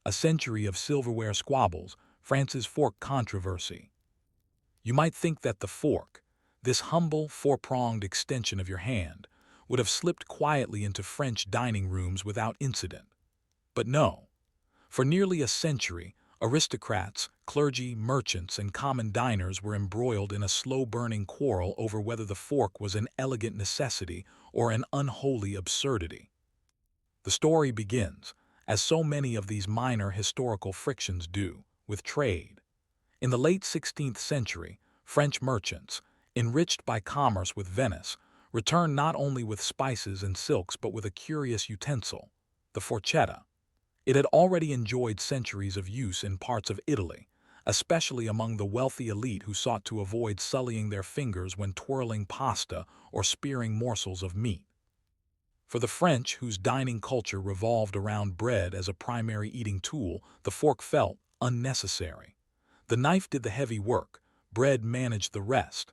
A Century of Silverware Squabbles, France's Fork Controversy. You might think that the fork, this humble, four-pronged extension of your hand, would have slipped quietly into French dining rooms without incident. But no. For nearly a century, aristocrats, clergy, merchants, and common diners were embroiled in a slow-burning quarrel over whether the fork was an elegant necessity or an unholy absurdity. The story begins, as so many of these minor historical frictions do, with trade. In the late 16th century, French merchants, enriched by commerce with Venice, returned not only with spices and silks but with a curious utensil, the forchetta. It had already enjoyed centuries of use in parts of Italy, especially among the wealthy elite who sought to avoid sullying their fingers when twirling pasta or spearing morsels of meat. For the French, whose dining culture revolved around bread as a primary eating tool, the fork felt unnecessary. The knife did the heavy work, bread managed the rest.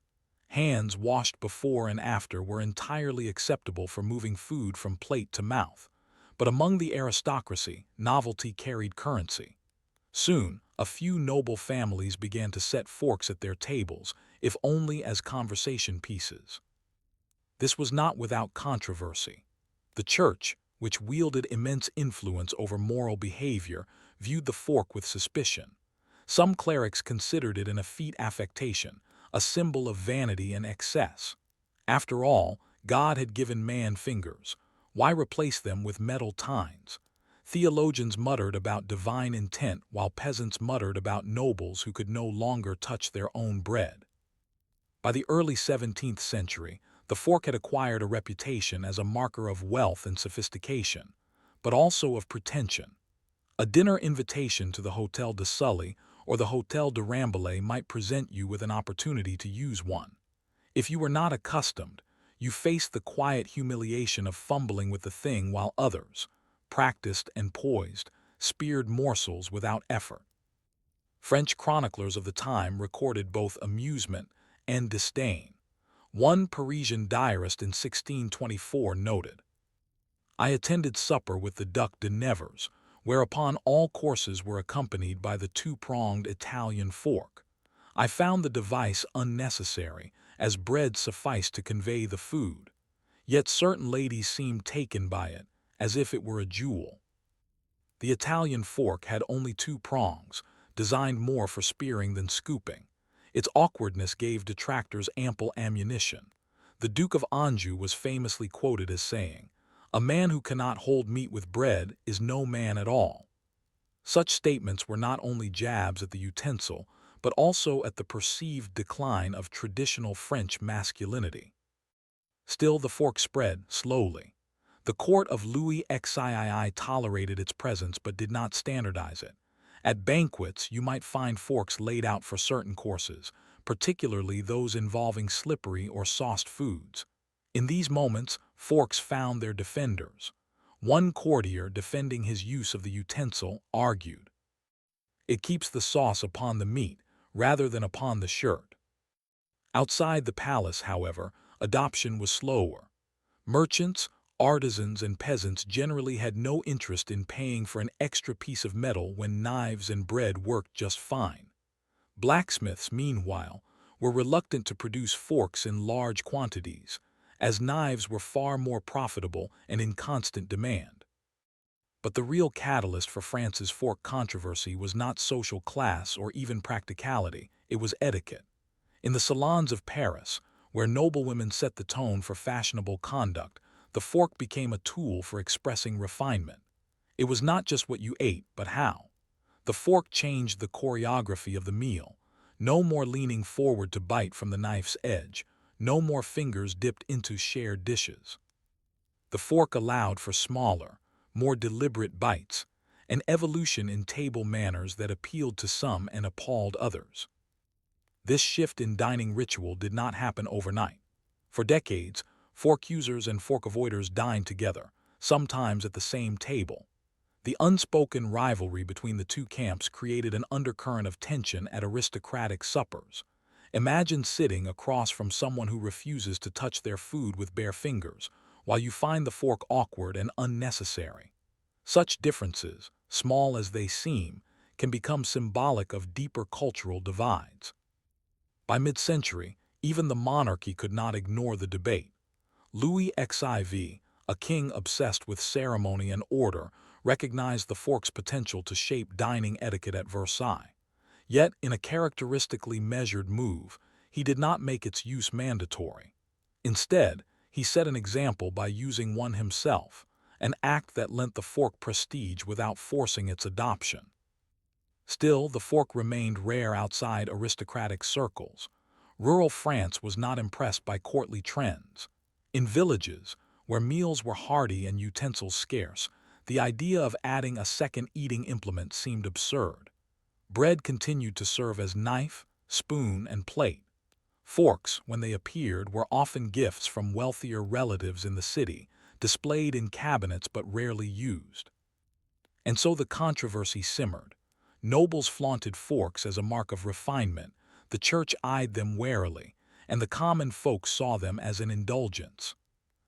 Hands washed before and after were entirely acceptable for moving food from plate to mouth. But among the aristocracy, novelty carried currency. Soon, a few noble families began to set forks at their tables, if only as conversation pieces. This was not without controversy. The Church, which wielded immense influence over moral behavior, viewed the fork with suspicion. Some clerics considered it an effete affectation, a symbol of vanity and excess. After all, God had given man fingers. Why replace them with metal tines? Theologians muttered about divine intent while peasants muttered about nobles who could no longer touch their own bread. By the early 17th century, the fork had acquired a reputation as a marker of wealth and sophistication, but also of pretension. A dinner invitation to the Hôtel de Sully or the Hôtel de Rambouillet might present you with an opportunity to use one. If you were not accustomed, you faced the quiet humiliation of fumbling with the thing while others, practiced and poised, speared morsels without effort. French chroniclers of the time recorded both amusement and disdain. One Parisian diarist in 1624 noted, "I attended supper with the Duc de Nevers, whereupon all courses were accompanied by the two-pronged Italian fork. I found the device unnecessary, as bread sufficed to convey the food. Yet certain ladies seemed taken by it, as if it were a jewel." The Italian fork had only two prongs, designed more for spearing than scooping. Its awkwardness gave detractors ample ammunition. The Duke of Anjou was famously quoted as saying, "A man who cannot hold meat with bread is no man at all." Such statements were not only jabs at the utensil, but also at the perceived decline of traditional French masculinity. Still, the fork spread slowly. The court of Louis XIII tolerated its presence but did not standardize it. At banquets, you might find forks laid out for certain courses, particularly those involving slippery or sauced foods. In these moments, forks found their defenders. One courtier, defending his use of the utensil, argued, "It keeps the sauce upon the meat, rather than upon the shirt." Outside the palace, however, adoption was slower. Merchants, artisans, and peasants generally had no interest in paying for an extra piece of metal when knives and bread worked just fine. Blacksmiths, meanwhile, were reluctant to produce forks in large quantities, as knives were far more profitable and in constant demand. But the real catalyst for France's fork controversy was not social class or even practicality, it was etiquette. In the salons of Paris, where noblewomen set the tone for fashionable conduct, the fork became a tool for expressing refinement. It was not just what you ate, but how. The fork changed the choreography of the meal. No more leaning forward to bite from the knife's edge, no more fingers dipped into shared dishes. The fork allowed for smaller, more deliberate bites, an evolution in table manners that appealed to some and appalled others. This shift in dining ritual did not happen overnight. For decades, fork users and fork avoiders dined together, sometimes at the same table. The unspoken rivalry between the two camps created an undercurrent of tension at aristocratic suppers. Imagine sitting across from someone who refuses to touch their food with bare fingers, while you find the fork awkward and unnecessary. Such differences, small as they seem, can become symbolic of deeper cultural divides. By mid-century, even the monarchy could not ignore the debate. Louis XIV, a king obsessed with ceremony and order, recognized the fork's potential to shape dining etiquette at Versailles. Yet, in a characteristically measured move, he did not make its use mandatory. Instead, he set an example by using one himself, an act that lent the fork prestige without forcing its adoption. Still, the fork remained rare outside aristocratic circles. Rural France was not impressed by courtly trends. In villages, where meals were hearty and utensils scarce, the idea of adding a second eating implement seemed absurd. Bread continued to serve as knife, spoon, and plate. Forks, when they appeared, were often gifts from wealthier relatives in the city, displayed in cabinets but rarely used. And so the controversy simmered. Nobles flaunted forks as a mark of refinement, the church eyed them warily, and the common folk saw them as an indulgence.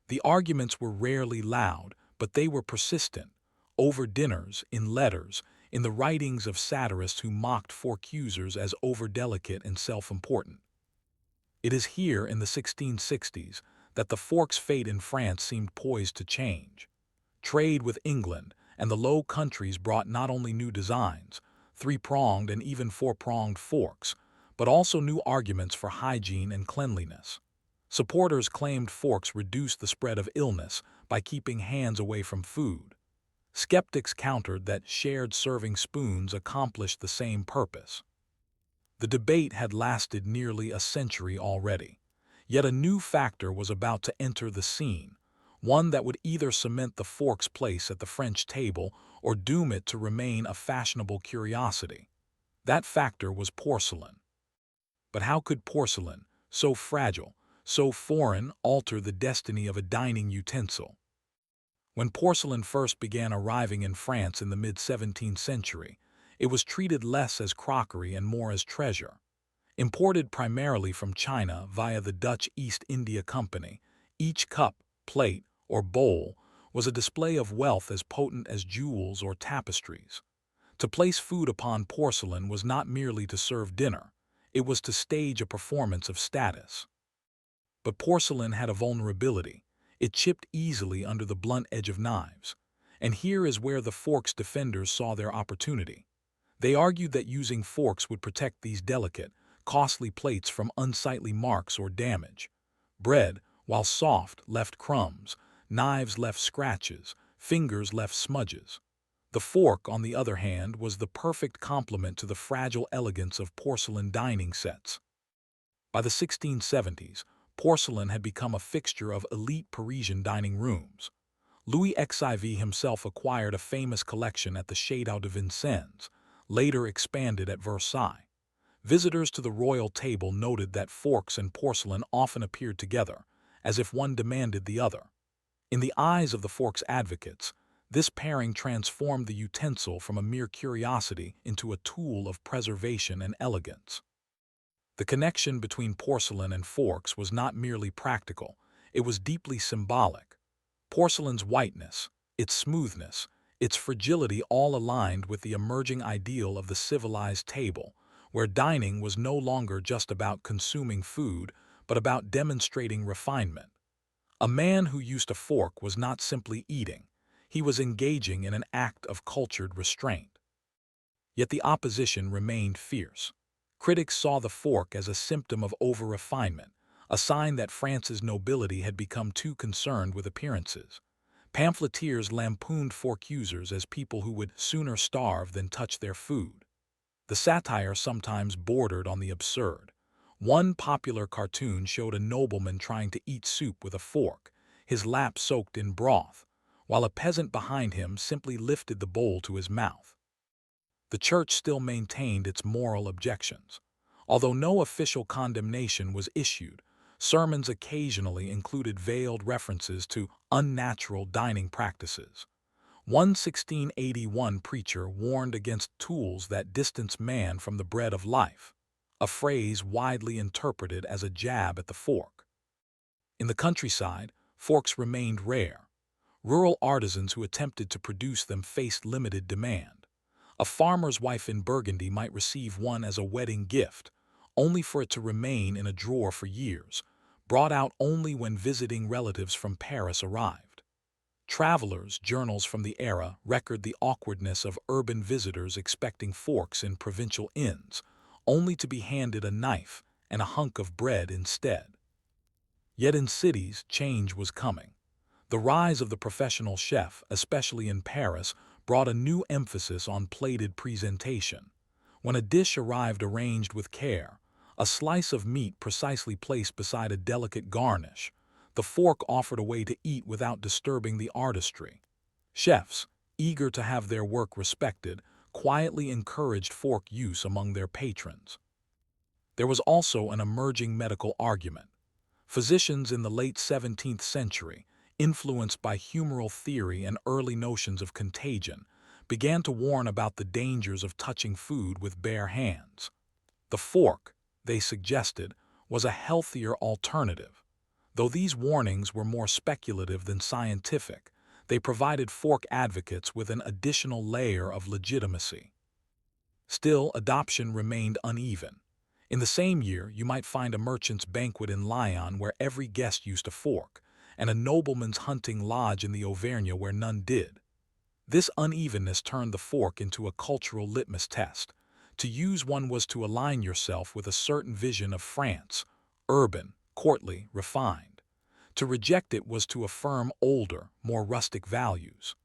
The arguments were rarely loud, but they were persistent. Over dinners, in letters, in the writings of satirists who mocked fork users as overdelicate and self-important. It is here, in the 1660s, that the fork's fate in France seemed poised to change. Trade with England and the Low Countries brought not only new designs, three-pronged and even four-pronged forks, but also new arguments for hygiene and cleanliness. Supporters claimed forks reduced the spread of illness by keeping hands away from food. Skeptics countered that shared serving spoons accomplished the same purpose. The debate had lasted nearly a century already, yet a new factor was about to enter the scene, one that would either cement the fork's place at the French table or doom it to remain a fashionable curiosity. That factor was porcelain. But how could porcelain, so fragile, so foreign, alter the destiny of a dining utensil? When porcelain first began arriving in France in the mid-17th century, it was treated less as crockery and more as treasure. Imported primarily from China via the Dutch East India Company, each cup, plate, or bowl was a display of wealth as potent as jewels or tapestries. To place food upon porcelain was not merely to serve dinner, it was to stage a performance of status. But porcelain had a vulnerability. It chipped easily under the blunt edge of knives. And here is where the fork's defenders saw their opportunity. They argued that using forks would protect these delicate, costly plates from unsightly marks or damage. Bread, while soft, left crumbs, knives left scratches, fingers left smudges. The fork, on the other hand, was the perfect complement to the fragile elegance of porcelain dining sets. By the 1670s, porcelain had become a fixture of elite Parisian dining rooms. Louis XIV himself acquired a famous collection at the Château de Vincennes, later expanded at Versailles. Visitors to the royal table noted that forks and porcelain often appeared together, as if one demanded the other. In the eyes of the fork's advocates, this pairing transformed the utensil from a mere curiosity into a tool of preservation and elegance. The connection between porcelain and forks was not merely practical, it was deeply symbolic. Porcelain's whiteness, its smoothness, its fragility all aligned with the emerging ideal of the civilized table, where dining was no longer just about consuming food, but about demonstrating refinement. A man who used a fork was not simply eating, he was engaging in an act of cultured restraint. Yet the opposition remained fierce. Critics saw the fork as a symptom of over-refinement, a sign that France's nobility had become too concerned with appearances. Pamphleteers lampooned fork users as people who would sooner starve than touch their food. The satire sometimes bordered on the absurd. One popular cartoon showed a nobleman trying to eat soup with a fork, his lap soaked in broth, while a peasant behind him simply lifted the bowl to his mouth. The church still maintained its moral objections. Although no official condemnation was issued, sermons occasionally included veiled references to unnatural dining practices. One 1681 preacher warned against tools that distance man from the bread of life, a phrase widely interpreted as a jab at the fork. In the countryside, forks remained rare. Rural artisans who attempted to produce them faced limited demand. A farmer's wife in Burgundy might receive one as a wedding gift, only for it to remain in a drawer for years, brought out only when visiting relatives from Paris arrived. Travelers' journals from the era record the awkwardness of urban visitors expecting forks in provincial inns, only to be handed a knife and a hunk of bread instead. Yet in cities, change was coming. The rise of the professional chef, especially in Paris, brought a new emphasis on plated presentation. When a dish arrived arranged with care, a slice of meat precisely placed beside a delicate garnish, the fork offered a way to eat without disturbing the artistry. Chefs, eager to have their work respected, quietly encouraged fork use among their patrons. There was also an emerging medical argument. Physicians in the late 17th century, influenced by humoral theory and early notions of contagion, began to warn about the dangers of touching food with bare hands. The fork, they suggested, was a healthier alternative. Though these warnings were more speculative than scientific, they provided fork advocates with an additional layer of legitimacy. Still, adoption remained uneven. In the same year, you might find a merchant's banquet in Lyon where every guest used a fork, and a nobleman's hunting lodge in the Auvergne where none did. This unevenness turned the fork into a cultural litmus test. To use one was to align yourself with a certain vision of France, urban, courtly, refined. To reject it was to affirm older, more rustic values.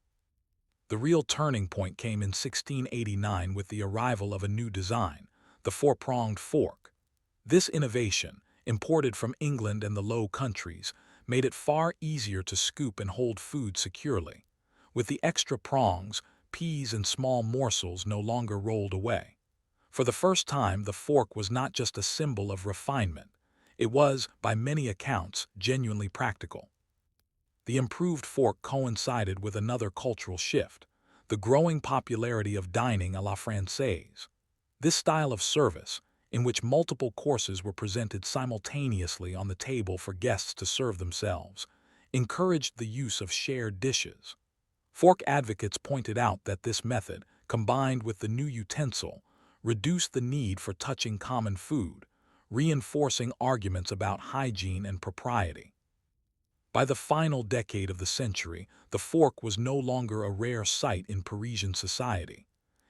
The real turning point came in 1689 with the arrival of a new design, the four-pronged fork. This innovation, imported from England and the Low Countries, made it far easier to scoop and hold food securely. With the extra prongs, peas and small morsels no longer rolled away. For the first time, the fork was not just a symbol of refinement. It was, by many accounts, genuinely practical. The improved fork coincided with another cultural shift, the growing popularity of dining à la Française. This style of service, in which multiple courses were presented simultaneously on the table for guests to serve themselves, encouraged the use of shared dishes. Fork advocates pointed out that this method, combined with the new utensil, reduced the need for touching common food, reinforcing arguments about hygiene and propriety. By the final decade of the century, the fork was no longer a rare sight in Parisian society.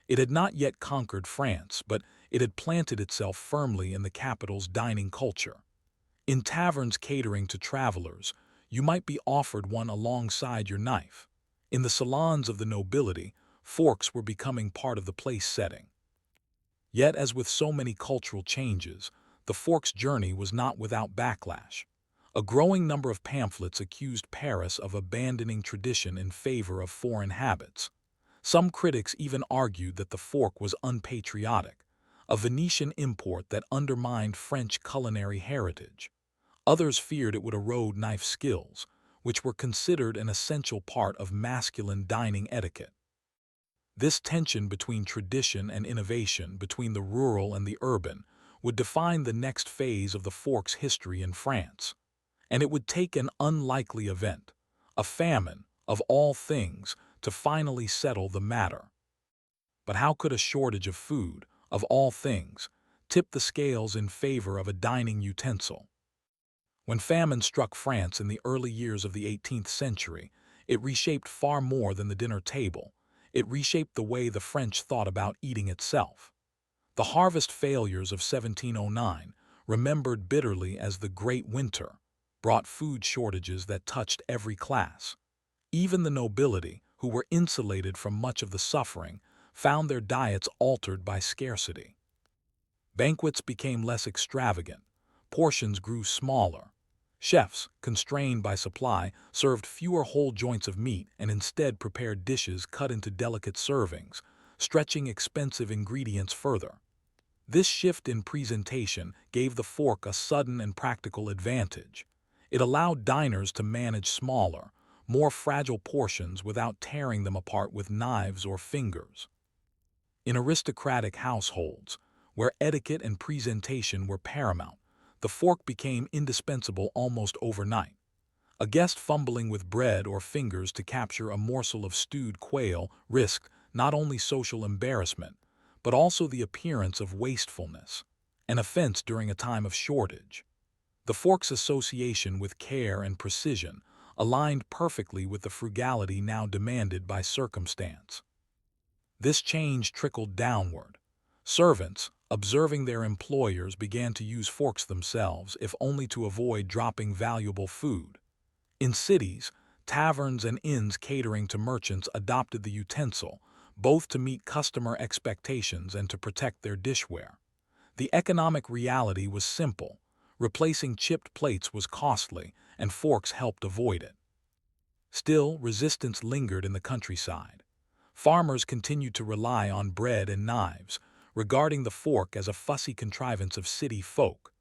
It had not yet conquered France, but it had planted itself firmly in the capital's dining culture. In taverns catering to travelers, you might be offered one alongside your knife. In the salons of the nobility, forks were becoming part of the place setting. Yet, as with so many cultural changes, the fork's journey was not without backlash. A growing number of pamphlets accused Paris of abandoning tradition in favor of foreign habits. Some critics even argued that the fork was unpatriotic, a Venetian import that undermined French culinary heritage. Others feared it would erode knife skills, which were considered an essential part of masculine dining etiquette. This tension between tradition and innovation, between the rural and the urban, would define the next phase of the fork's history in France. And it would take an unlikely event, a famine, of all things, to finally settle the matter. But how could a shortage of food, of all things, tip the scales in favor of a dining utensil? When famine struck France in the early years of the 18th century, it reshaped far more than the dinner table. It reshaped the way the French thought about eating itself. The harvest failures of 1709, remembered bitterly as the Great Winter, brought food shortages that touched every class. Even the nobility, who were insulated from much of the suffering, found their diets altered by scarcity. Banquets became less extravagant, portions grew smaller. Chefs, constrained by supply, served fewer whole joints of meat and instead prepared dishes cut into delicate servings, stretching expensive ingredients further. This shift in presentation gave the fork a sudden and practical advantage. It allowed diners to manage smaller, more fragile portions without tearing them apart with knives or fingers. In aristocratic households, where etiquette and presentation were paramount, the fork became indispensable almost overnight. A guest fumbling with bread or fingers to capture a morsel of stewed quail risked not only social embarrassment, but also the appearance of wastefulness, an offense during a time of shortage. The fork's association with care and precision aligned perfectly with the frugality now demanded by circumstance. This change trickled downward. Servants, observing their employers, began to use forks themselves, if only to avoid dropping valuable food. In cities, taverns and inns catering to merchants adopted the utensil, both to meet customer expectations and to protect their dishware. The economic reality was simple. Replacing chipped plates was costly, and forks helped avoid it. Still, resistance lingered in the countryside. Farmers continued to rely on bread and knives, regarding the fork as a fussy contrivance of city folk.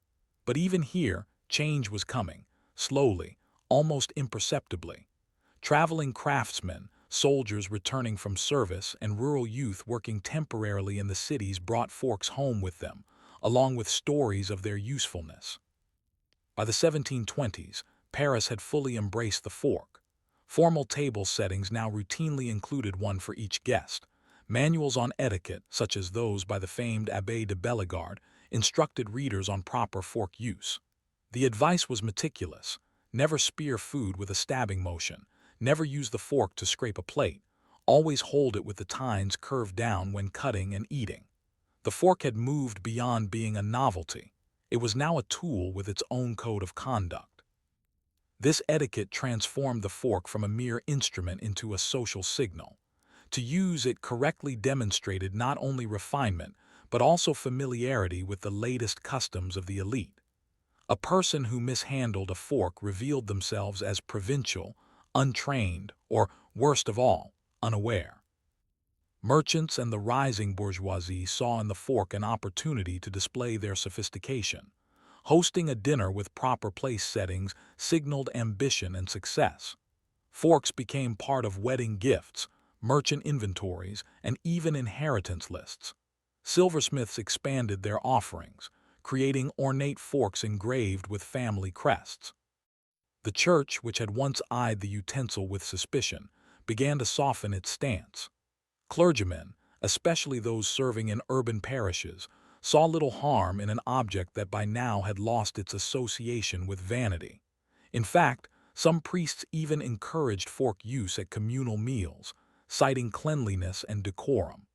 But even here, change was coming, slowly, almost imperceptibly. Traveling craftsmen, soldiers returning from service, and rural youth working temporarily in the cities brought forks home with them, along with stories of their usefulness. By the 1720s, Paris had fully embraced the fork. Formal table settings now routinely included one for each guest. Manuals on etiquette, such as those by the famed Abbé de Bellegarde, instructed readers on proper fork use. The advice was meticulous. Never spear food with a stabbing motion. Never use the fork to scrape a plate. Always hold it with the tines curved down when cutting and eating. The fork had moved beyond being a novelty. It was now a tool with its own code of conduct. This etiquette transformed the fork from a mere instrument into a social signal. To use it correctly demonstrated not only refinement, but also familiarity with the latest customs of the elite. A person who mishandled a fork revealed themselves as provincial, untrained, or, worst of all, unaware. Merchants and the rising bourgeoisie saw in the fork an opportunity to display their sophistication. Hosting a dinner with proper place settings signaled ambition and success. Forks became part of wedding gifts, merchant inventories, and even inheritance lists. Silversmiths expanded their offerings, creating ornate forks engraved with family crests. The church, which had once eyed the utensil with suspicion, began to soften its stance. Clergymen, especially those serving in urban parishes, saw little harm in an object that by now had lost its association with vanity. In fact, some priests even encouraged fork use at communal meals, citing cleanliness and decorum.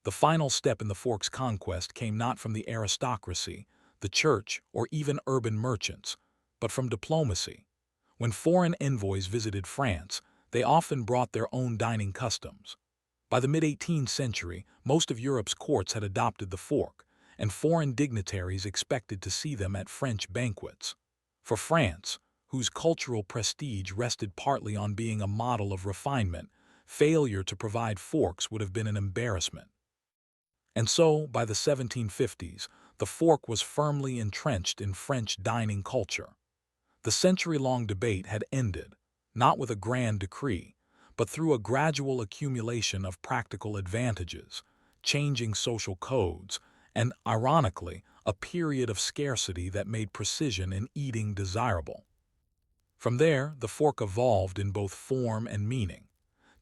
The final step in the fork's conquest came not from the aristocracy, the church, or even urban merchants, but from diplomacy. When foreign envoys visited France, they often brought their own dining customs. By the mid-18th century, most of Europe's courts had adopted the fork, and foreign dignitaries expected to see them at French banquets. For France, whose cultural prestige rested partly on being a model of refinement, failure to provide forks would have been an embarrassment. And so, by the 1750s, the fork was firmly entrenched in French dining culture. The century-long debate had ended, not with a grand decree, but through a gradual accumulation of practical advantages, changing social codes, and, ironically, a period of scarcity that made precision in eating desirable. From there, the fork evolved in both form and meaning.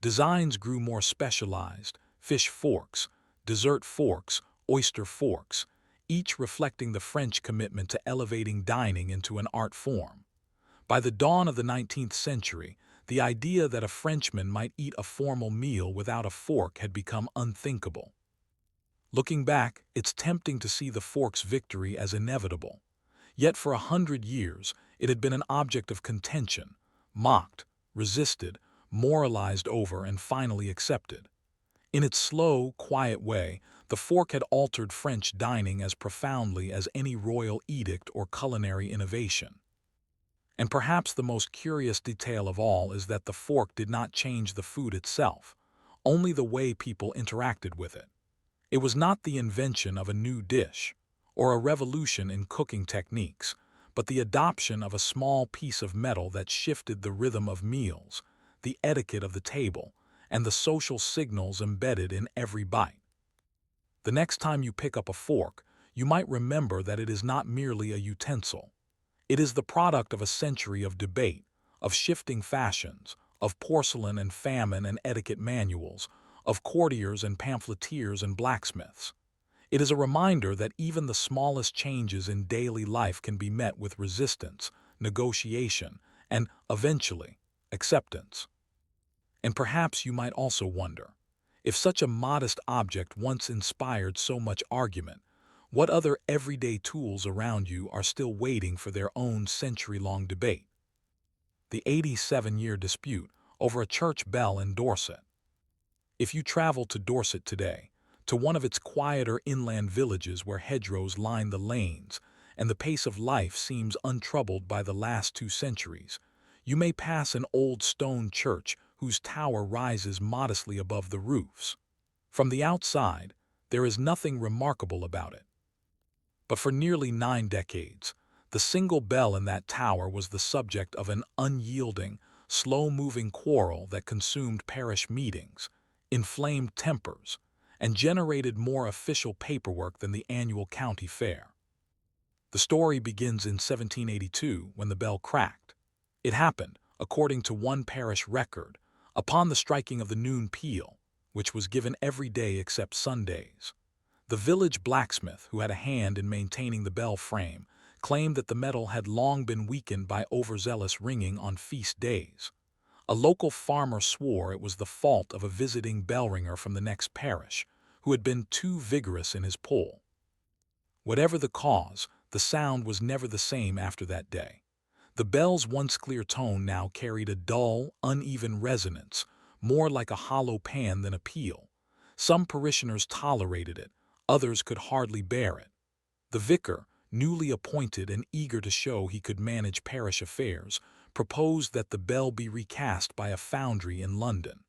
Designs grew more specialized: fish forks, dessert forks, oyster forks, each reflecting the French commitment to elevating dining into an art form. By the dawn of the 19th century, the idea that a Frenchman might eat a formal meal without a fork had become unthinkable. Looking back, it's tempting to see the fork's victory as inevitable. Yet for 100 years, it had been an object of contention, mocked, resisted, moralized over, and finally accepted. In its slow, quiet way, the fork had altered French dining as profoundly as any royal edict or culinary innovation. And perhaps the most curious detail of all is that the fork did not change the food itself, only the way people interacted with it. It was not the invention of a new dish, or a revolution in cooking techniques, but the adoption of a small piece of metal that shifted the rhythm of meals, the etiquette of the table, and the social signals embedded in every bite. The next time you pick up a fork, you might remember that it is not merely a utensil. It is the product of a century of debate, of shifting fashions, of porcelain and famine and etiquette manuals, of courtiers and pamphleteers and blacksmiths. It is a reminder that even the smallest changes in daily life can be met with resistance, negotiation, and, eventually, acceptance. And perhaps you might also wonder, if such a modest object once inspired so much argument, what other everyday tools around you are still waiting for their own century-long debate? The 87-year dispute over a church bell in Dorset. If you travel to Dorset today, to one of its quieter inland villages where hedgerows line the lanes and the pace of life seems untroubled by the last 2 centuries, you may pass an old stone church whose tower rises modestly above the roofs. From the outside, there is nothing remarkable about it. But for nearly 9 decades, the single bell in that tower was the subject of an unyielding, slow-moving quarrel that consumed parish meetings, inflamed tempers, and generated more official paperwork than the annual county fair. The story begins in 1782 when the bell cracked. It happened, according to one parish record, upon the striking of the noon peal, which was given every day except Sundays. The village blacksmith, who had a hand in maintaining the bell frame, claimed that the metal had long been weakened by overzealous ringing on feast days. A local farmer swore it was the fault of a visiting bell-ringer from the next parish, who had been too vigorous in his pull. Whatever the cause, the sound was never the same after that day. The bell's once clear tone now carried a dull, uneven resonance, more like a hollow pan than a peal. Some parishioners tolerated it, others could hardly bear it. The vicar, newly appointed and eager to show he could manage parish affairs, proposed that the bell be recast by a foundry in London.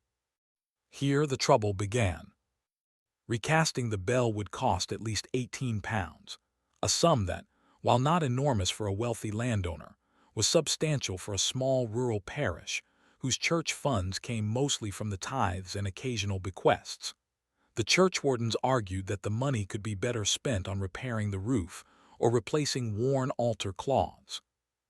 Here the trouble began. Recasting the bell would cost at least £18, a sum that, while not enormous for a wealthy landowner, was substantial for a small rural parish, whose church funds came mostly from the tithes and occasional bequests. The churchwardens argued that the money could be better spent on repairing the roof or replacing worn altar cloths.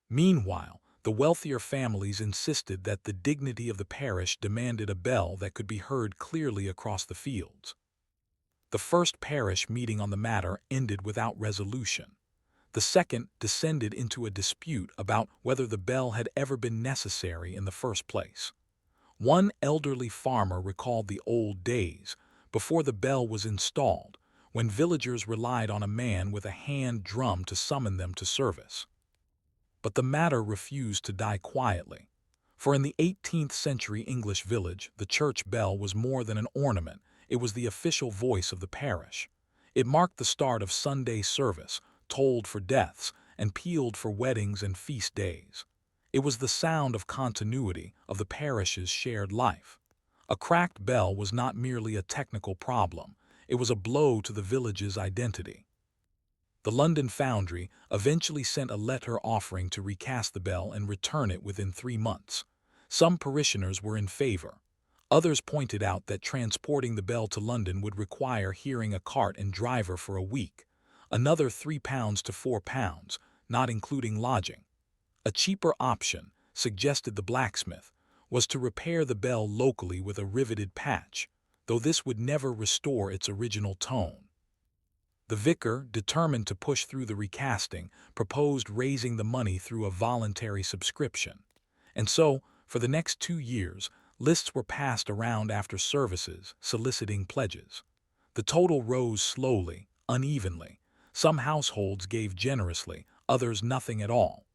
Meanwhile, the wealthier families insisted that the dignity of the parish demanded a bell that could be heard clearly across the fields. The first parish meeting on the matter ended without resolution. The second descended into a dispute about whether the bell had ever been necessary in the first place. One elderly farmer recalled the old days, before the bell was installed, when villagers relied on a man with a hand drum to summon them to service. But the matter refused to die quietly, for in the 18th century English village, the church bell was more than an ornament, it was the official voice of the parish. It marked the start of Sunday service, tolled for deaths, and pealed for weddings and feast days. It was the sound of continuity, of the parish's shared life. A cracked bell was not merely a technical problem, it was a blow to the village's identity. The London foundry eventually sent a letter offering to recast the bell and return it within 3 months. Some parishioners were in favor. Others pointed out that transporting the bell to London would require hiring a cart and driver for a week, another £3 to £4, not including lodging. A cheaper option, suggested the blacksmith, was to repair the bell locally with a riveted patch, though this would never restore its original tone. The vicar, determined to push through the recasting, proposed raising the money through a voluntary subscription. And so, for the next 2 years, lists were passed around after services, soliciting pledges. The total rose slowly, unevenly. Some households gave generously, others nothing at all.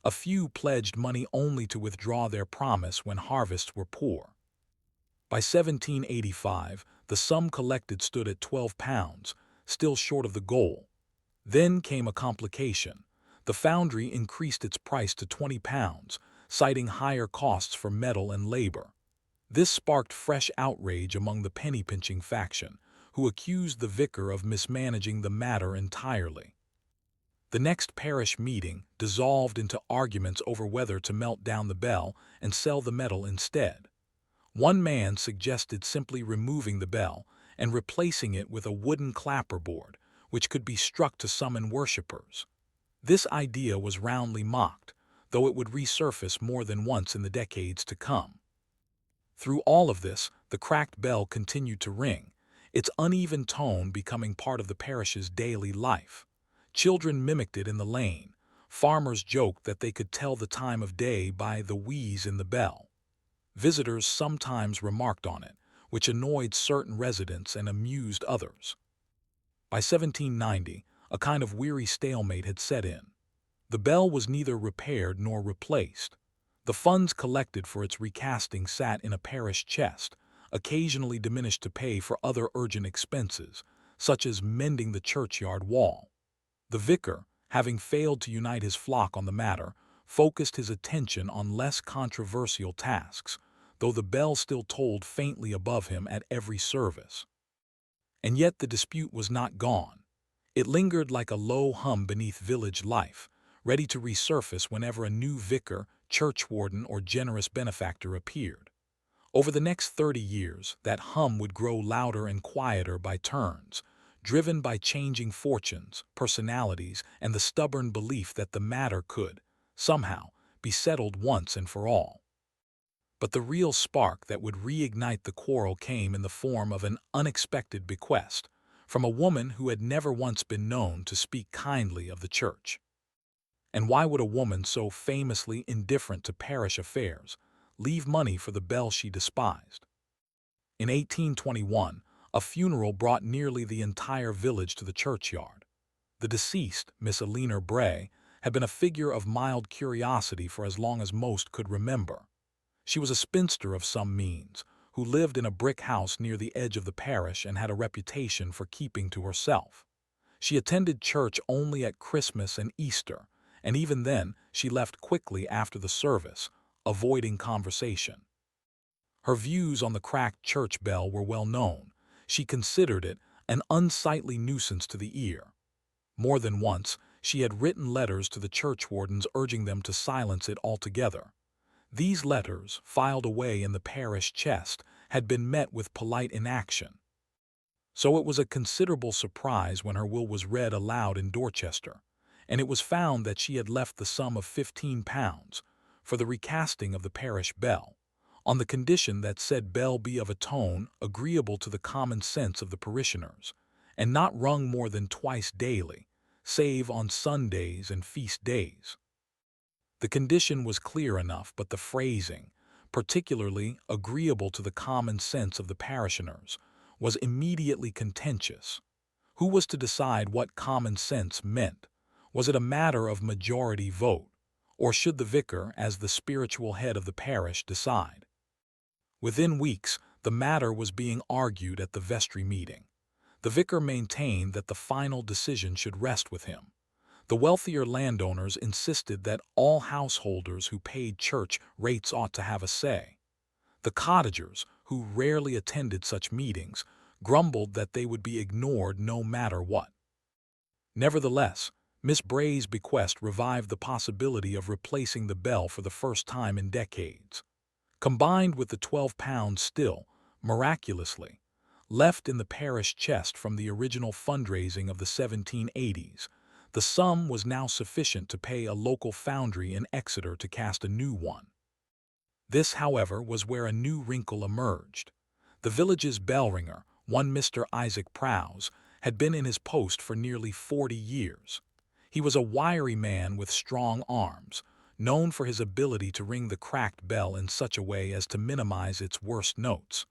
A few pledged money only to withdraw their promise when harvests were poor. By 1785, the sum collected stood at £12, still short of the goal. Then came a complication. The foundry increased its price to £20, citing higher costs for metal and labor. This sparked fresh outrage among the penny-pinching faction, who accused the vicar of mismanaging the matter entirely. The next parish meeting dissolved into arguments over whether to melt down the bell and sell the metal instead. One man suggested simply removing the bell and replacing it with a wooden clapperboard, which could be struck to summon worshippers. This idea was roundly mocked, though it would resurface more than once in the decades to come. Through all of this, the cracked bell continued to ring, its uneven tone becoming part of the parish's daily life. Children mimicked it in the lane. Farmers joked that they could tell the time of day by the wheeze in the bell. Visitors sometimes remarked on it, which annoyed certain residents and amused others. By 1790, a kind of weary stalemate had set in. The bell was neither repaired nor replaced. The funds collected for its recasting sat in a parish chest, occasionally diminished to pay for other urgent expenses, such as mending the churchyard wall. The vicar, having failed to unite his flock on the matter, focused his attention on less controversial tasks, though the bell still tolled faintly above him at every service. And yet the dispute was not gone. It lingered like a low hum beneath village life, ready to resurface whenever a new vicar, churchwarden, or generous benefactor appeared. Over the next 30 years, that hum would grow louder and quieter by turns, driven by changing fortunes, personalities, and the stubborn belief that the matter could, somehow, be settled once and for all. But the real spark that would reignite the quarrel came in the form of an unexpected bequest from a woman who had never once been known to speak kindly of the church. And why would a woman so famously indifferent to parish affairs leave money for the bell she despised? In 1821, a funeral brought nearly the entire village to the churchyard. The deceased, Miss Eleanor Bray, had been a figure of mild curiosity for as long as most could remember. She was a spinster of some means, who lived in a brick house near the edge of the parish and had a reputation for keeping to herself. She attended church only at Christmas and Easter, and even then she left quickly after the service, avoiding conversation. Her views on the cracked church bell were well known. She considered it an unsightly nuisance to the ear. More than once, she had written letters to the churchwardens urging them to silence it altogether. These letters, filed away in the parish chest, had been met with polite inaction. So it was a considerable surprise when her will was read aloud in Dorchester, and it was found that she had left the sum of £15 for the recasting of the parish bell, on the condition that said bell be of a tone agreeable to the common sense of the parishioners, and not rung more than twice daily, save on Sundays and feast days. The condition was clear enough, but the phrasing, particularly agreeable to the common sense of the parishioners, was immediately contentious. Who was to decide what common sense meant? Was it a matter of majority vote, or should the vicar, as the spiritual head of the parish, decide? Within weeks, the matter was being argued at the vestry meeting. The vicar maintained that the final decision should rest with him. The wealthier landowners insisted that all householders who paid church rates ought to have a say. The cottagers, who rarely attended such meetings, grumbled that they would be ignored no matter what. Nevertheless, Miss Bray's bequest revived the possibility of replacing the bell for the first time in decades. Combined with the £12 still, miraculously, left in the parish chest from the original fundraising of the 1780s, the sum was now sufficient to pay a local foundry in Exeter to cast a new one. This, however, was where a new wrinkle emerged. The village's bell-ringer, one Mr. Isaac Prowse, had been in his post for nearly 40 years. He was a wiry man with strong arms, known for his ability to ring the cracked bell in such a way as to minimize its worst notes.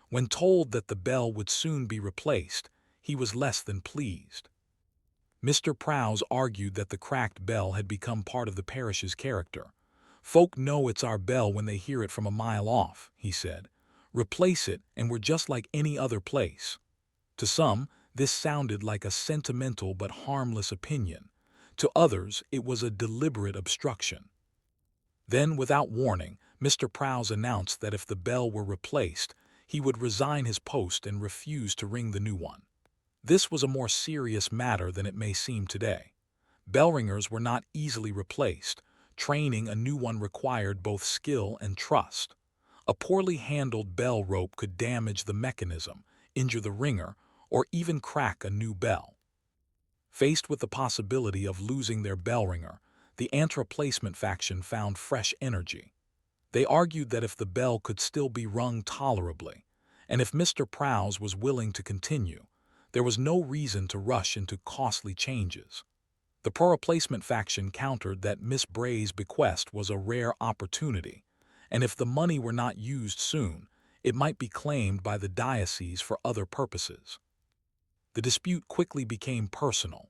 When told that the bell would soon be replaced, he was less than pleased. Mr. Prowse argued that the cracked bell had become part of the parish's character. "Folk know it's our bell when they hear it from a mile off," he said. "Replace it, and we're just like any other place." To some, this sounded like a sentimental but harmless opinion. To others, it was a deliberate obstruction. Then, without warning, Mr. Prowse announced that if the bell were replaced, he would resign his post and refuse to ring the new one. This was a more serious matter than it may seem today. Bell-ringers were not easily replaced. Training a new one required both skill and trust. A poorly handled bell rope could damage the mechanism, injure the ringer, or even crack a new bell. Faced with the possibility of losing their bell ringer, the anti-replacement faction found fresh energy. They argued that if the bell could still be rung tolerably, and if Mr. Prowse was willing to continue, there was no reason to rush into costly changes. The pro-replacement faction countered that Miss Bray's bequest was a rare opportunity, and if the money were not used soon, it might be claimed by the diocese for other purposes. The dispute quickly became personal.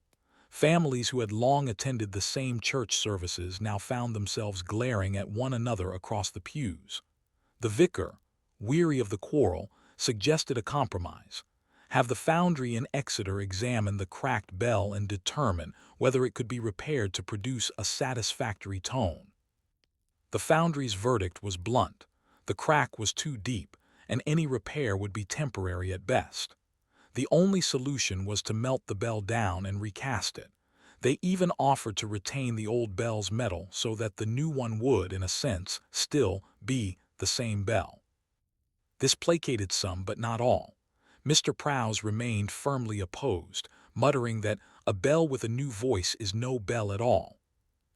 Families who had long attended the same church services now found themselves glaring at one another across the pews. The vicar, weary of the quarrel, suggested a compromise. Have the foundry in Exeter examine the cracked bell and determine whether it could be repaired to produce a satisfactory tone. The foundry's verdict was blunt. The crack was too deep, and any repair would be temporary at best. The only solution was to melt the bell down and recast it. They even offered to retain the old bell's metal so that the new one would, in a sense, still be the same bell. This placated some, but not all. Mr. Prowse remained firmly opposed, muttering that a bell with a new voice is no bell at all.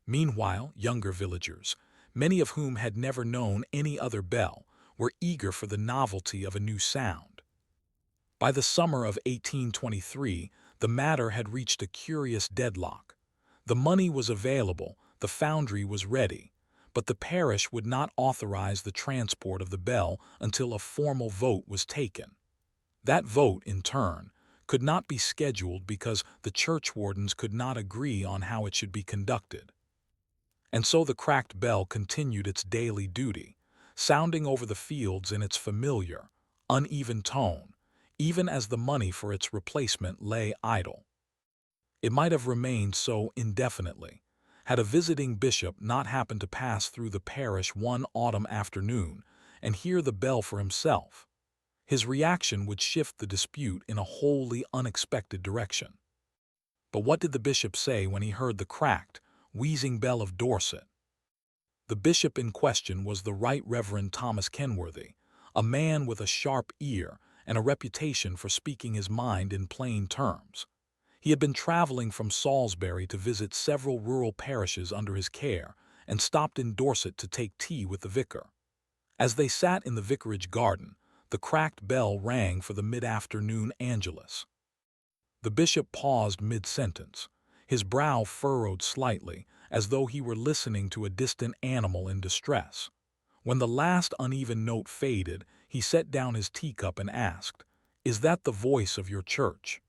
Meanwhile, younger villagers, many of whom had never known any other bell, were eager for the novelty of a new sound. By the summer of 1823, the matter had reached a curious deadlock. The money was available, the foundry was ready, but the parish would not authorize the transport of the bell until a formal vote was taken. That vote, in turn, could not be scheduled because the churchwardens could not agree on how it should be conducted. And so the cracked bell continued its daily duty, sounding over the fields in its familiar, uneven tone, even as the money for its replacement lay idle. It might have remained so indefinitely, had a visiting bishop not happened to pass through the parish one autumn afternoon and hear the bell for himself. His reaction would shift the dispute in a wholly unexpected direction. But what did the bishop say when he heard the cracked, wheezing bell of Dorset? The bishop in question was the Right Reverend Thomas Kenworthy, a man with a sharp ear and a reputation for speaking his mind in plain terms. He had been traveling from Salisbury to visit several rural parishes under his care and stopped in Dorset to take tea with the vicar. As they sat in the vicarage garden, the cracked bell rang for the mid-afternoon angelus. The bishop paused mid-sentence, his brow furrowed slightly, as though he were listening to a distant animal in distress. When the last uneven note faded, he set down his teacup and asked, "Is that the voice of your church?"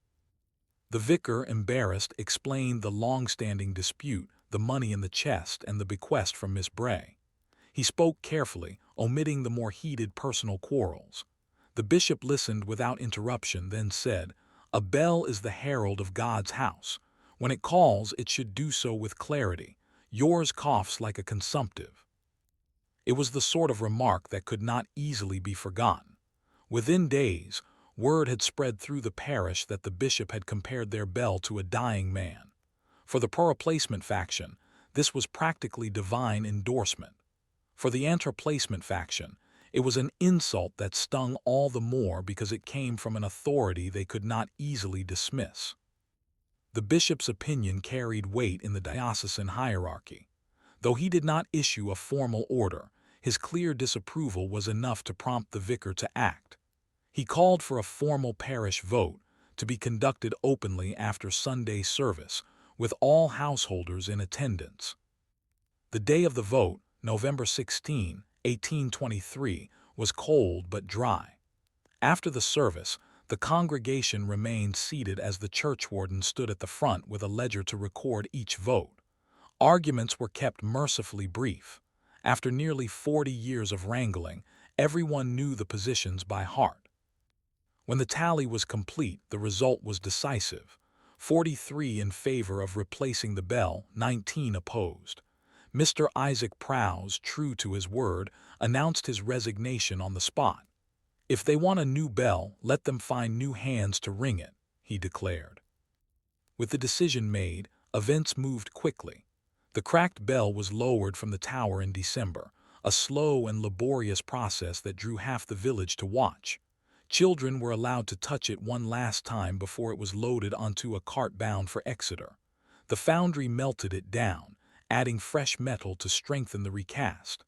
The vicar, embarrassed, explained the long-standing dispute, the money in the chest, and the bequest from Miss Bray. He spoke carefully, omitting the more heated personal quarrels. The bishop listened without interruption, then said, "A bell is the herald of God's house. When it calls, it should do so with clarity. Yours coughs like a consumptive." It was the sort of remark that could not easily be forgotten. Within days, word had spread through the parish that the bishop had compared their bell to a dying man. For the pro-replacement faction, this was practically divine endorsement. For the anti-replacement faction, it was an insult that stung all the more because it came from an authority they could not easily dismiss. The bishop's opinion carried weight in the diocesan hierarchy. Though he did not issue a formal order, his clear disapproval was enough to prompt the vicar to act. He called for a formal parish vote, to be conducted openly after Sunday service, with all householders in attendance. The day of the vote, November 16, 1823, was cold but dry. After the service, the congregation remained seated as the churchwarden stood at the front with a ledger to record each vote. Arguments were kept mercifully brief. After nearly 40 years of wrangling, everyone knew the positions by heart. When the tally was complete, the result was decisive. 43 in favor of replacing the bell, 19 opposed. Mr. Isaac Prowse, true to his word, announced his resignation on the spot. "If they want a new bell, let them find new hands to ring it," he declared. With the decision made, events moved quickly. The cracked bell was lowered from the tower in December, a slow and laborious process that drew half the village to watch. Children were allowed to touch it one last time before it was loaded onto a cart bound for Exeter. The foundry melted it down, adding fresh metal to strengthen the recast.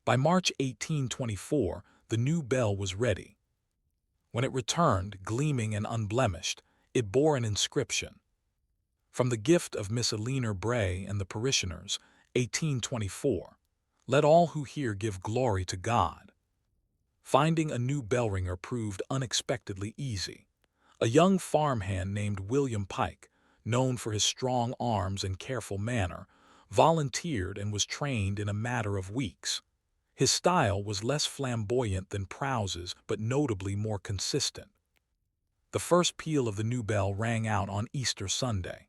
By March 1824, the new bell was ready. When it returned, gleaming and unblemished, it bore an inscription. From the gift of Miss Eleanor Bray and the parishioners, 1824. Let all who hear give glory to God. Finding a new bell ringer proved unexpectedly easy. A young farmhand named William Pike, known for his strong arms and careful manner, volunteered and was trained in a matter of weeks. His style was less flamboyant than Prowse's, but notably more consistent. The first peal of the new bell rang out on Easter Sunday.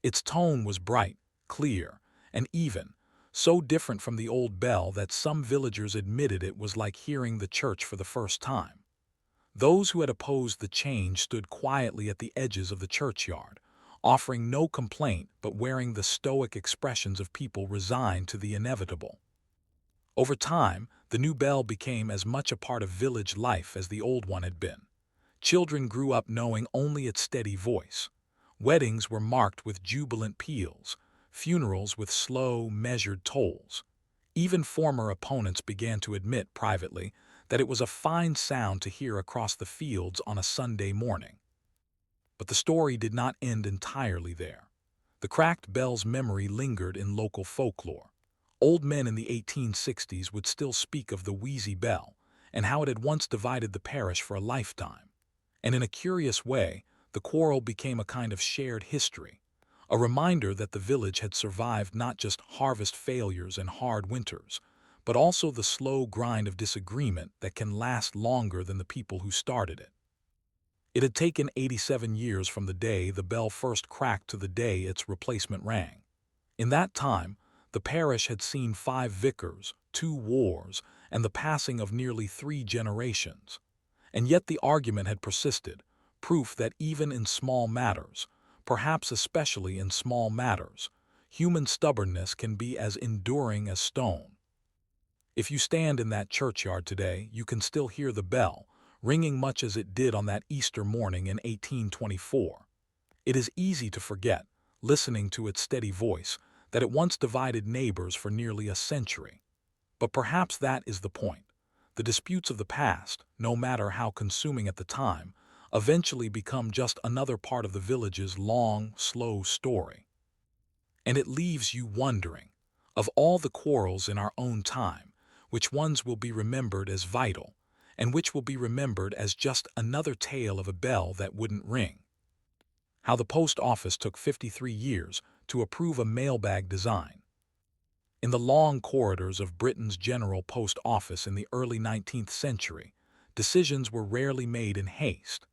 Its tone was bright, clear, and even, so different from the old bell that some villagers admitted it was like hearing the church for the first time. Those who had opposed the change stood quietly at the edges of the churchyard, offering no complaint but wearing the stoic expressions of people resigned to the inevitable. Over time, the new bell became as much a part of village life as the old one had been. Children grew up knowing only its steady voice. Weddings were marked with jubilant peals, funerals with slow, measured tolls. Even former opponents began to admit privately that it was a fine sound to hear across the fields on a Sunday morning. But the story did not end entirely there. The cracked bell's memory lingered in local folklore. Old men in the 1860s would still speak of the wheezy bell and how it had once divided the parish for a lifetime. And in a curious way, the quarrel became a kind of shared history, a reminder that the village had survived not just harvest failures and hard winters, but also the slow grind of disagreement that can last longer than the people who started it. It had taken 87 years from the day the bell first cracked to the day its replacement rang. In that time, the parish had seen 5 vicars, 2 wars, and the passing of nearly 3 generations. And yet the argument had persisted, proof that even in small matters, perhaps especially in small matters, human stubbornness can be as enduring as stone. If you stand in that churchyard today, you can still hear the bell, ringing much as it did on that Easter morning in 1824. It is easy to forget, listening to its steady voice, that it once divided neighbors for nearly a century. But perhaps that is the point. The disputes of the past, no matter how consuming at the time, eventually become just another part of the village's long, slow story. And it leaves you wondering, of all the quarrels in our own time, which ones will be remembered as vital, and which will be remembered as just another tale of a bell that wouldn't ring. How the post office took 53 years to approve a mailbag design. In the long corridors of Britain's General Post Office in the early 19th century, decisions were rarely made in haste.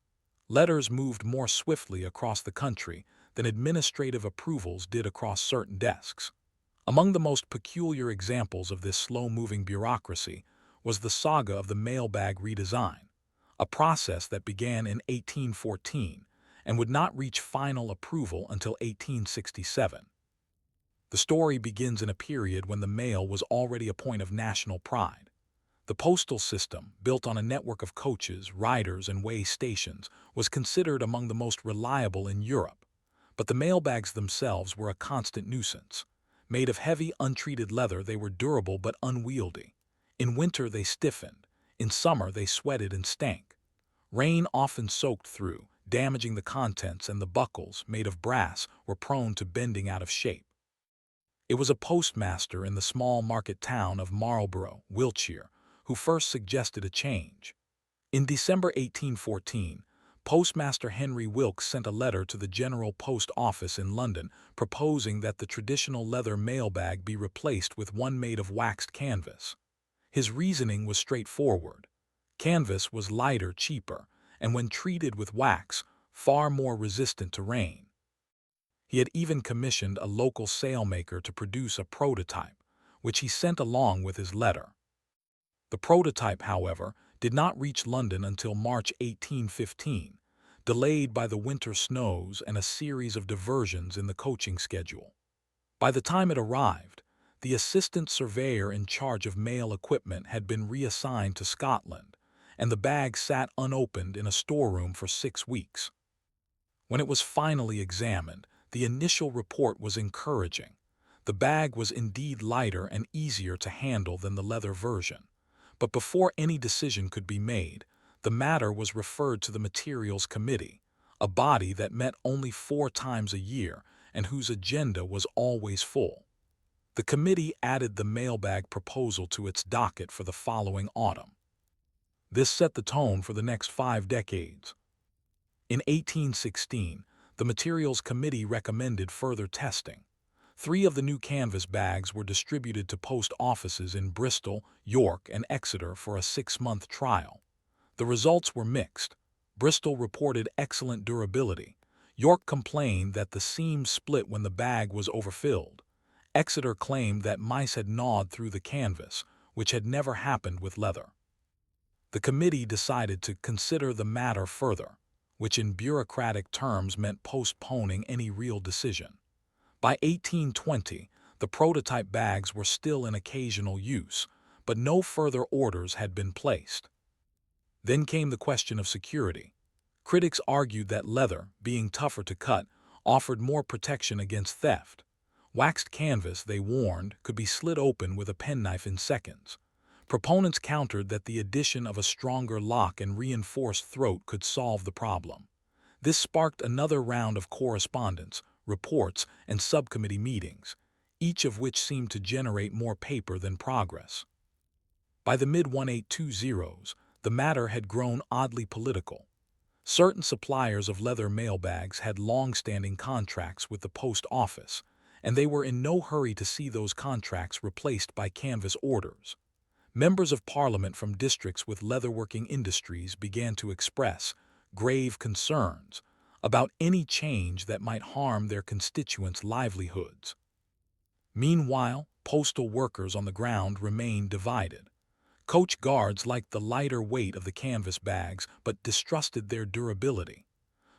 Letters moved more swiftly across the country than administrative approvals did across certain desks. Among the most peculiar examples of this slow-moving bureaucracy was the saga of the mailbag redesign, a process that began in 1814 and would not reach final approval until 1867. The story begins in a period when the mail was already a point of national pride. The postal system, built on a network of coaches, riders, and way stations, was considered among the most reliable in Europe. But the mailbags themselves were a constant nuisance. Made of heavy, untreated leather, they were durable but unwieldy. In winter they stiffened. In summer they sweated and stank. Rain often soaked through, damaging the contents, and the buckles, made of brass, were prone to bending out of shape. It was a postmaster in the small market town of Marlborough, Wiltshire, who first suggested a change. In December 1814, Postmaster Henry Wilkes sent a letter to the General Post Office in London proposing that the traditional leather mailbag be replaced with one made of waxed canvas. His reasoning was straightforward. Canvas was lighter, cheaper, and when treated with wax, far more resistant to rain. He had even commissioned a local sailmaker to produce a prototype, which he sent along with his letter. The prototype, however, did not reach London until March 1815, delayed by the winter snows and a series of diversions in the coaching schedule. By the time it arrived, the assistant surveyor in charge of mail equipment had been reassigned to Scotland, and the bag sat unopened in a storeroom for 6 weeks. When it was finally examined, the initial report was encouraging. The bag was indeed lighter and easier to handle than the leather version. But before any decision could be made, the matter was referred to the Materials Committee, a body that met only 4 times a year and whose agenda was always full. The committee added the mailbag proposal to its docket for the following autumn. This set the tone for the next 5 decades. In 1816, the Materials Committee recommended further testing. 3 of the new canvas bags were distributed to post offices in Bristol, York, and Exeter for a 6-month trial. The results were mixed. Bristol reported excellent durability. York complained that the seams split when the bag was overfilled. Exeter claimed that mice had gnawed through the canvas, which had never happened with leather. The committee decided to consider the matter further, which in bureaucratic terms meant postponing any real decision. By 1820, the prototype bags were still in occasional use, but no further orders had been placed. Then came the question of security. Critics argued that leather, being tougher to cut, offered more protection against theft. Waxed canvas, they warned, could be slit open with a penknife in seconds. Proponents countered that the addition of a stronger lock and reinforced throat could solve the problem. This sparked another round of correspondence, reports, and subcommittee meetings, each of which seemed to generate more paper than progress. By the mid-1820s, the matter had grown oddly political. Certain suppliers of leather mailbags had long-standing contracts with the post office, and they were in no hurry to see those contracts replaced by canvas orders. Members of Parliament from districts with leatherworking industries began to express grave concerns about any change that might harm their constituents' livelihoods. Meanwhile, postal workers on the ground remained divided. Coach guards liked the lighter weight of the canvas bags but distrusted their durability.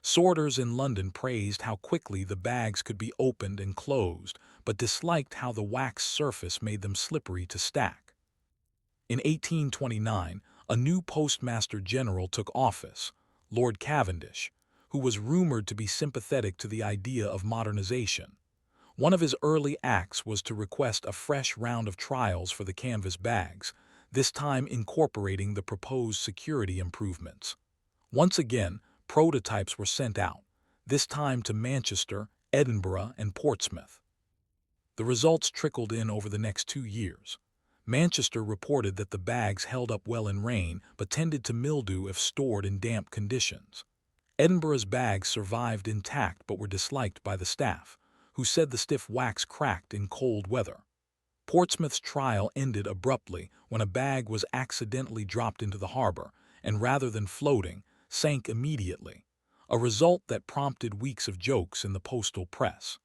Sorters in London praised how quickly the bags could be opened and closed, but disliked how the wax surface made them slippery to stack. In 1829, a new Postmaster General took office, Lord Cavendish, who was rumored to be sympathetic to the idea of modernization. One of his early acts was to request a fresh round of trials for the canvas bags, this time incorporating the proposed security improvements. Once again, prototypes were sent out, this time to Manchester, Edinburgh, and Portsmouth. The results trickled in over the next 2 years. Manchester reported that the bags held up well in rain but tended to mildew if stored in damp conditions. Edinburgh's bags survived intact but were disliked by the staff, who said the stiff wax cracked in cold weather. Portsmouth's trial ended abruptly when a bag was accidentally dropped into the harbor and, rather than floating, sank immediately, a result that prompted weeks of jokes in the postal press.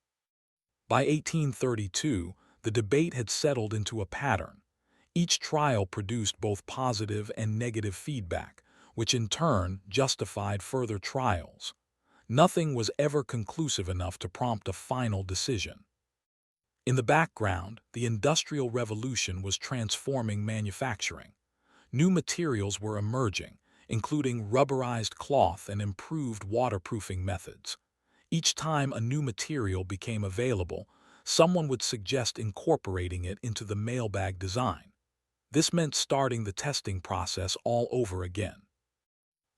By 1832, the debate had settled into a pattern. Each trial produced both positive and negative feedback, which in turn justified further trials. Nothing was ever conclusive enough to prompt a final decision. In the background, the Industrial Revolution was transforming manufacturing. New materials were emerging, including rubberized cloth and improved waterproofing methods. Each time a new material became available, someone would suggest incorporating it into the mailbag design. This meant starting the testing process all over again.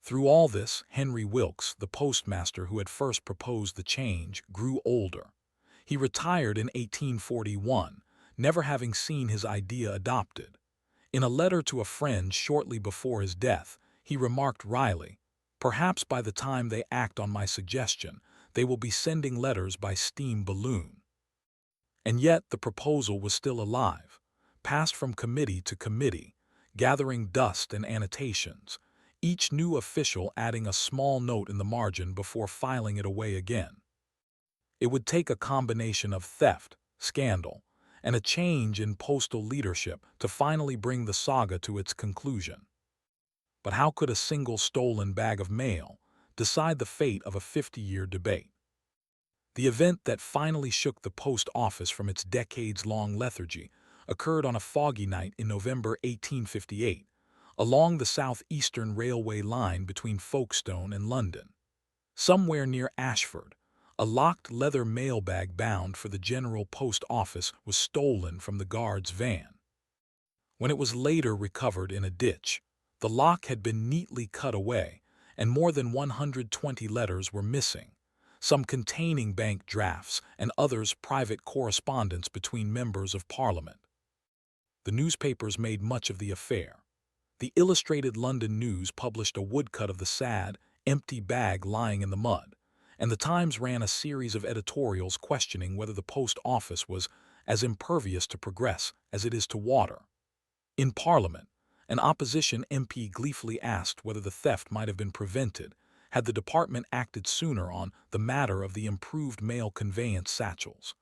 Through all this, Henry Wilkes, the postmaster who had first proposed the change, grew older. He retired in 1841, never having seen his idea adopted. In a letter to a friend shortly before his death, he remarked wryly, "Perhaps by the time they act on my suggestion, they will be sending letters by steam balloon." And yet the proposal was still alive, passed from committee to committee, gathering dust and annotations, each new official adding a small note in the margin before filing it away again. It would take a combination of theft, scandal, and a change in postal leadership to finally bring the saga to its conclusion. But how could a single stolen bag of mail decide the fate of a 50-year debate? The event that finally shook the post office from its decades-long lethargy occurred on a foggy night in November 1858, along the southeastern railway line between Folkestone and London. Somewhere near Ashford, A locked leather mailbag bound for the General Post Office was stolen from the guard's van. When it was later recovered in a ditch, the lock had been neatly cut away, and more than 120 letters were missing, some containing bank drafts and others private correspondence between members of Parliament. The newspapers made much of the affair. The Illustrated London News published a woodcut of the sad, empty bag lying in the mud, and the Times ran a series of editorials questioning whether the post office was as impervious to progress as it is to water. In Parliament, an opposition MP gleefully asked whether the theft might have been prevented had the department acted sooner on the matter of the improved mail conveyance satchels,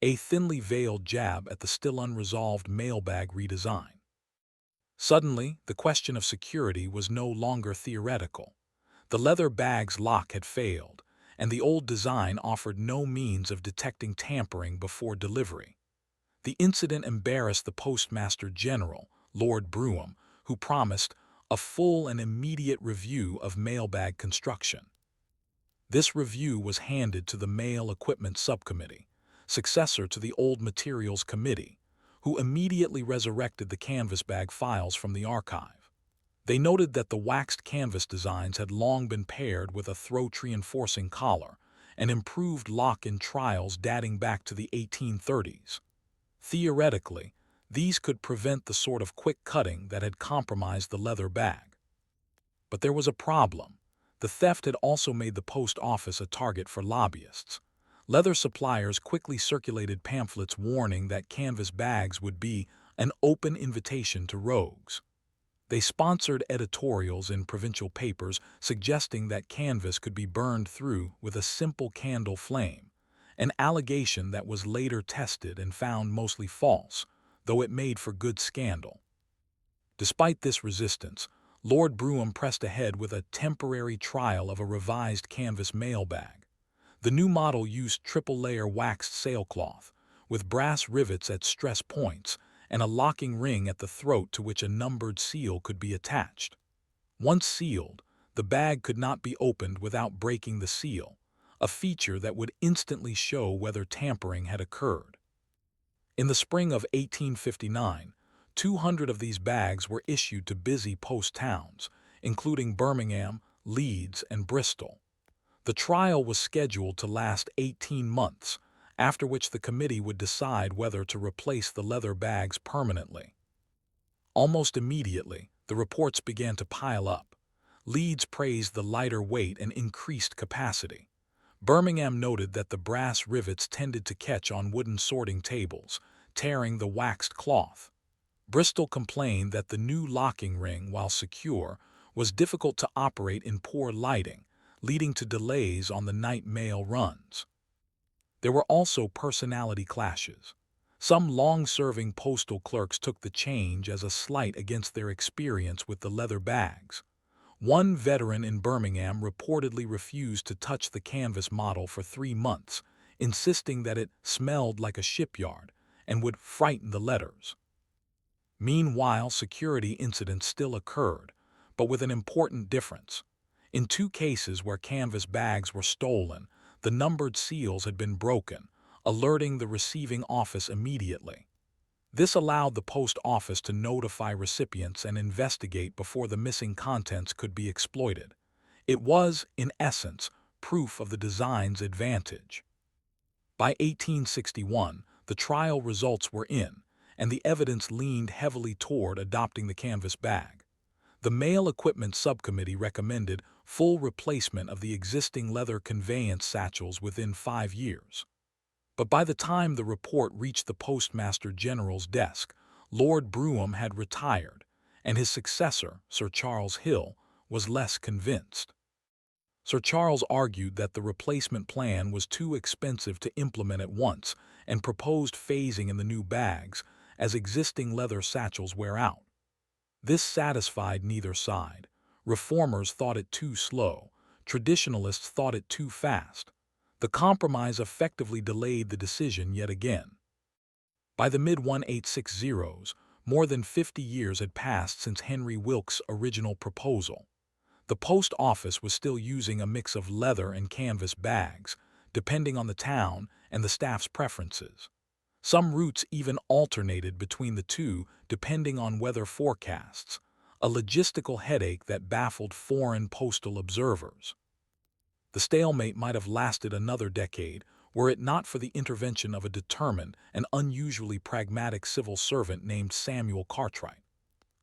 a thinly veiled jab at the still unresolved mailbag redesign. Suddenly, the question of security was no longer theoretical. The leather bag's lock had failed, and the old design offered no means of detecting tampering before delivery. The incident embarrassed the Postmaster General, Lord Brougham, who promised a full and immediate review of mailbag construction. This review was handed to the Mail Equipment Subcommittee, successor to the Old Materials Committee, who immediately resurrected the canvas bag files from the archive. They noted that the waxed canvas designs had long been paired with a throat-reinforcing collar, and improved lock in trials dating back to the 1830s. Theoretically, these could prevent the sort of quick cutting that had compromised the leather bag. But there was a problem. The theft had also made the post office a target for lobbyists. Leather suppliers quickly circulated pamphlets warning that canvas bags would be an open invitation to rogues. They sponsored editorials in provincial papers suggesting that canvas could be burned through with a simple candle flame, an allegation that was later tested and found mostly false, though it made for good scandal. Despite this resistance, Lord Brougham pressed ahead with a temporary trial of a revised canvas mailbag. The new model used triple-layer waxed sailcloth, with brass rivets at stress points and a locking ring at the throat to which a numbered seal could be attached. Once sealed, the bag could not be opened without breaking the seal, a feature that would instantly show whether tampering had occurred. In the spring of 1859, 200 of these bags were issued to busy post towns, including Birmingham, Leeds, and Bristol. The trial was scheduled to last 18 months, after which the committee would decide whether to replace the leather bags permanently. Almost immediately, the reports began to pile up. Leeds praised the lighter weight and increased capacity. Birmingham noted that the brass rivets tended to catch on wooden sorting tables, tearing the waxed cloth. Bristol complained that the new locking ring, while secure, was difficult to operate in poor lighting, leading to delays on the night mail runs. There were also personality clashes. Some long-serving postal clerks took the change as a slight against their experience with the leather bags. One veteran in Birmingham reportedly refused to touch the canvas model for 3 months, insisting that it smelled like a shipyard and would frighten the letters. Meanwhile, security incidents still occurred, but with an important difference. In 2 cases where canvas bags were stolen, the numbered seals had been broken, alerting the receiving office immediately. This allowed the post office to notify recipients and investigate before the missing contents could be exploited. It was, in essence, proof of the design's advantage. By 1861, the trial results were in, and the evidence leaned heavily toward adopting the canvas bag. The Mail Equipment Subcommittee recommended full replacement of the existing leather conveyance satchels within 5 years. But by the time the report reached the Postmaster General's desk, Lord Brougham had retired, and his successor, Sir Charles Hill, was less convinced. Sir Charles argued that the replacement plan was too expensive to implement at once and proposed phasing in the new bags as existing leather satchels wear out. This satisfied neither side. Reformers thought it too slow. Traditionalists thought it too fast. The compromise effectively delayed the decision yet again. By the mid-1860s, more than 50 years had passed since Henry Wilkes' original proposal. The post office was still using a mix of leather and canvas bags, depending on the town and the staff's preferences. Some routes even alternated between the two depending on weather forecasts, a logistical headache that baffled foreign postal observers. The stalemate might have lasted another decade were it not for the intervention of a determined and unusually pragmatic civil servant named Samuel Cartwright.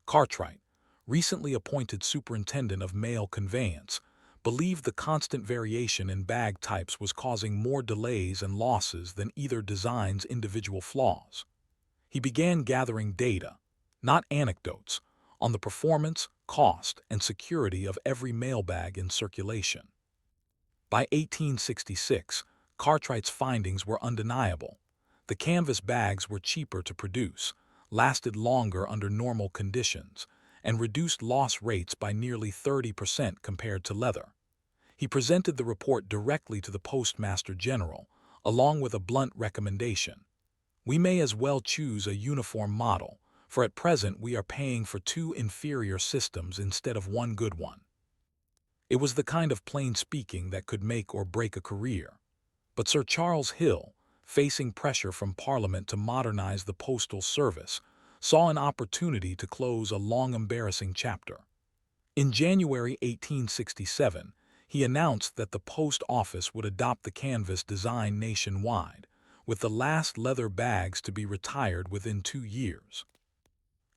Cartwright, recently appointed superintendent of mail conveyance, believed the constant variation in bag types was causing more delays and losses than either design's individual flaws. He began gathering data, not anecdotes, on the performance, cost, and security of every mailbag in circulation. By 1866, Cartwright's findings were undeniable. The canvas bags were cheaper to produce, lasted longer under normal conditions, and reduced loss rates by nearly 30% compared to leather. He presented the report directly to the Postmaster General, along with a blunt recommendation. We may as well choose a uniform model, for at present we are paying for two inferior systems instead of one good one. It was the kind of plain speaking that could make or break a career. But Sir Charles Hill, facing pressure from Parliament to modernize the postal service, saw an opportunity to close a long embarrassing chapter. In January 1867, he announced that the post office would adopt the canvas design nationwide, with the last leather bags to be retired within 2 years.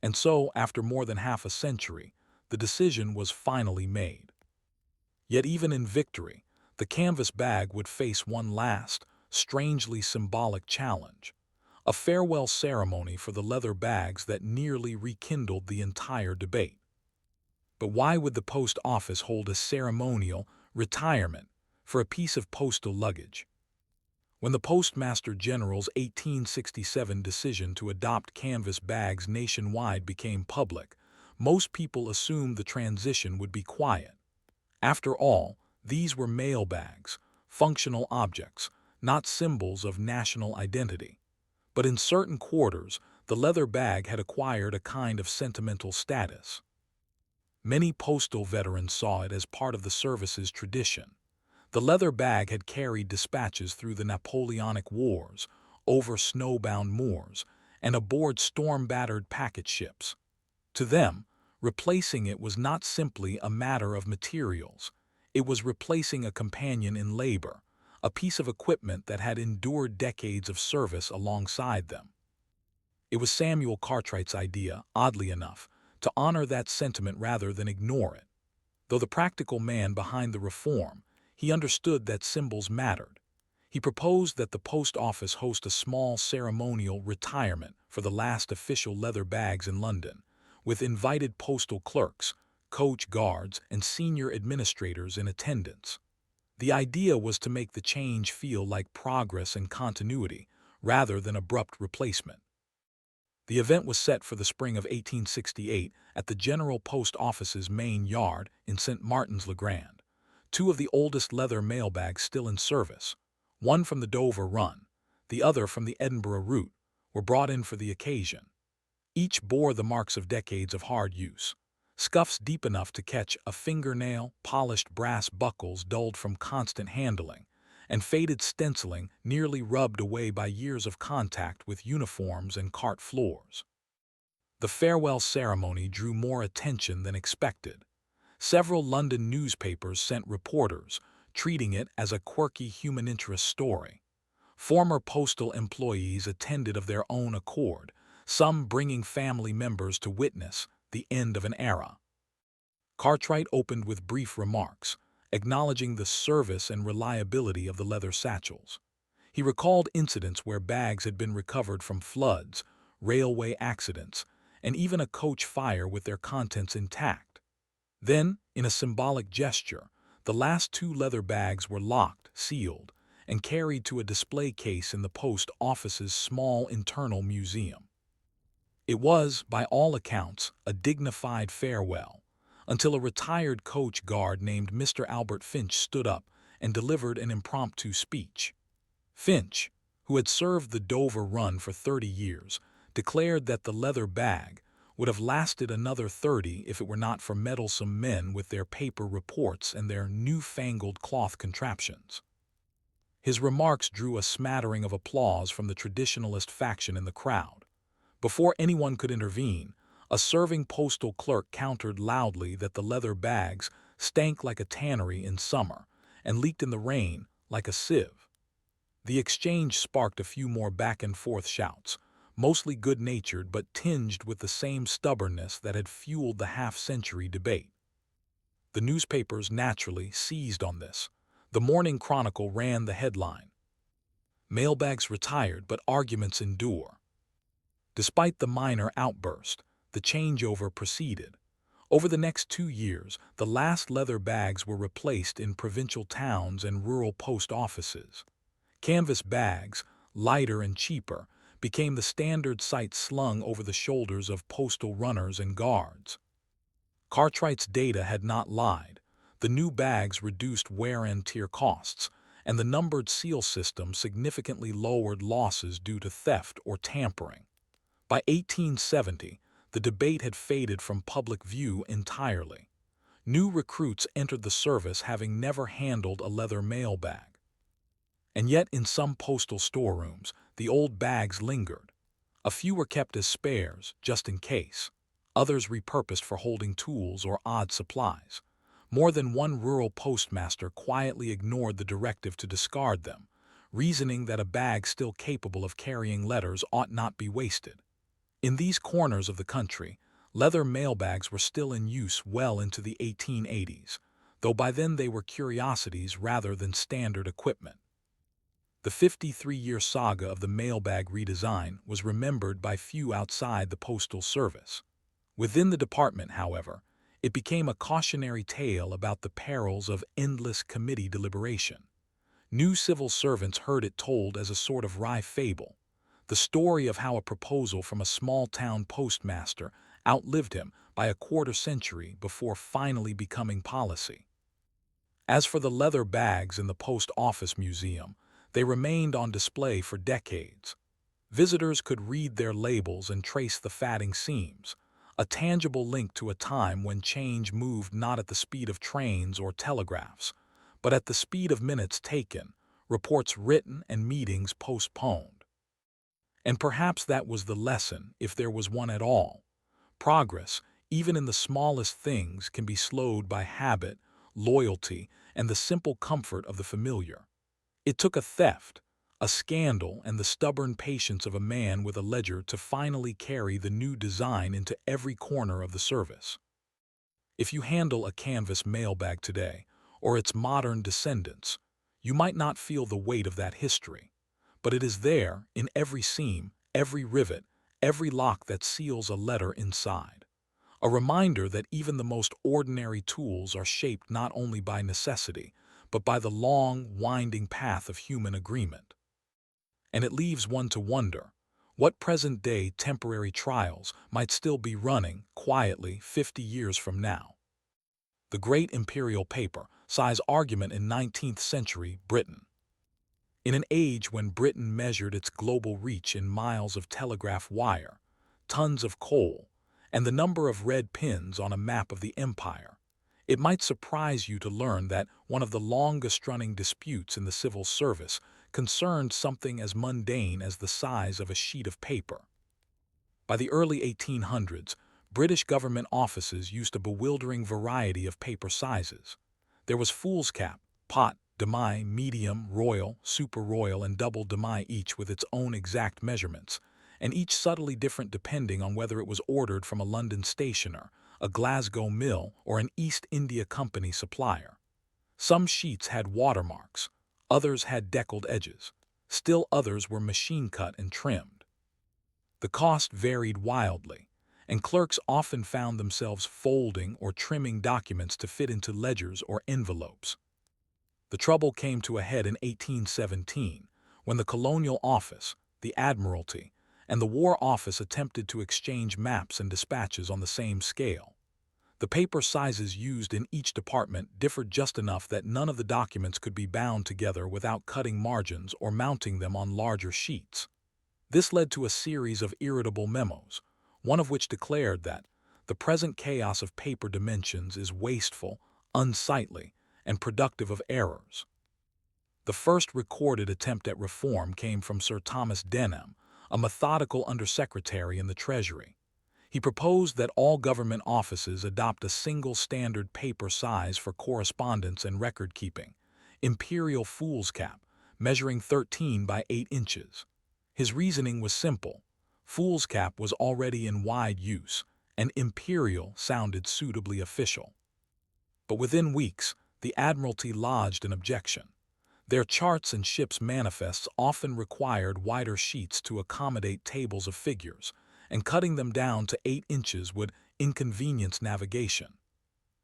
And so, after more than half a century, the decision was finally made. Yet even in victory, the canvas bag would face one last, strangely symbolic challenge, a farewell ceremony for the leather bags that nearly rekindled the entire debate. But why would the post office hold a ceremonial retirement for a piece of postal luggage? When the Postmaster General's 1867 decision to adopt canvas bags nationwide became public, most people assumed the transition would be quiet. After all, these were mail bags, functional objects, not symbols of national identity. But in certain quarters, the leather bag had acquired a kind of sentimental status. Many postal veterans saw it as part of the service's tradition. The leather bag had carried dispatches through the Napoleonic Wars, over snowbound moors, and aboard storm-battered packet ships. To them, replacing it was not simply a matter of materials. It was replacing a companion in labor, a piece of equipment that had endured decades of service alongside them. It was Samuel Cartwright's idea, oddly enough, to honor that sentiment rather than ignore it. Though the practical man behind the reform, he understood that symbols mattered. He proposed that the post office host a small ceremonial retirement for the last official leather bags in London, with invited postal clerks, coach guards, and senior administrators in attendance. The idea was to make the change feel like progress and continuity, rather than abrupt replacement. The event was set for the spring of 1868 at the General Post Office's main yard in St. Martin's-le-Grand. Two of the oldest leather mailbags still in service, one from the Dover run, the other from the Edinburgh route, were brought in for the occasion. Each bore the marks of decades of hard use, scuffs deep enough to catch a fingernail, polished brass buckles dulled from constant handling, and faded stenciling nearly rubbed away by years of contact with uniforms and cart floors. The farewell ceremony drew more attention than expected. Several London newspapers sent reporters, treating it as a quirky human interest story. Former postal employees attended of their own accord, some bringing family members to witness the end of an era. Cartwright opened with brief remarks, acknowledging the service and reliability of the leather satchels. He recalled incidents where bags had been recovered from floods, railway accidents, and even a coach fire with their contents intact. Then, in a symbolic gesture, the last two leather bags were locked, sealed, and carried to a display case in the post office's small internal museum. It was, by all accounts, a dignified farewell, until a retired coach guard named Mr. Albert Finch stood up and delivered an impromptu speech. Finch, who had served the Dover run for 30 years, declared that the leather bag would have lasted another 30 if it were not for meddlesome men with their paper reports and their newfangled cloth contraptions. His remarks drew a smattering of applause from the traditionalist faction in the crowd. Before anyone could intervene, a serving postal clerk countered loudly that the leather bags stank like a tannery in summer and leaked in the rain like a sieve. The exchange sparked a few more back-and-forth shouts, mostly good-natured but tinged with the same stubbornness that had fueled the half-century debate. The newspapers naturally seized on this. The Morning Chronicle ran the headline, "Mailbags retired, but arguments endure." Despite the minor outburst, the changeover proceeded. Over the next 2 years, the last leather bags were replaced in provincial towns and rural post offices. Canvas bags, lighter and cheaper, became the standard sight slung over the shoulders of postal runners and guards. Cartwright's data had not lied. The new bags reduced wear and tear costs, and the numbered seal system significantly lowered losses due to theft or tampering. By 1870, the debate had faded from public view entirely. New recruits entered the service having never handled a leather mailbag. And yet in some postal storerooms, the old bags lingered. A few were kept as spares, just in case. Others repurposed for holding tools or odd supplies. More than one rural postmaster quietly ignored the directive to discard them, reasoning that a bag still capable of carrying letters ought not be wasted. In these corners of the country, leather mailbags were still in use well into the 1880s, though by then they were curiosities rather than standard equipment. The 53-year saga of the mailbag redesign was remembered by few outside the Postal Service. Within the department, however, it became a cautionary tale about the perils of endless committee deliberation. New civil servants heard it told as a sort of wry fable, the story of how a proposal from a small-town postmaster outlived him by a quarter century before finally becoming policy. As for the leather bags in the Post Office Museum, they remained on display for decades. Visitors could read their labels and trace the fatting seams, a tangible link to a time when change moved not at the speed of trains or telegraphs, but at the speed of minutes taken, reports written, and meetings postponed. And perhaps that was the lesson, if there was one at all. Progress, even in the smallest things, can be slowed by habit, loyalty, and the simple comfort of the familiar. It took a theft, a scandal, and the stubborn patience of a man with a ledger to finally carry the new design into every corner of the service. If you handle a canvas mailbag today, or its modern descendants, you might not feel the weight of that history. But it is there, in every seam, every rivet, every lock that seals a letter inside. A reminder that even the most ordinary tools are shaped not only by necessity, but by the long, winding path of human agreement. And it leaves one to wonder, what present-day temporary trials might still be running quietly 50 years from now? The great imperial paper size argument in 19th century Britain. In an age when Britain measured its global reach in miles of telegraph wire, tons of coal, and the number of red pins on a map of the empire, it might surprise you to learn that one of the longest-running disputes in the civil service concerned something as mundane as the size of a sheet of paper. By the early 1800s, British government offices used a bewildering variety of paper sizes. There was foolscap, pot, demi, medium, royal, super royal, and double demi, each with its own exact measurements, and each subtly different depending on whether it was ordered from a London stationer, a Glasgow mill, or an East India Company supplier. Some sheets had watermarks, others had deckled edges, still others were machine-cut and trimmed. The cost varied wildly, and clerks often found themselves folding or trimming documents to fit into ledgers or envelopes. The trouble came to a head in 1817, when the Colonial Office, the Admiralty, and the War Office attempted to exchange maps and dispatches on the same scale. The paper sizes used in each department differed just enough that none of the documents could be bound together without cutting margins or mounting them on larger sheets. This led to a series of irritable memos, one of which declared that the present chaos of paper dimensions is wasteful, unsightly, and productive of errors. The first recorded attempt at reform came from Sir Thomas Denham, a methodical undersecretary in the Treasury. He proposed that all government offices adopt a single standard paper size for correspondence and record-keeping, imperial foolscap, measuring 13 by 8 inches. His reasoning was simple. Foolscap was already in wide use, and imperial sounded suitably official. But within weeks, the Admiralty lodged an objection. Their charts and ship's manifests often required wider sheets to accommodate tables of figures, and cutting them down to 8 inches would inconvenience navigation.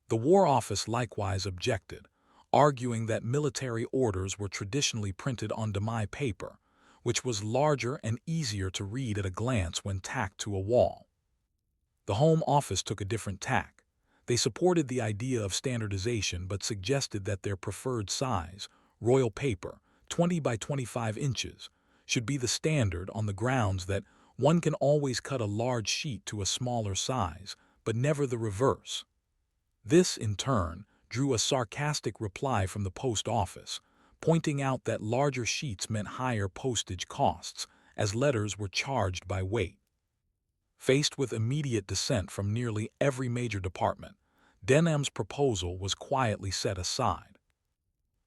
The War Office likewise objected, arguing that military orders were traditionally printed on demi paper, which was larger and easier to read at a glance when tacked to a wall. The Home Office took a different tack. They supported the idea of standardization but suggested that their preferred size, royal paper, 20 by 25 inches, should be the standard on the grounds that one can always cut a large sheet to a smaller size, but never the reverse. This, in turn, drew a sarcastic reply from the post office, pointing out that larger sheets meant higher postage costs, as letters were charged by weight. Faced with immediate dissent from nearly every major department, Denham's proposal was quietly set aside.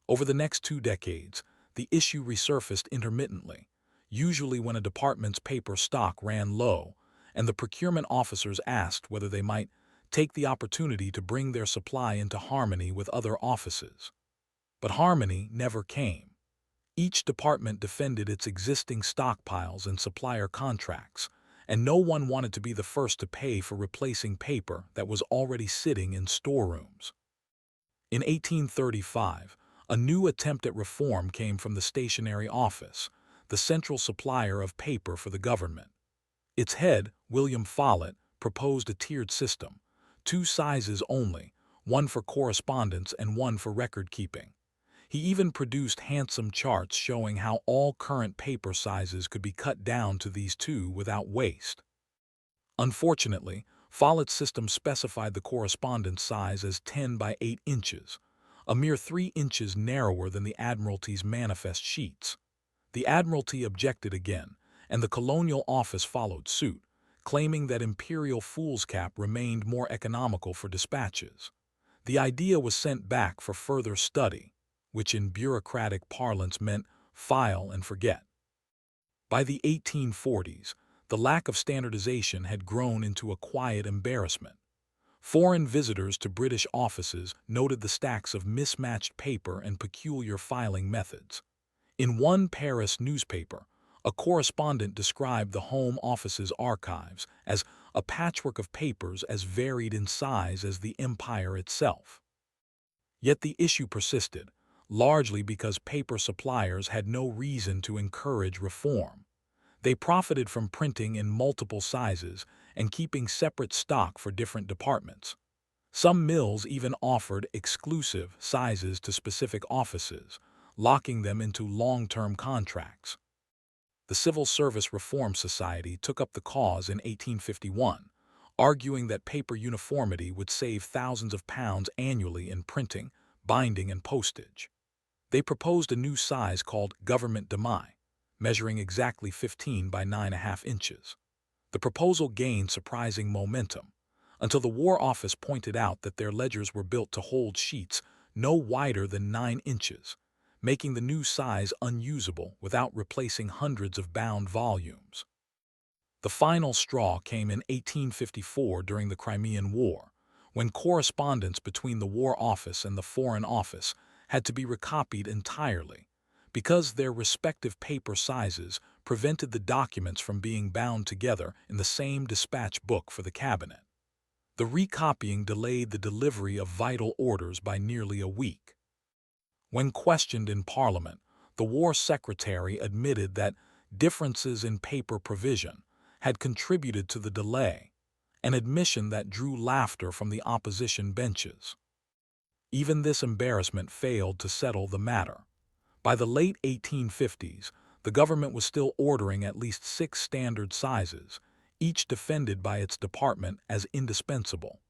Over the next 2 decades, the issue resurfaced intermittently, usually when a department's paper stock ran low, and the procurement officers asked whether they might take the opportunity to bring their supply into harmony with other offices. But harmony never came. Each department defended its existing stockpiles and supplier contracts, and no one wanted to be the first to pay for replacing paper that was already sitting in storerooms. In 1835, a new attempt at reform came from the Stationery Office, the central supplier of paper for the government. Its head, William Follett, proposed a tiered system, 2 sizes only, one for correspondence and one for record-keeping. He even produced handsome charts showing how all current paper sizes could be cut down to these 2 without waste. Unfortunately, Follett's system specified the correspondence size as 10 by 8 inches, a mere 3 inches narrower than the Admiralty's manifest sheets. The Admiralty objected again, and the Colonial Office followed suit, claiming that imperial foolscap remained more economical for dispatches. The idea was sent back for further study, which in bureaucratic parlance meant file and forget. By the 1840s, the lack of standardization had grown into a quiet embarrassment. Foreign visitors to British offices noted the stacks of mismatched paper and peculiar filing methods. In one Paris newspaper, a correspondent described the Home Office's archives as a patchwork of papers as varied in size as the empire itself. Yet the issue persisted, largely because paper suppliers had no reason to encourage reform. They profited from printing in multiple sizes and keeping separate stock for different departments. Some mills even offered exclusive sizes to specific offices, locking them into long-term contracts. The Civil Service Reform Society took up the cause in 1851, arguing that paper uniformity would save thousands of pounds annually in printing, binding, and postage. They proposed a new size called government demi, measuring exactly 15 by 9.5 inches. The proposal gained surprising momentum, until the War Office pointed out that their ledgers were built to hold sheets no wider than 9 inches, making the new size unusable without replacing hundreds of bound volumes. The final straw came in 1854 during the Crimean War, when correspondence between the War Office and the Foreign Office had to be recopied entirely, because their respective paper sizes prevented the documents from being bound together in the same dispatch book for the cabinet. The recopying delayed the delivery of vital orders by nearly a week. When questioned in Parliament, the War Secretary admitted that differences in paper provision had contributed to the delay, an admission that drew laughter from the opposition benches. Even this embarrassment failed to settle the matter. By the late 1850s, the government was still ordering at least 6 standard sizes, each defended by its department as indispensable.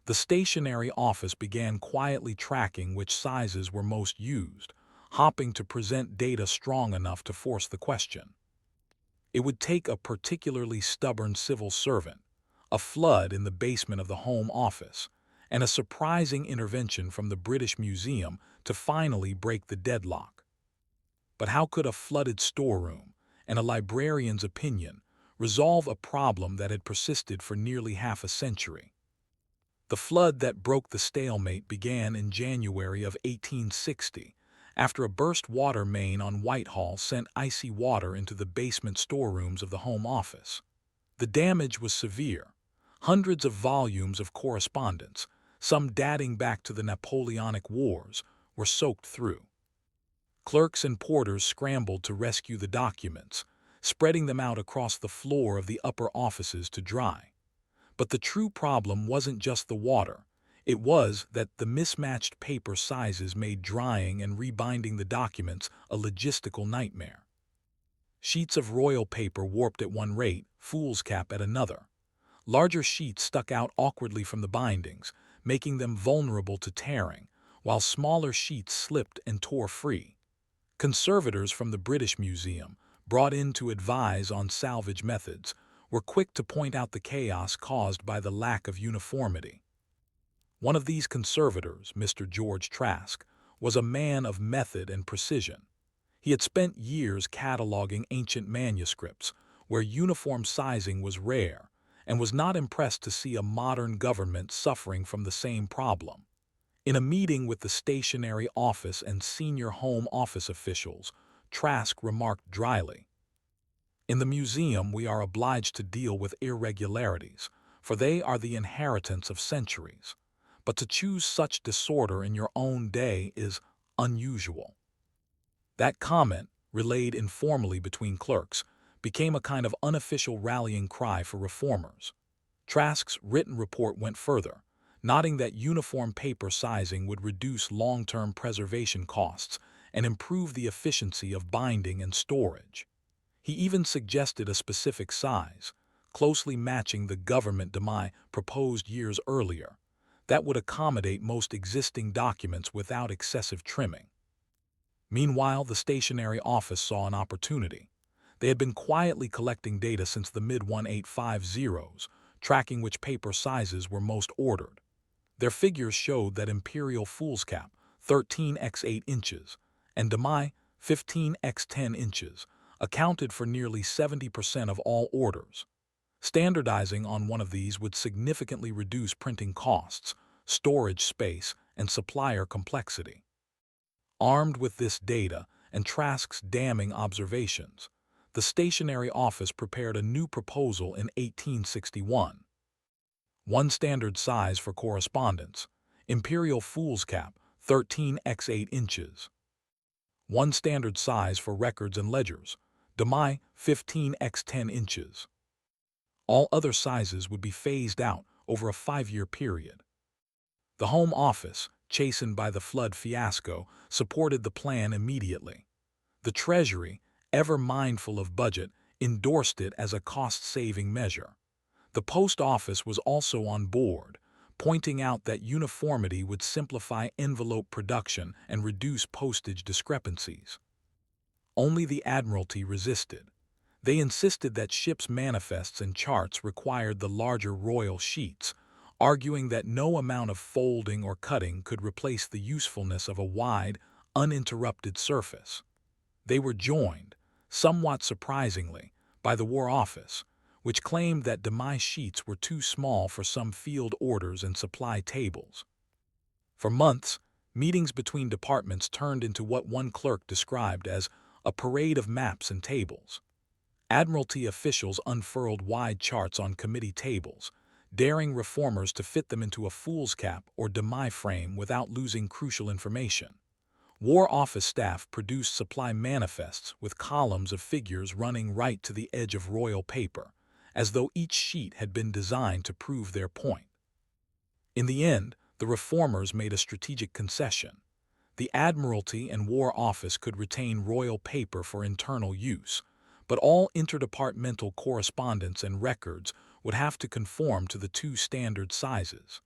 The Stationery Office began quietly tracking which sizes were most used, hopping to present data strong enough to force the question. It would take a particularly stubborn civil servant, a flood in the basement of the Home Office, and a surprising intervention from the British Museum to finally break the deadlock. But how could a flooded storeroom and a librarian's opinion resolve a problem that had persisted for nearly half a century? The flood that broke the stalemate began in January of 1860, after a burst water main on Whitehall sent icy water into the basement storerooms of the Home Office. The damage was severe. Hundreds of volumes of correspondence, some dating back to the Napoleonic Wars, were soaked through. Clerks and porters scrambled to rescue the documents, spreading them out across the floor of the upper offices to dry. But the true problem wasn't just the water. It was that the mismatched paper sizes made drying and rebinding the documents a logistical nightmare. Sheets of royal paper warped at one rate, foolscap at another. Larger sheets stuck out awkwardly from the bindings, making them vulnerable to tearing, while smaller sheets slipped and tore free. Conservators from the British Museum, brought in to advise on salvage methods, were quick to point out the chaos caused by the lack of uniformity. One of these conservators, Mr. George Trask, was a man of method and precision. He had spent years cataloging ancient manuscripts where uniform sizing was rare, and was not impressed to see a modern government suffering from the same problem. In a meeting with the Stationery Office and senior Home Office officials, Trask remarked dryly, "In the museum we are obliged to deal with irregularities, for they are the inheritance of centuries. But to choose such disorder in your own day is unusual." That comment, relayed informally between clerks, became a kind of unofficial rallying cry for reformers. Trask's written report went further, noting that uniform paper sizing would reduce long-term preservation costs and improve the efficiency of binding and storage. He even suggested a specific size, closely matching the government demi proposed years earlier, that would accommodate most existing documents without excessive trimming. Meanwhile, the Stationery Office saw an opportunity. They had been quietly collecting data since the mid-1850s, tracking which paper sizes were most ordered. Their figures showed that imperial foolscap, 13x8 inches, and demi, 15x10 inches, accounted for nearly 70% of all orders. Standardizing on one of these would significantly reduce printing costs, storage space, and supplier complexity. Armed with this data and Trask's damning observations, the Stationery Office prepared a new proposal in 1861. One standard size for correspondence, imperial foolscap, 13x8 inches. One standard size for records and ledgers, demi, 15x10 inches. All other sizes would be phased out over a 5-year period. The Home Office, chastened by the flood fiasco, supported the plan immediately. The Treasury, ever mindful of budget, endorsed it as a cost-saving measure. The Post Office was also on board, pointing out that uniformity would simplify envelope production and reduce postage discrepancies. Only the Admiralty resisted. They insisted that ships' manifests and charts required the larger royal sheets, arguing that no amount of folding or cutting could replace the usefulness of a wide, uninterrupted surface. They were joined, somewhat surprisingly, by the War Office, which claimed that demi sheets were too small for some field orders and supply tables. For months, meetings between departments turned into what one clerk described as a parade of maps and tables. Admiralty officials unfurled wide charts on committee tables, daring reformers to fit them into a foolscap or demi frame without losing crucial information. War Office staff produced supply manifests with columns of figures running right to the edge of royal paper, as though each sheet had been designed to prove their point. In the end, the reformers made a strategic concession. The Admiralty and War Office could retain royal paper for internal use, but all interdepartmental correspondence and records would have to conform to the two standard sizes.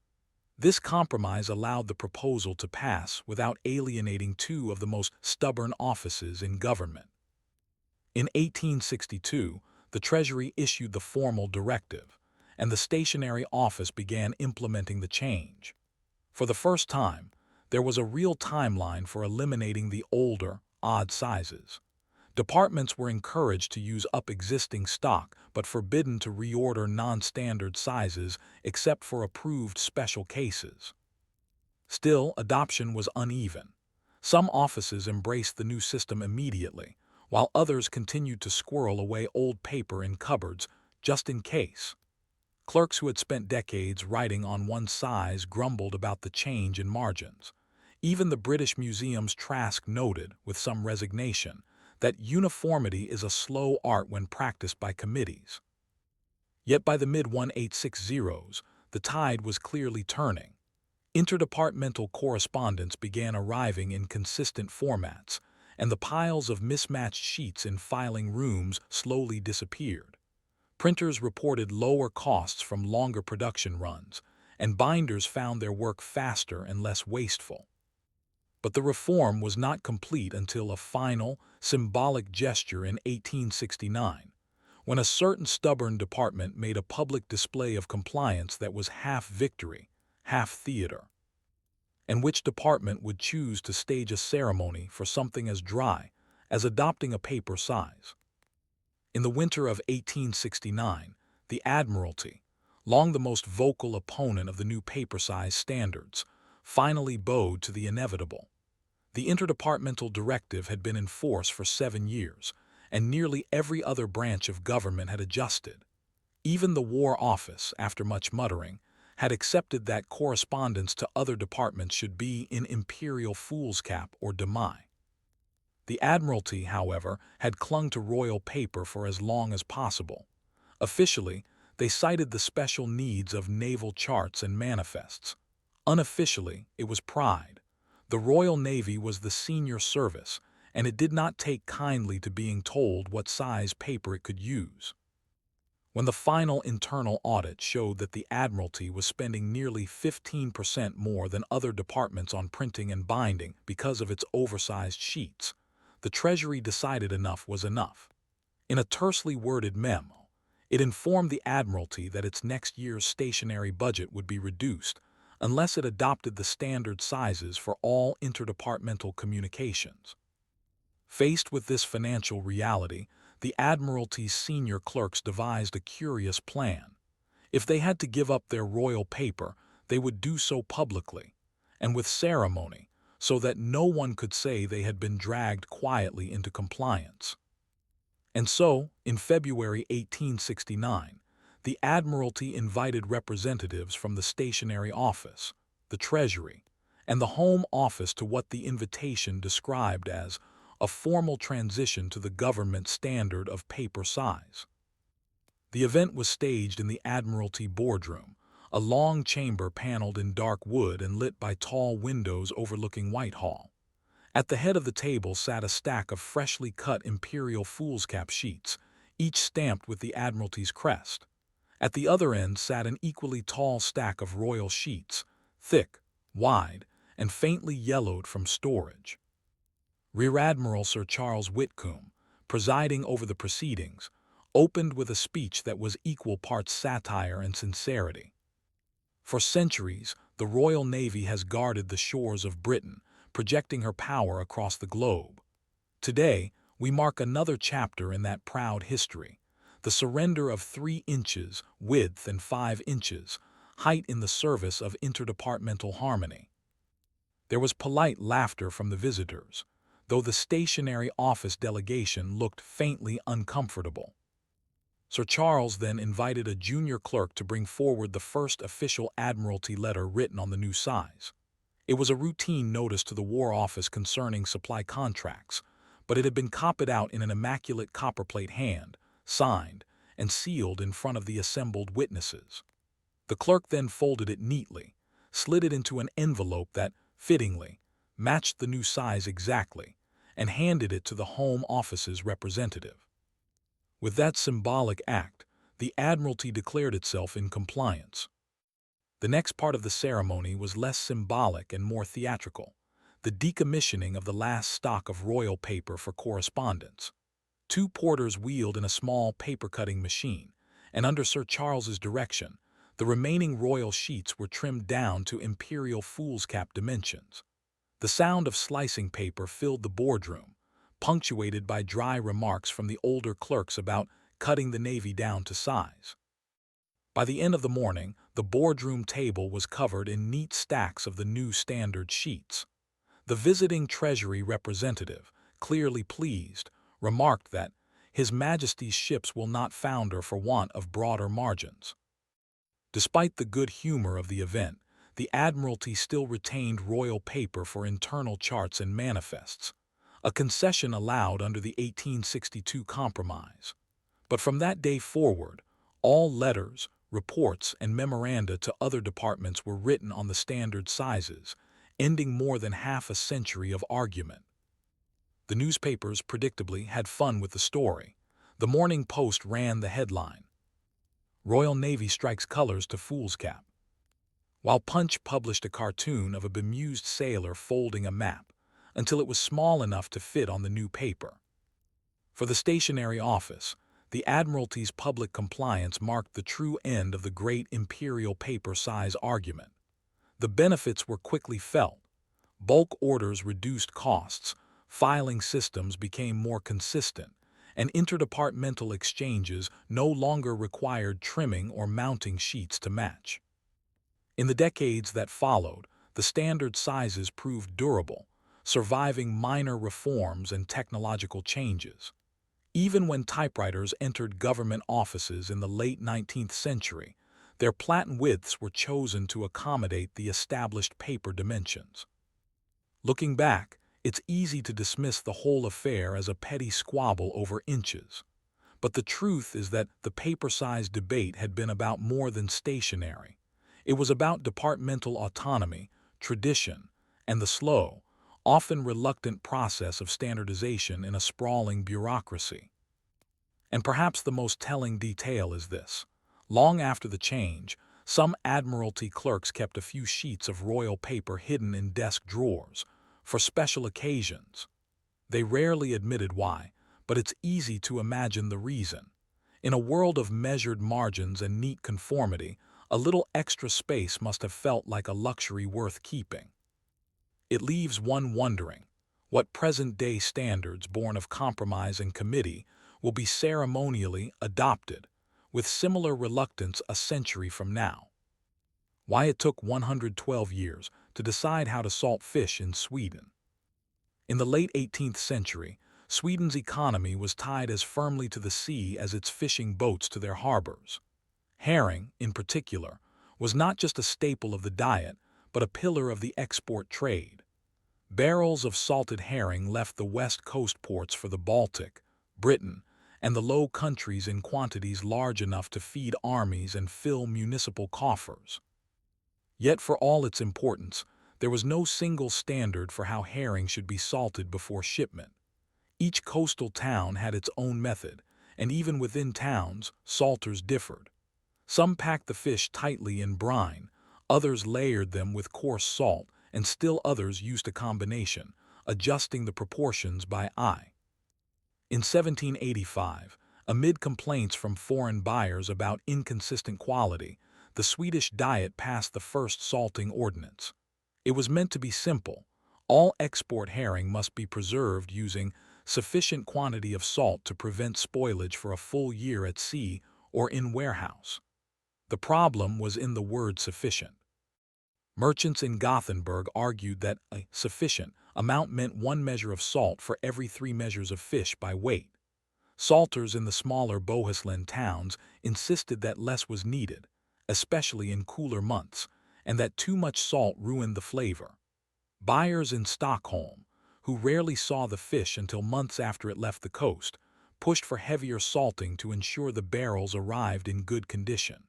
This compromise allowed the proposal to pass without alienating two of the most stubborn offices in government. In 1862, the Treasury issued the formal directive, and the Stationery Office began implementing the change. For the first time, there was a real timeline for eliminating the older, odd sizes. Departments were encouraged to use up existing stock but forbidden to reorder non-standard sizes except for approved special cases. Still, adoption was uneven. Some offices embraced the new system immediately, while others continued to squirrel away old paper in cupboards just in case. Clerks who had spent decades writing on one size grumbled about the change in margins. Even the British Museum's Trask noted, with some resignation, that uniformity is a slow art when practiced by committees. Yet by the mid-1860s, the tide was clearly turning. Interdepartmental correspondence began arriving in consistent formats, and the piles of mismatched sheets in filing rooms slowly disappeared. Printers reported lower costs from longer production runs, and binders found their work faster and less wasteful. But the reform was not complete until a final, symbolic gesture in 1869, when a certain stubborn department made a public display of compliance that was half victory, half theater. And which department would choose to stage a ceremony for something as dry as adopting a paper size? In the winter of 1869, the Admiralty, long the most vocal opponent of the new paper size standards, finally bowed to the inevitable. The interdepartmental directive had been in force for 7 years, and nearly every other branch of government had adjusted. Even the War Office, after much muttering, had accepted that correspondence to other departments should be in imperial foolscap or demi. The Admiralty, however, had clung to royal paper for as long as possible. Officially, they cited the special needs of naval charts and manifests. Unofficially, it was pride. The Royal Navy was the senior service, and it did not take kindly to being told what size paper it could use. When the final internal audit showed that the Admiralty was spending nearly 15% more than other departments on printing and binding because of its oversized sheets, the Treasury decided enough was enough. In a tersely worded memo, it informed the Admiralty that its next year's stationery budget would be reduced unless it adopted the standard sizes for all interdepartmental communications. Faced with this financial reality, the Admiralty's senior clerks devised a curious plan. If they had to give up their royal paper, they would do so publicly, and with ceremony, so that no one could say they had been dragged quietly into compliance. And so, in February 1869, the Admiralty invited representatives from the Stationery Office, the Treasury, and the Home Office to what the invitation described as a formal transition to the government standard of paper size. The event was staged in the Admiralty boardroom, a long chamber paneled in dark wood and lit by tall windows overlooking Whitehall. At the head of the table sat a stack of freshly cut imperial foolscap sheets, each stamped with the Admiralty's crest. At the other end sat an equally tall stack of royal sheets, thick, wide, and faintly yellowed from storage. Rear Admiral Sir Charles Whitcomb, presiding over the proceedings, opened with a speech that was equal parts satire and sincerity. For centuries, the Royal Navy has guarded the shores of Britain, projecting her power across the globe. Today, we mark another chapter in that proud history, the surrender of 3 inches width and 5 inches height in the service of interdepartmental harmony. There was polite laughter from the visitors, though the Stationery Office delegation looked faintly uncomfortable. Sir Charles then invited a junior clerk to bring forward the first official Admiralty letter written on the new size. It was a routine notice to the War Office concerning supply contracts, but it had been copied out in an immaculate copperplate hand, signed, and sealed in front of the assembled witnesses. The clerk then folded it neatly, slid it into an envelope that, fittingly, matched the new size exactly, and handed it to the Home Office's representative. With that symbolic act, the Admiralty declared itself in compliance. The next part of the ceremony was less symbolic and more theatrical, the decommissioning of the last stock of royal paper for correspondence. Two porters wheeled in a small paper-cutting machine, and under Sir Charles's direction, the remaining royal sheets were trimmed down to imperial foolscap dimensions. The sound of slicing paper filled the boardroom, punctuated by dry remarks from the older clerks about cutting the navy down to size. By the end of the morning, the boardroom table was covered in neat stacks of the new standard sheets. The visiting Treasury representative, clearly pleased, remarked that His Majesty's ships will not founder for want of broader margins. Despite the good humor of the event, the Admiralty still retained royal paper for internal charts and manifests, a concession allowed under the 1862 Compromise. But from that day forward, all letters, reports, and memoranda to other departments were written on the standard sizes, ending more than half a century of argument. The newspapers, predictably, had fun with the story. The Morning Post ran the headline, "Royal Navy strikes colors to foolscap," while Punch published a cartoon of a bemused sailor folding a map until it was small enough to fit on the new paper. For the stationery office, the Admiralty's public compliance marked the true end of the great imperial paper size argument. The benefits were quickly felt. Bulk orders reduced costs, filing systems became more consistent, and interdepartmental exchanges no longer required trimming or mounting sheets to match. In the decades that followed, the standard sizes proved durable, surviving minor reforms and technological changes. Even when typewriters entered government offices in the late 19th century, their platen widths were chosen to accommodate the established paper dimensions. Looking back, it's easy to dismiss the whole affair as a petty squabble over inches. But the truth is that the paper size debate had been about more than stationery. It was about departmental autonomy, tradition, and the slow, often reluctant process of standardization in a sprawling bureaucracy. And perhaps the most telling detail is this. Long after the change, some Admiralty clerks kept a few sheets of royal paper hidden in desk drawers for special occasions. They rarely admitted why, but it's easy to imagine the reason. In a world of measured margins and neat conformity, a little extra space must have felt like a luxury worth keeping. It leaves one wondering, what present-day standards born of compromise and committee will be ceremonially adopted with similar reluctance a century from now? Why it took 112 years to decide how to salt fish in Sweden. In the late 18th century, Sweden's economy was tied as firmly to the sea as its fishing boats to their harbors. Herring, in particular, was not just a staple of the diet, but a pillar of the export trade. Barrels of salted herring left the west coast ports for the Baltic, Britain, and the Low Countries in quantities large enough to feed armies and fill municipal coffers. Yet for all its importance, there was no single standard for how herring should be salted before shipment. Each coastal town had its own method, and even within towns, salters differed. Some packed the fish tightly in brine, others layered them with coarse salt, and still others used a combination, adjusting the proportions by eye. In 1785, amid complaints from foreign buyers about inconsistent quality, the Swedish Diet passed the first salting ordinance. It was meant to be simple. All export herring must be preserved using sufficient quantity of salt to prevent spoilage for a full year at sea or in warehouse. The problem was in the word sufficient. Merchants in Gothenburg argued that a sufficient amount meant 1 measure of salt for every 3 measures of fish by weight. Salters in the smaller Bohuslän towns insisted that less was needed, especially in cooler months, and that too much salt ruined the flavor. Buyers in Stockholm, who rarely saw the fish until months after it left the coast, pushed for heavier salting to ensure the barrels arrived in good condition.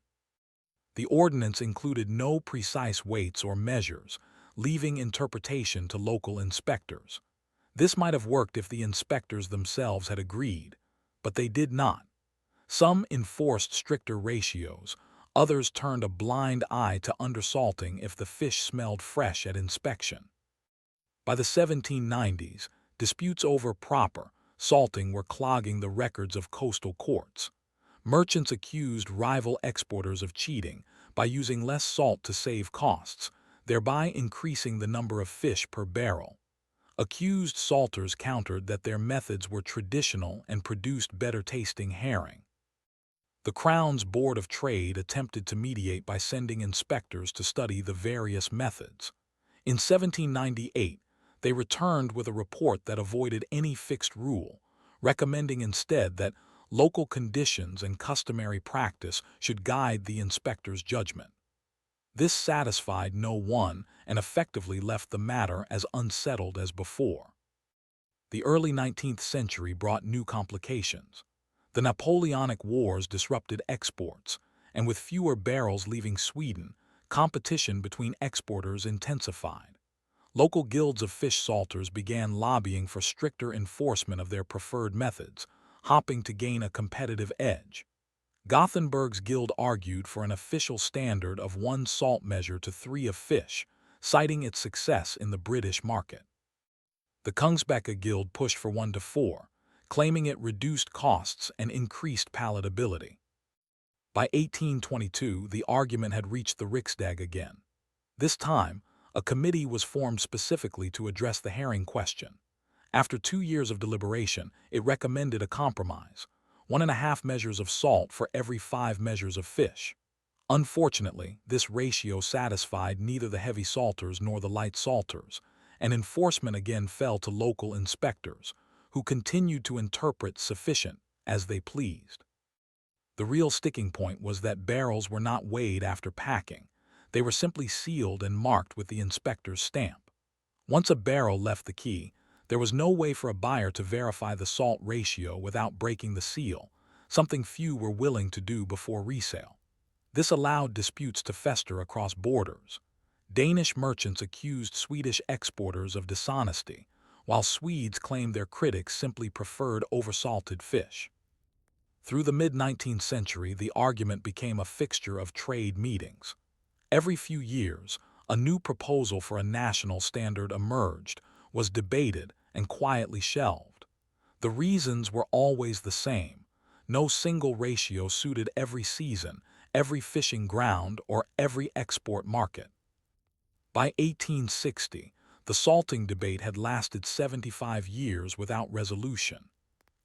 The ordinance included no precise weights or measures, leaving interpretation to local inspectors. This might have worked if the inspectors themselves had agreed, but they did not. Some enforced stricter ratios, Others turned a blind eye to undersalting if the fish smelled fresh at inspection. By the 1790s, disputes over proper salting were clogging the records of coastal courts. Merchants accused rival exporters of cheating by using less salt to save costs, thereby increasing the number of fish per barrel. Accused salters countered that their methods were traditional and produced better-tasting herring. The Crown's Board of Trade attempted to mediate by sending inspectors to study the various methods. In 1798, they returned with a report that avoided any fixed rule, recommending instead that local conditions and customary practice should guide the inspector's judgment. This satisfied no one and effectively left the matter as unsettled as before. The early 19th century brought new complications. The Napoleonic Wars disrupted exports, and with fewer barrels leaving Sweden, competition between exporters intensified. Local guilds of fish salters began lobbying for stricter enforcement of their preferred methods, hoping to gain a competitive edge. Gothenburg's guild argued for an official standard of 1 salt measure to 3 of fish, citing its success in the British market. The Kungsbacka Guild pushed for 1 to 4, claiming it reduced costs and increased palatability. By 1822, the argument had reached the Riksdag again. This time, a committee was formed specifically to address the herring question. After 2 years of deliberation, it recommended a compromise: 1.5 measures of salt for every 5 measures of fish. Unfortunately, this ratio satisfied neither the heavy salters nor the light salters, and enforcement again fell to local inspectors, who continued to interpret sufficient as they pleased. The real sticking point was that barrels were not weighed after packing. They were simply sealed and marked with the inspector's stamp. Once a barrel left the quay, there was no way for a buyer to verify the salt ratio without breaking the seal, something few were willing to do before resale. This allowed disputes to fester across borders. Danish merchants accused Swedish exporters of dishonesty, while Swedes claimed their critics simply preferred oversalted fish. Through the mid-19th century, the argument became a fixture of trade meetings. Every few years, a new proposal for a national standard emerged, was debated, and quietly shelved. The reasons were always the same. No single ratio suited every season, every fishing ground, or every export market. By 1860, the salting debate had lasted 75 years without resolution.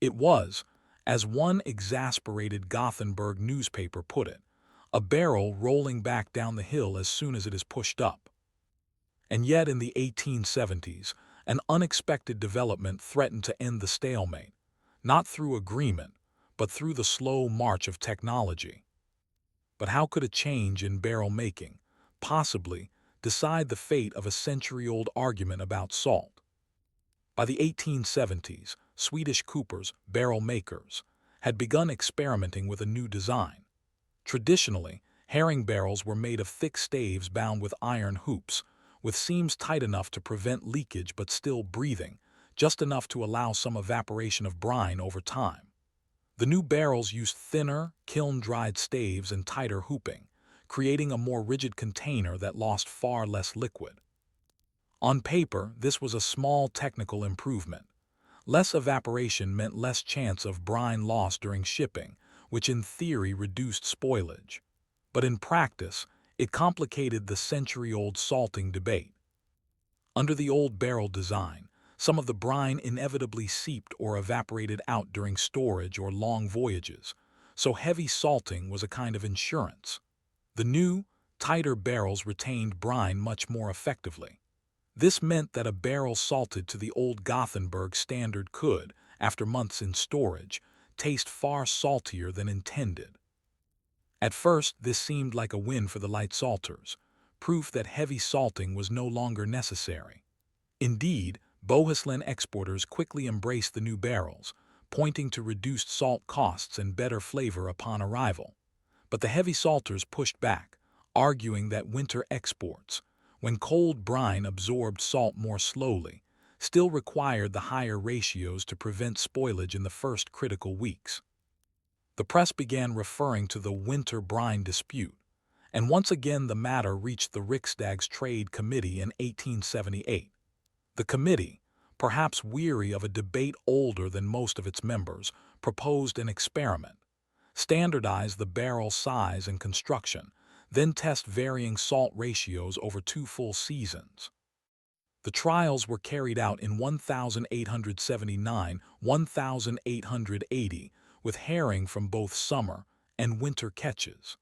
It was, as one exasperated Gothenburg newspaper put it, a barrel rolling back down the hill as soon as it is pushed up. And yet in the 1870s, an unexpected development threatened to end the stalemate, not through agreement, but through the slow march of technology. But how could a change in barrel making, possibly, decide the fate of a century-old argument about salt? By the 1870s, Swedish coopers, barrel makers, had begun experimenting with a new design. Traditionally, herring barrels were made of thick staves bound with iron hoops, with seams tight enough to prevent leakage but still breathing, just enough to allow some evaporation of brine over time. The new barrels used thinner, kiln-dried staves and tighter hooping, creating a more rigid container that lost far less liquid. On paper, this was a small technical improvement. Less evaporation meant less chance of brine loss during shipping, which in theory reduced spoilage. But in practice, it complicated the century-old salting debate. Under the old barrel design, some of the brine inevitably seeped or evaporated out during storage or long voyages, so heavy salting was a kind of insurance. The new, tighter barrels retained brine much more effectively. This meant that a barrel salted to the old Gothenburg standard could, after months in storage, taste far saltier than intended. At first, this seemed like a win for the light salters, proof that heavy salting was no longer necessary. Indeed, Bohuslän exporters quickly embraced the new barrels, pointing to reduced salt costs and better flavor upon arrival. But the heavy salters pushed back, arguing that winter exports, when cold brine absorbed salt more slowly, still required the higher ratios to prevent spoilage in the first critical weeks. The press began referring to the winter brine dispute, And once again the matter reached the Riksdags Trade Committee in 1878. The committee, perhaps weary of a debate older than most of its members, proposed an experiment. Standardize the barrel size and construction, then test varying salt ratios over 2 full seasons. The trials were carried out in 1879-1880 with herring from both summer and winter catches.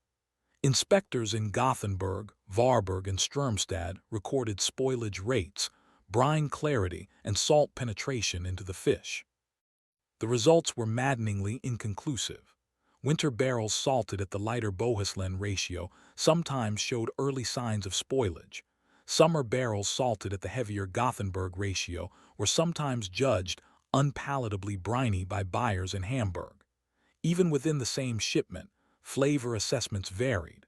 Inspectors in Gothenburg, Varberg, and Strömstad recorded spoilage rates, brine clarity, and salt penetration into the fish. The results were maddeningly inconclusive. Winter barrels salted at the lighter Bohuslän ratio sometimes showed early signs of spoilage. Summer barrels salted at the heavier Gothenburg ratio were sometimes judged unpalatably briny by buyers in Hamburg. Even within the same shipment, flavor assessments varied.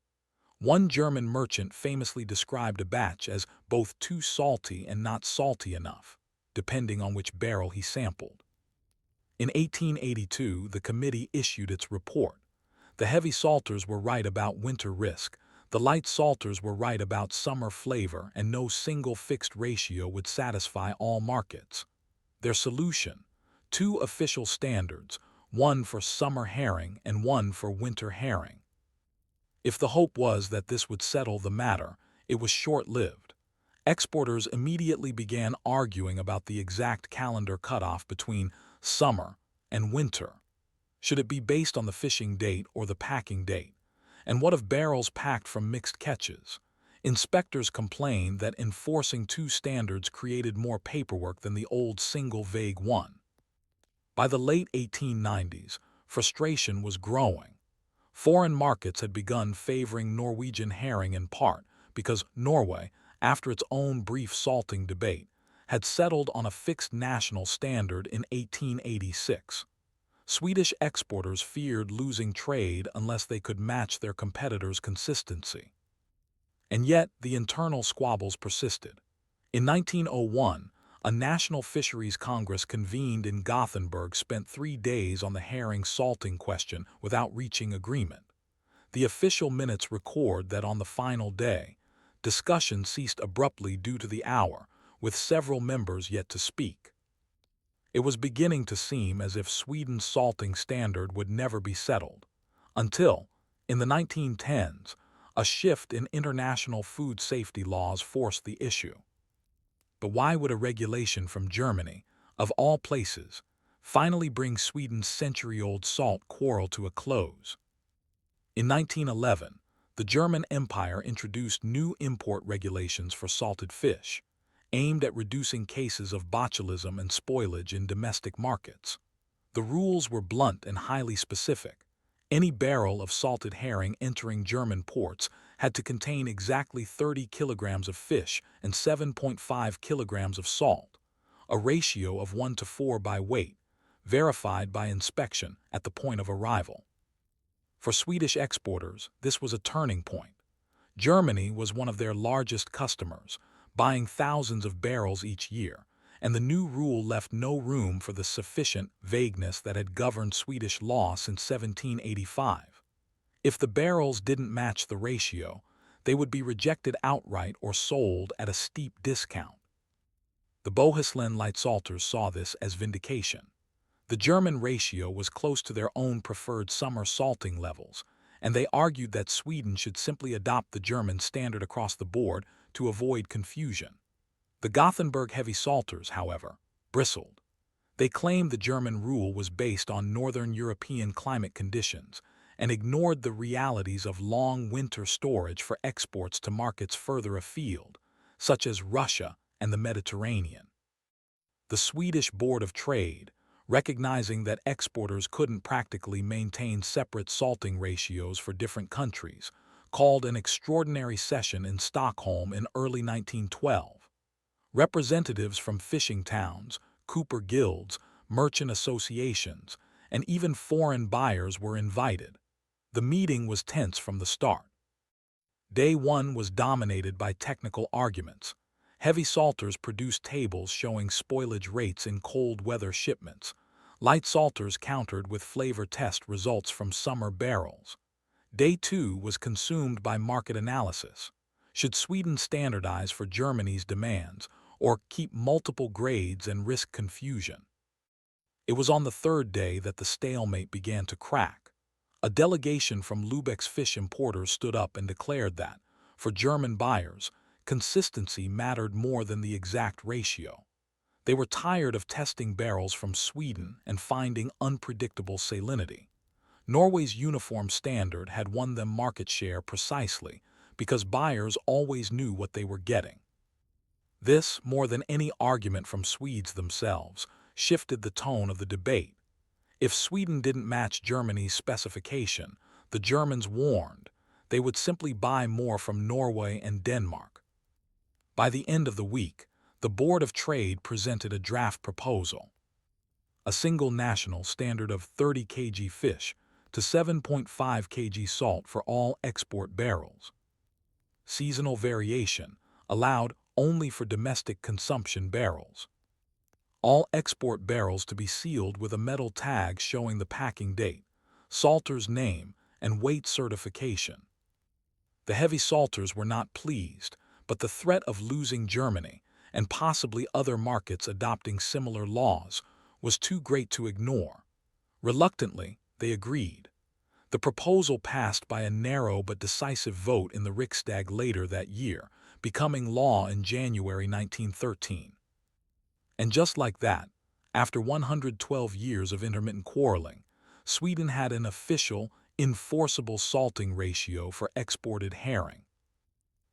One German merchant famously described a batch as both too salty and not salty enough, depending on which barrel he sampled. In 1882, the committee issued its report. The heavy salters were right about winter risk, the light salters were right about summer flavor, and no single fixed ratio would satisfy all markets. Their solution: 2 official standards, one for summer herring and one for winter herring. If the hope was that this would settle the matter, it was short-lived. Exporters immediately began arguing about the exact calendar cutoff between summer and winter. Should it be based on the fishing date or the packing date? And what of barrels packed from mixed catches? Inspectors complained that enforcing 2 standards created more paperwork than the old single vague one. By the late 1890s, frustration was growing. Foreign markets had begun favoring Norwegian herring in part because Norway, after its own brief salting debate, had settled on a fixed national standard in 1886. Swedish exporters feared losing trade unless they could match their competitors' consistency. And yet, the internal squabbles persisted. In 1901, a National Fisheries Congress convened in Gothenburg spent 3 days on the herring salting question without reaching agreement. The official minutes record that on the final day, discussion ceased abruptly due to the hour, with several members yet to speak. It was beginning to seem as if Sweden's salting standard would never be settled, until, in the 1910s, a shift in international food safety laws forced the issue. But why would a regulation from Germany, of all places, finally bring Sweden's century-old salt quarrel to a close? In 1911, the German Empire introduced new import regulations for salted fish, aimed at reducing cases of botulism and spoilage in domestic markets. The rules were blunt and highly specific. Any barrel of salted herring entering German ports had to contain exactly 30 kilograms of fish and 7.5 kilograms of salt, a ratio of 1:4 by weight, verified by inspection at the point of arrival. For Swedish exporters, this was a turning point. Germany was one of their largest customers, buying thousands of barrels each year, and the new rule left no room for the sufficient vagueness that had governed Swedish law since 1785. If the barrels didn't match the ratio, they would be rejected outright or sold at a steep discount. The Bohuslän light salters saw this as vindication. The German ratio was close to their own preferred summer salting levels, and they argued that Sweden should simply adopt the German standard across the board to avoid confusion. The Gothenburg heavy salters, however, bristled. They claimed the German rule was based on northern European climate conditions and ignored the realities of long winter storage for exports to markets further afield, such as Russia and the Mediterranean. The Swedish Board of Trade, recognizing that exporters couldn't practically maintain separate salting ratios for different countries, called an extraordinary session in Stockholm in early 1912. Representatives from fishing towns, cooper guilds, merchant associations, and even foreign buyers were invited. The meeting was tense from the start. Day 1 was dominated by technical arguments. Heavy salters produced tables showing spoilage rates in cold weather shipments. Light salters countered with flavor test results from summer barrels. Day 2 was consumed by market analysis. Should Sweden standardize for Germany's demands or keep multiple grades and risk confusion? It was on the third day that the stalemate began to crack. A delegation from Lübeck's fish importers stood up and declared that, for German buyers, consistency mattered more than the exact ratio. They were tired of testing barrels from Sweden and finding unpredictable salinity. Norway's uniform standard had won them market share precisely because buyers always knew what they were getting. This, more than any argument from Swedes themselves, shifted the tone of the debate. If Sweden didn't match Germany's specification, the Germans warned, they would simply buy more from Norway and Denmark. By the end of the week, the Board of Trade presented a draft proposal. A single national standard of 30 kg fish to 7.5 kg salt for all export barrels. Seasonal variation allowed only for domestic consumption barrels. All export barrels to be sealed with a metal tag showing the packing date, salter's name, and weight certification. The heavy salters were not pleased, but the threat of losing Germany and possibly other markets adopting similar laws was too great to ignore. Reluctantly, they agreed. The proposal passed by a narrow but decisive vote in the Riksdag later that year, becoming law in January 1913. And just like that, after 112 years of intermittent quarreling, Sweden had an official, enforceable salting ratio for exported herring.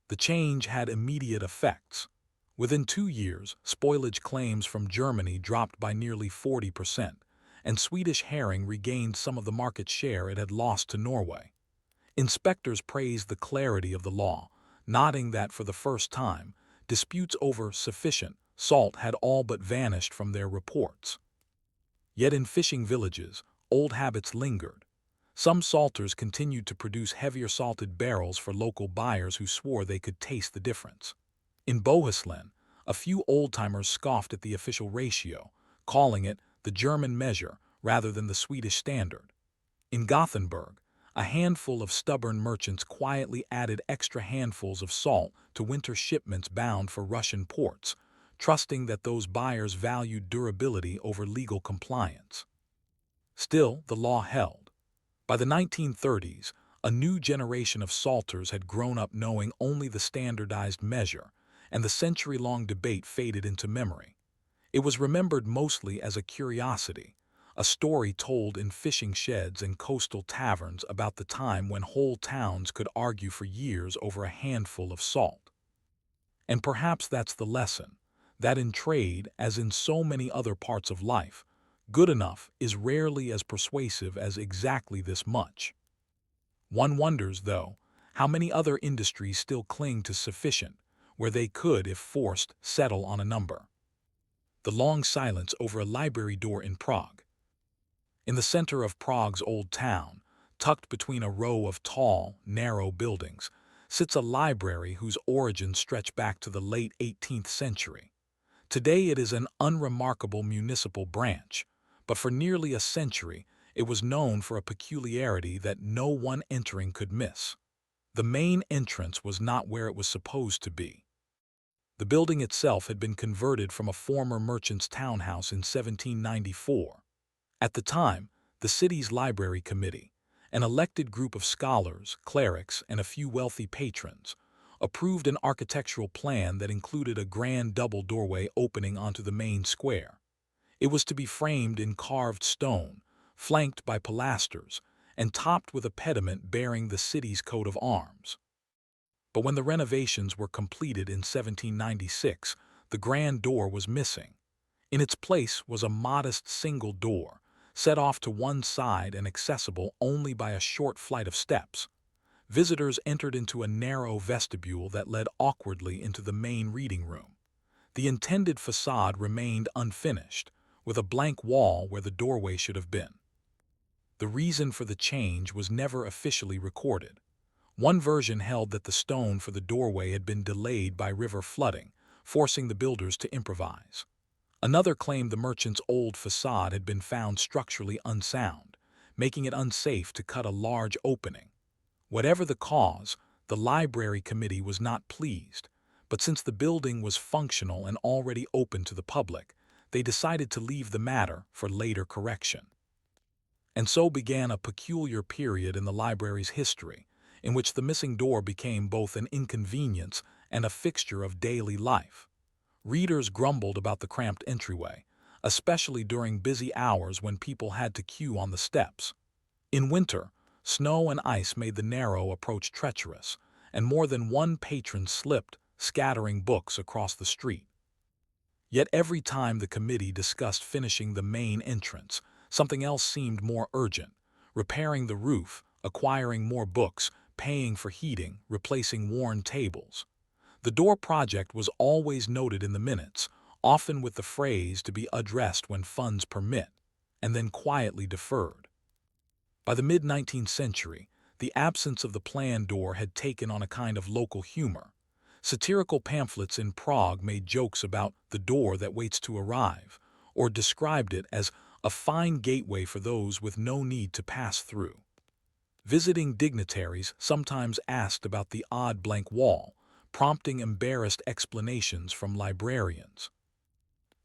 The change had immediate effects. Within 2 years, spoilage claims from Germany dropped by nearly 40%, and Swedish herring regained some of the market share it had lost to Norway. Inspectors praised the clarity of the law, noting that for the first time, disputes over sufficient salt had all but vanished from their reports. Yet in fishing villages, old habits lingered. Some salters continued to produce heavier salted barrels for local buyers who swore they could taste the difference. In Bohuslän, a few old-timers scoffed at the official ratio, calling it the German measure rather than the Swedish standard. In Gothenburg, a handful of stubborn merchants quietly added extra handfuls of salt to winter shipments bound for Russian ports, trusting that those buyers valued durability over legal compliance. Still, the law held. By the 1930s, a new generation of salters had grown up knowing only the standardized measure, and the century-long debate faded into memory. It was remembered mostly as a curiosity, a story told in fishing sheds and coastal taverns about the time when whole towns could argue for years over a handful of salt. And perhaps that's the lesson, that in trade, as in so many other parts of life, good enough is rarely as persuasive as exactly this much. One wonders, though, how many other industries still cling to sufficient, where they could, if forced, settle on a number. The long silence over a library door in Prague. In the center of Prague's old town, tucked between a row of tall, narrow buildings, sits a library whose origins stretch back to the late 18th century. Today it is an unremarkable municipal branch, but for nearly a century it was known for a peculiarity that no one entering could miss. The main entrance was not where it was supposed to be. The building itself had been converted from a former merchant's townhouse in 1794. At the time, the city's library committee, an elected group of scholars, clerics, and a few wealthy patrons, approved an architectural plan that included a grand double doorway opening onto the main square. It was to be framed in carved stone, flanked by pilasters, and topped with a pediment bearing the city's coat of arms. But when the renovations were completed in 1796, the grand door was missing. In its place was a modest single door, set off to one side and accessible only by a short flight of steps. Visitors entered into a narrow vestibule that led awkwardly into the main reading room. The intended facade remained unfinished, with a blank wall where the doorway should have been. The reason for the change was never officially recorded. One version held that the stone for the doorway had been delayed by river flooding, forcing the builders to improvise. Another claimed the merchant's old facade had been found structurally unsound, making it unsafe to cut a large opening. Whatever the cause, the library committee was not pleased, but since the building was functional and already open to the public, they decided to leave the matter for later correction. And so began a peculiar period in the library's history, in which the missing door became both an inconvenience and a fixture of daily life. Readers grumbled about the cramped entryway, especially during busy hours when people had to queue on the steps. In winter, snow and ice made the narrow approach treacherous, and more than one patron slipped, scattering books across the street. Yet every time the committee discussed finishing the main entrance, something else seemed more urgent: repairing the roof, acquiring more books, paying for heating, replacing worn tables. The door project was always noted in the minutes, often with the phrase to be addressed when funds permit, and then quietly deferred. By the mid-19th century, the absence of the planned door had taken on a kind of local humor. Satirical pamphlets in Prague made jokes about the door that waits to arrive, or described it as a fine gateway for those with no need to pass through. Visiting dignitaries sometimes asked about the odd blank wall, prompting embarrassed explanations from librarians.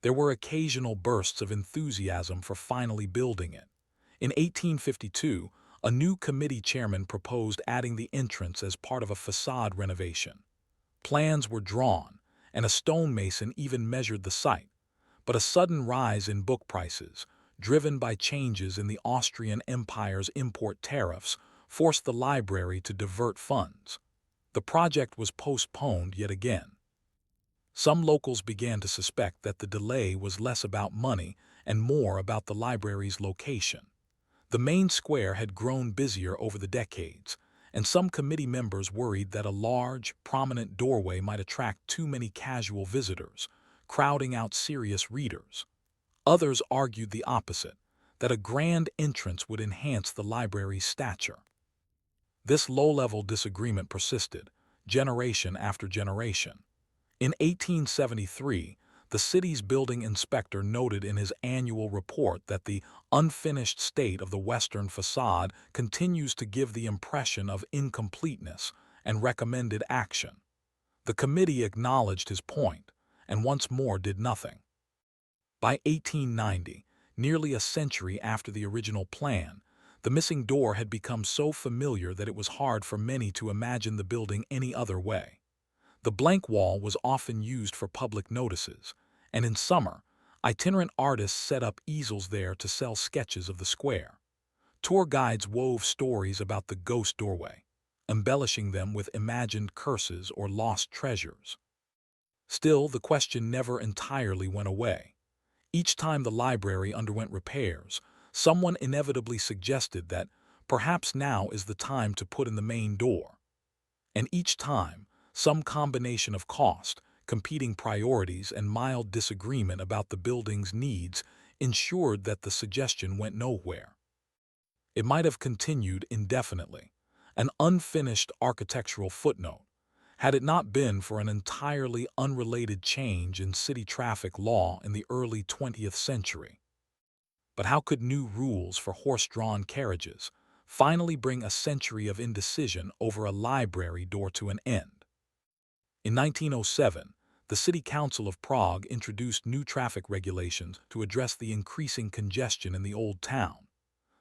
There were occasional bursts of enthusiasm for finally building it. In 1852, a new committee chairman proposed adding the entrance as part of a facade renovation. Plans were drawn, and a stonemason even measured the site, but a sudden rise in book prices, driven by changes in the Austrian Empire's import tariffs, forced the library to divert funds. The project was postponed yet again. Some locals began to suspect that the delay was less about money and more about the library's location. The main square had grown busier over the decades, and some committee members worried that a large, prominent doorway might attract too many casual visitors, crowding out serious readers. Others argued the opposite, that a grand entrance would enhance the library's stature. This low-level disagreement persisted, generation after generation. In 1873, the city's building inspector noted in his annual report that the unfinished state of the western facade continues to give the impression of incompleteness and recommended action. The committee acknowledged his point and once more did nothing. By 1890, nearly a century after the original plan, the missing door had become so familiar that it was hard for many to imagine the building any other way. The blank wall was often used for public notices, and in summer, itinerant artists set up easels there to sell sketches of the square. Tour guides wove stories about the ghost doorway, embellishing them with imagined curses or lost treasures. Still, the question never entirely went away. Each time the library underwent repairs, someone inevitably suggested that perhaps now is the time to put in the main door. And each time, some combination of cost, competing priorities, and mild disagreement about the building's needs ensured that the suggestion went nowhere. It might have continued indefinitely, an unfinished architectural footnote, had it not been for an entirely unrelated change in city traffic law in the early 20th century. But how could new rules for horse-drawn carriages finally bring a century of indecision over a library door to an end? In 1907, the City Council of Prague introduced new traffic regulations to address the increasing congestion in the Old Town.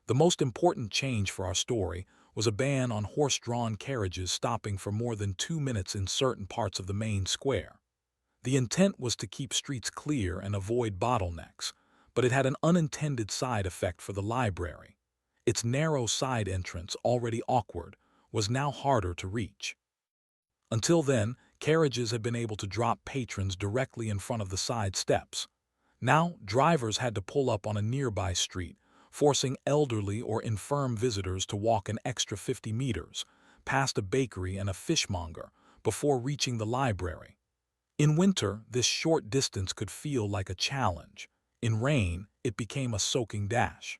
The most important change for our story was a ban on horse-drawn carriages stopping for more than 2 minutes in certain parts of the main square. The intent was to keep streets clear and avoid bottlenecks, but it had an unintended side effect for the library. Its narrow side entrance, already awkward, was now harder to reach. Until then, carriages had been able to drop patrons directly in front of the side steps. Now, drivers had to pull up on a nearby street, forcing elderly or infirm visitors to walk an extra 50 meters, past a bakery and a fishmonger, before reaching the library. In winter, this short distance could feel like a challenge. In rain, it became a soaking dash.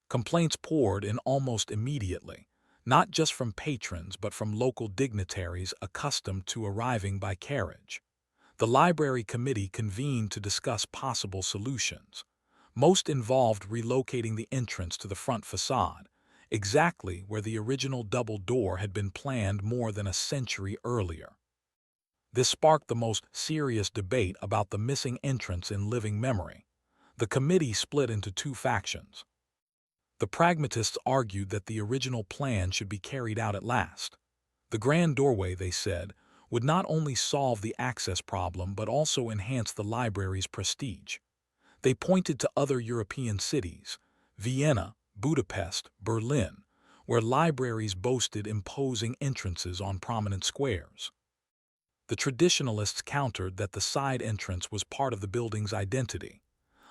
Complaints poured in almost immediately, not just from patrons but from local dignitaries accustomed to arriving by carriage. The library committee convened to discuss possible solutions. Most involved relocating the entrance to the front facade, exactly where the original double door had been planned more than a century earlier. This sparked the most serious debate about the missing entrance in living memory. The committee split into two factions. The pragmatists argued that the original plan should be carried out at last. The grand doorway, they said, would not only solve the access problem but also enhance the library's prestige. They pointed to other European cities, Vienna, Budapest, Berlin, where libraries boasted imposing entrances on prominent squares. The traditionalists countered that the side entrance was part of the building's identity.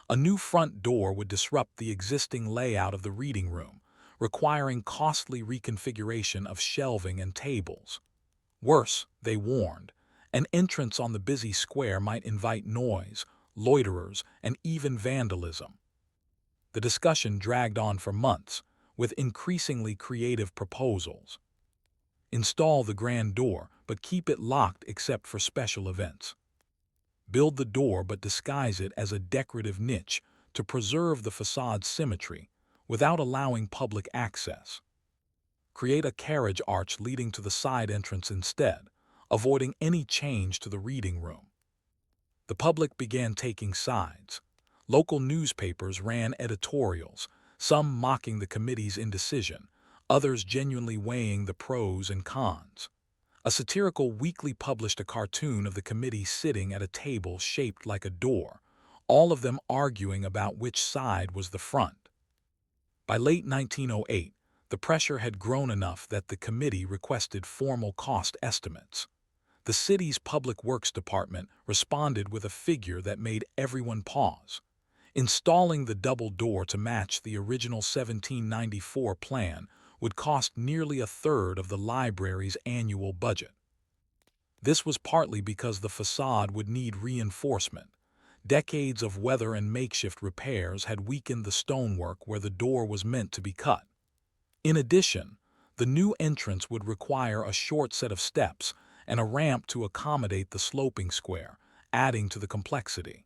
A new front door would disrupt the existing layout of the reading room, requiring costly reconfiguration of shelving and tables. Worse, they warned, an entrance on the busy square might invite noise, loiterers, and even vandalism. The discussion dragged on for months, with increasingly creative proposals. Install the grand door, but keep it locked except for special events. Build the door but disguise it as a decorative niche to preserve the facade's symmetry without allowing public access. Create a carriage arch leading to the side entrance instead, avoiding any change to the reading room. The public began taking sides. Local newspapers ran editorials, some mocking the committee's indecision, others genuinely weighing the pros and cons. A satirical weekly published a cartoon of the committee sitting at a table shaped like a door, all of them arguing about which side was the front. By late 1908, the pressure had grown enough that the committee requested formal cost estimates. The city's Public Works Department responded with a figure that made everyone pause. Installing the double door to match the original 1794 plan would cost nearly a third of the library's annual budget. This was partly because the facade would need reinforcement. Decades of weather and makeshift repairs had weakened the stonework where the door was meant to be cut. In addition, the new entrance would require a short set of steps and a ramp to accommodate the sloping square, adding to the complexity.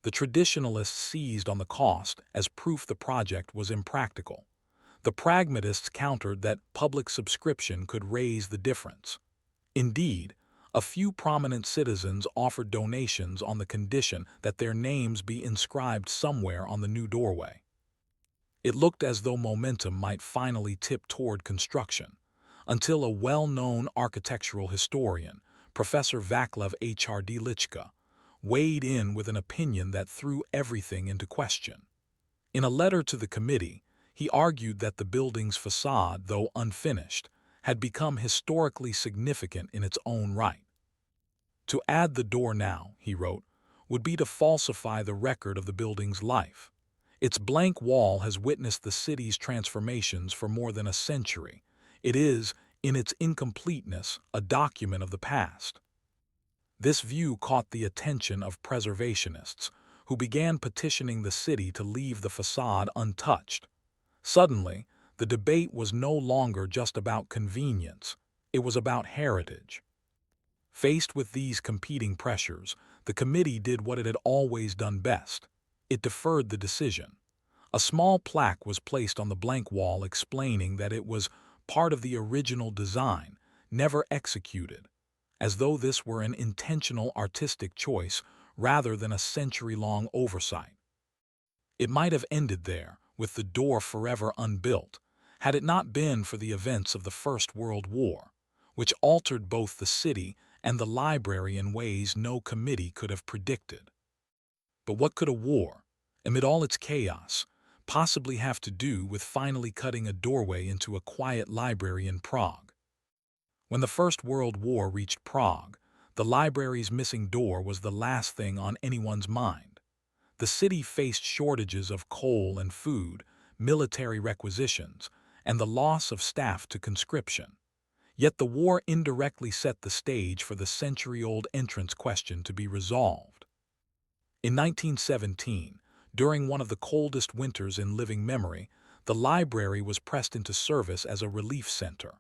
The traditionalists seized on the cost as proof the project was impractical. The pragmatists countered that public subscription could raise the difference. Indeed, a few prominent citizens offered donations on the condition that their names be inscribed somewhere on the new doorway. It looked as though momentum might finally tip toward construction, until a well-known architectural historian, Professor Vaclav H.R.D. Lichka, weighed in with an opinion that threw everything into question. In a letter to the committee, he argued that the building's facade, though unfinished, had become historically significant in its own right. To add the door now, he wrote, would be to falsify the record of the building's life. Its blank wall has witnessed the city's transformations for more than a century. It is, in its incompleteness, a document of the past. This view caught the attention of preservationists, who began petitioning the city to leave the facade untouched. Suddenly, the debate was no longer just about convenience, it was about heritage. Faced with these competing pressures, the committee did what it had always done best. It deferred the decision. A small plaque was placed on the blank wall explaining that it was part of the original design, never executed, as though this were an intentional artistic choice rather than a century-long oversight. It might have ended there, with the door forever unbuilt, had it not been for the events of the First World War, which altered both the city and the library in ways no committee could have predicted. But what could a war, amid all its chaos, possibly have to do with finally cutting a doorway into a quiet library in Prague? When the First World War reached Prague, the library's missing door was the last thing on anyone's mind. The city faced shortages of coal and food, military requisitions, and the loss of staff to conscription. Yet the war indirectly set the stage for the century-old entrance question to be resolved. In 1917, during one of the coldest winters in living memory, the library was pressed into service as a relief center.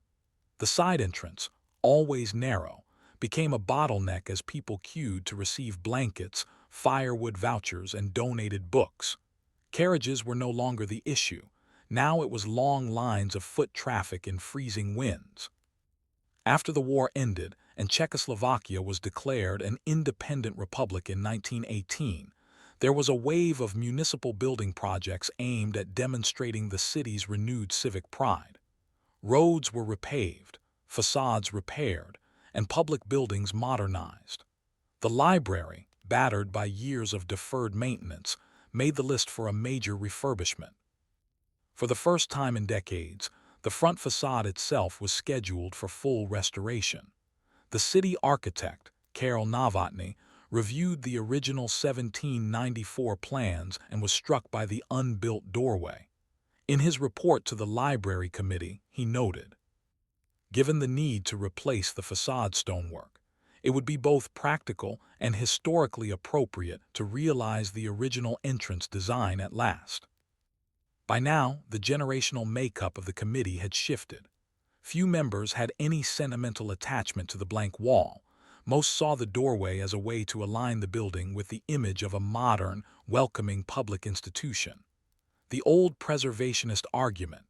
The side entrance, always narrow, became a bottleneck as people queued to receive blankets, firewood vouchers, and donated books. Carriages were no longer the issue. Now it was long lines of foot traffic in freezing winds. After the war ended and Czechoslovakia was declared an independent republic in 1918, there was a wave of municipal building projects aimed at demonstrating the city's renewed civic pride. Roads were repaved, facades repaired, and public buildings modernized. The library, battered by years of deferred maintenance, made the list for a major refurbishment. For the first time in decades, the front facade itself was scheduled for full restoration. The city architect, Karel Novotny, reviewed the original 1794 plans and was struck by the unbuilt doorway. In his report to the Library Committee, he noted, "Given the need to replace the facade stonework, it would be both practical and historically appropriate to realize the original entrance design at last." By now, the generational makeup of the committee had shifted. Few members had any sentimental attachment to the blank wall. Most saw the doorway as a way to align the building with the image of a modern, welcoming public institution. The old preservationist argument,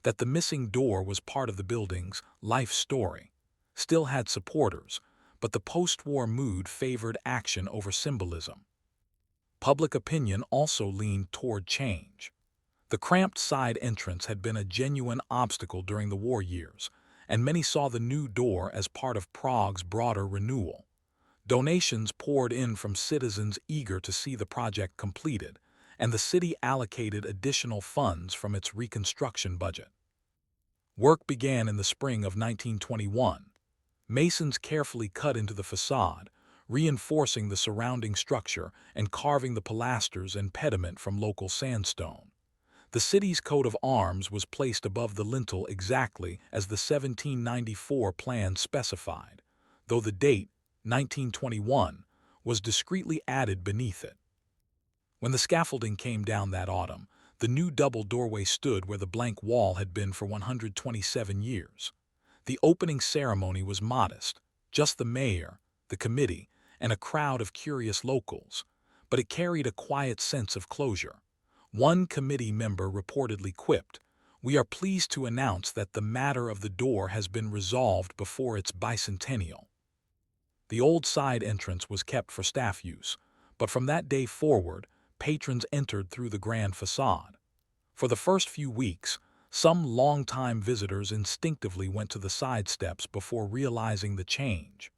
that the missing door was part of the building's life story, still had supporters, but the post-war mood favored action over symbolism. Public opinion also leaned toward change. The cramped side entrance had been a genuine obstacle during the war years, and many saw the new door as part of Prague's broader renewal. Donations poured in from citizens eager to see the project completed, and the city allocated additional funds from its reconstruction budget. Work began in the spring of 1921. Masons carefully cut into the facade, reinforcing the surrounding structure and carving the pilasters and pediment from local sandstone. The city's coat of arms was placed above the lintel exactly as the 1794 plan specified, though the date, 1921, was discreetly added beneath it. When the scaffolding came down that autumn, the new double doorway stood where the blank wall had been for 127 years. The opening ceremony was modest, just the mayor, the committee, and a crowd of curious locals, but it carried a quiet sense of closure. One committee member reportedly quipped, "We are pleased to announce that the matter of the door has been resolved before its bicentennial." The old side entrance was kept for staff use, but from that day forward, patrons entered through the grand facade. For the first few weeks, some long-time visitors instinctively went to the side steps before realizing the change.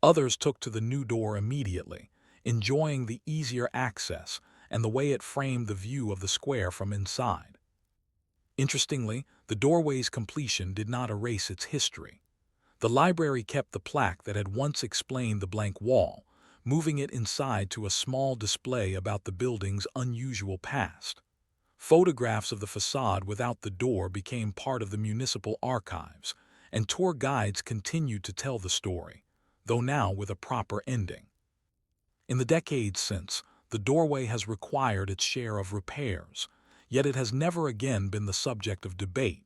Others took to the new door immediately, enjoying the easier access and the way it framed the view of the square from inside. Interestingly, the doorway's completion did not erase its history. The library kept the plaque that had once explained the blank wall, moving it inside to a small display about the building's unusual past. Photographs of the facade without the door became part of the municipal archives, and tour guides continued to tell the story, though now with a proper ending. In the decades since, the doorway has required its share of repairs, yet it has never again been the subject of debate.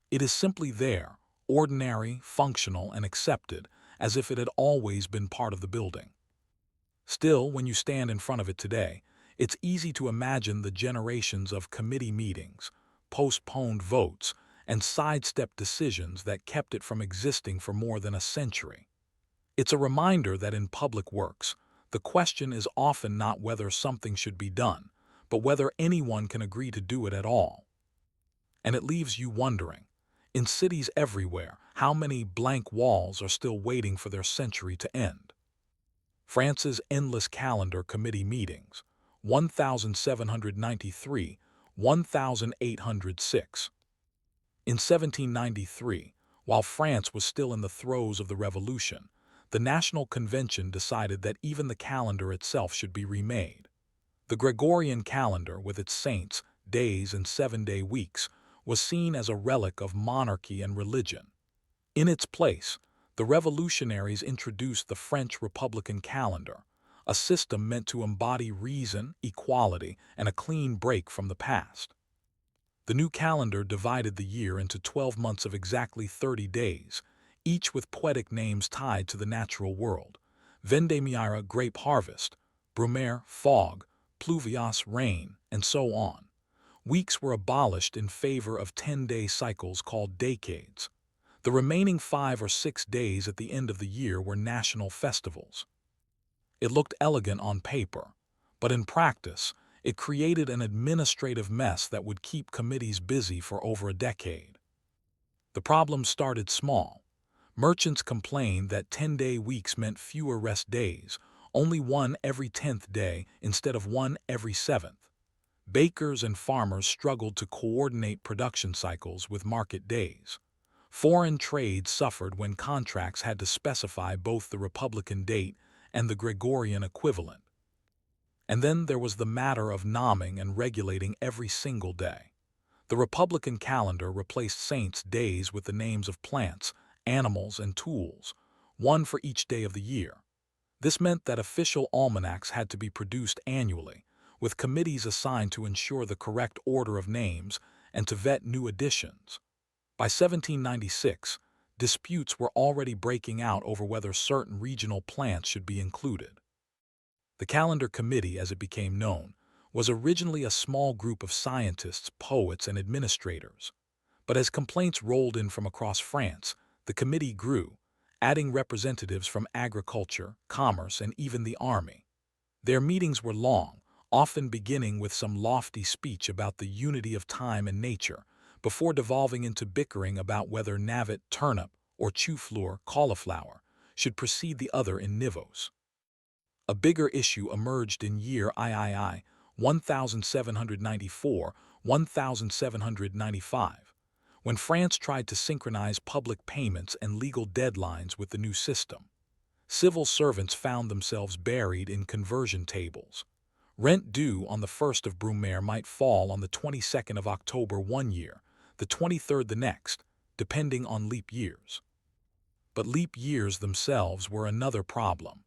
It is simply there, ordinary, functional, and accepted, as if it had always been part of the building. Still, when you stand in front of it today, it's easy to imagine the generations of committee meetings, postponed votes, and sidestep decisions that kept it from existing for more than a century. It's a reminder that in public works, the question is often not whether something should be done, but whether anyone can agree to do it at all. And it leaves you wondering, in cities everywhere, how many blank walls are still waiting for their century to end? France's endless calendar committee meetings, 1793, 1806. In 1793, while France was still in the throes of the Revolution, the National Convention decided that even the calendar itself should be remade. The Gregorian calendar, with its saints, days, and 7-day weeks, was seen as a relic of monarchy and religion. In its place, the revolutionaries introduced the French Republican calendar, a system meant to embody reason, equality, and a clean break from the past. The new calendar divided the year into 12 months of exactly 30 days, each with poetic names tied to the natural world: Vendémiaire, grape harvest; Brumaire, fog; Pluvios, rain, and so on. Weeks were abolished in favor of 10-day cycles called decades. The remaining 5 or 6 days at the end of the year were national festivals. It looked elegant on paper, but in practice, it created an administrative mess that would keep committees busy for over a decade. The problem started small. Merchants complained that 10-day weeks meant fewer rest days, only one every 10th day instead of one every 7th. Bakers and farmers struggled to coordinate production cycles with market days. Foreign trade suffered when contracts had to specify both the Republican date and the Gregorian equivalent. And then there was the matter of nomming and regulating every single day. The Republican calendar replaced saints' days with the names of plants, animals, and tools, one for each day of the year. This meant that official almanacs had to be produced annually, with committees assigned to ensure the correct order of names and to vet new additions. By 1796, disputes were already breaking out over whether certain regional plants should be included. The Calendar Committee, as it became known, was originally a small group of scientists, poets, and administrators. But as complaints rolled in from across France, the committee grew, adding representatives from agriculture, commerce, and even the army. Their meetings were long, often beginning with some lofty speech about the unity of time and nature, before devolving into bickering about whether navet, turnip, or choufleur, cauliflower, should precede the other in nivos. A bigger issue emerged in year III 1794-1795, when France tried to synchronize public payments and legal deadlines with the new system. Civil servants found themselves buried in conversion tables. Rent due on the 1st of Brumaire might fall on the 22nd of October one year, the 23rd the next, depending on leap years. But leap years themselves were another problem.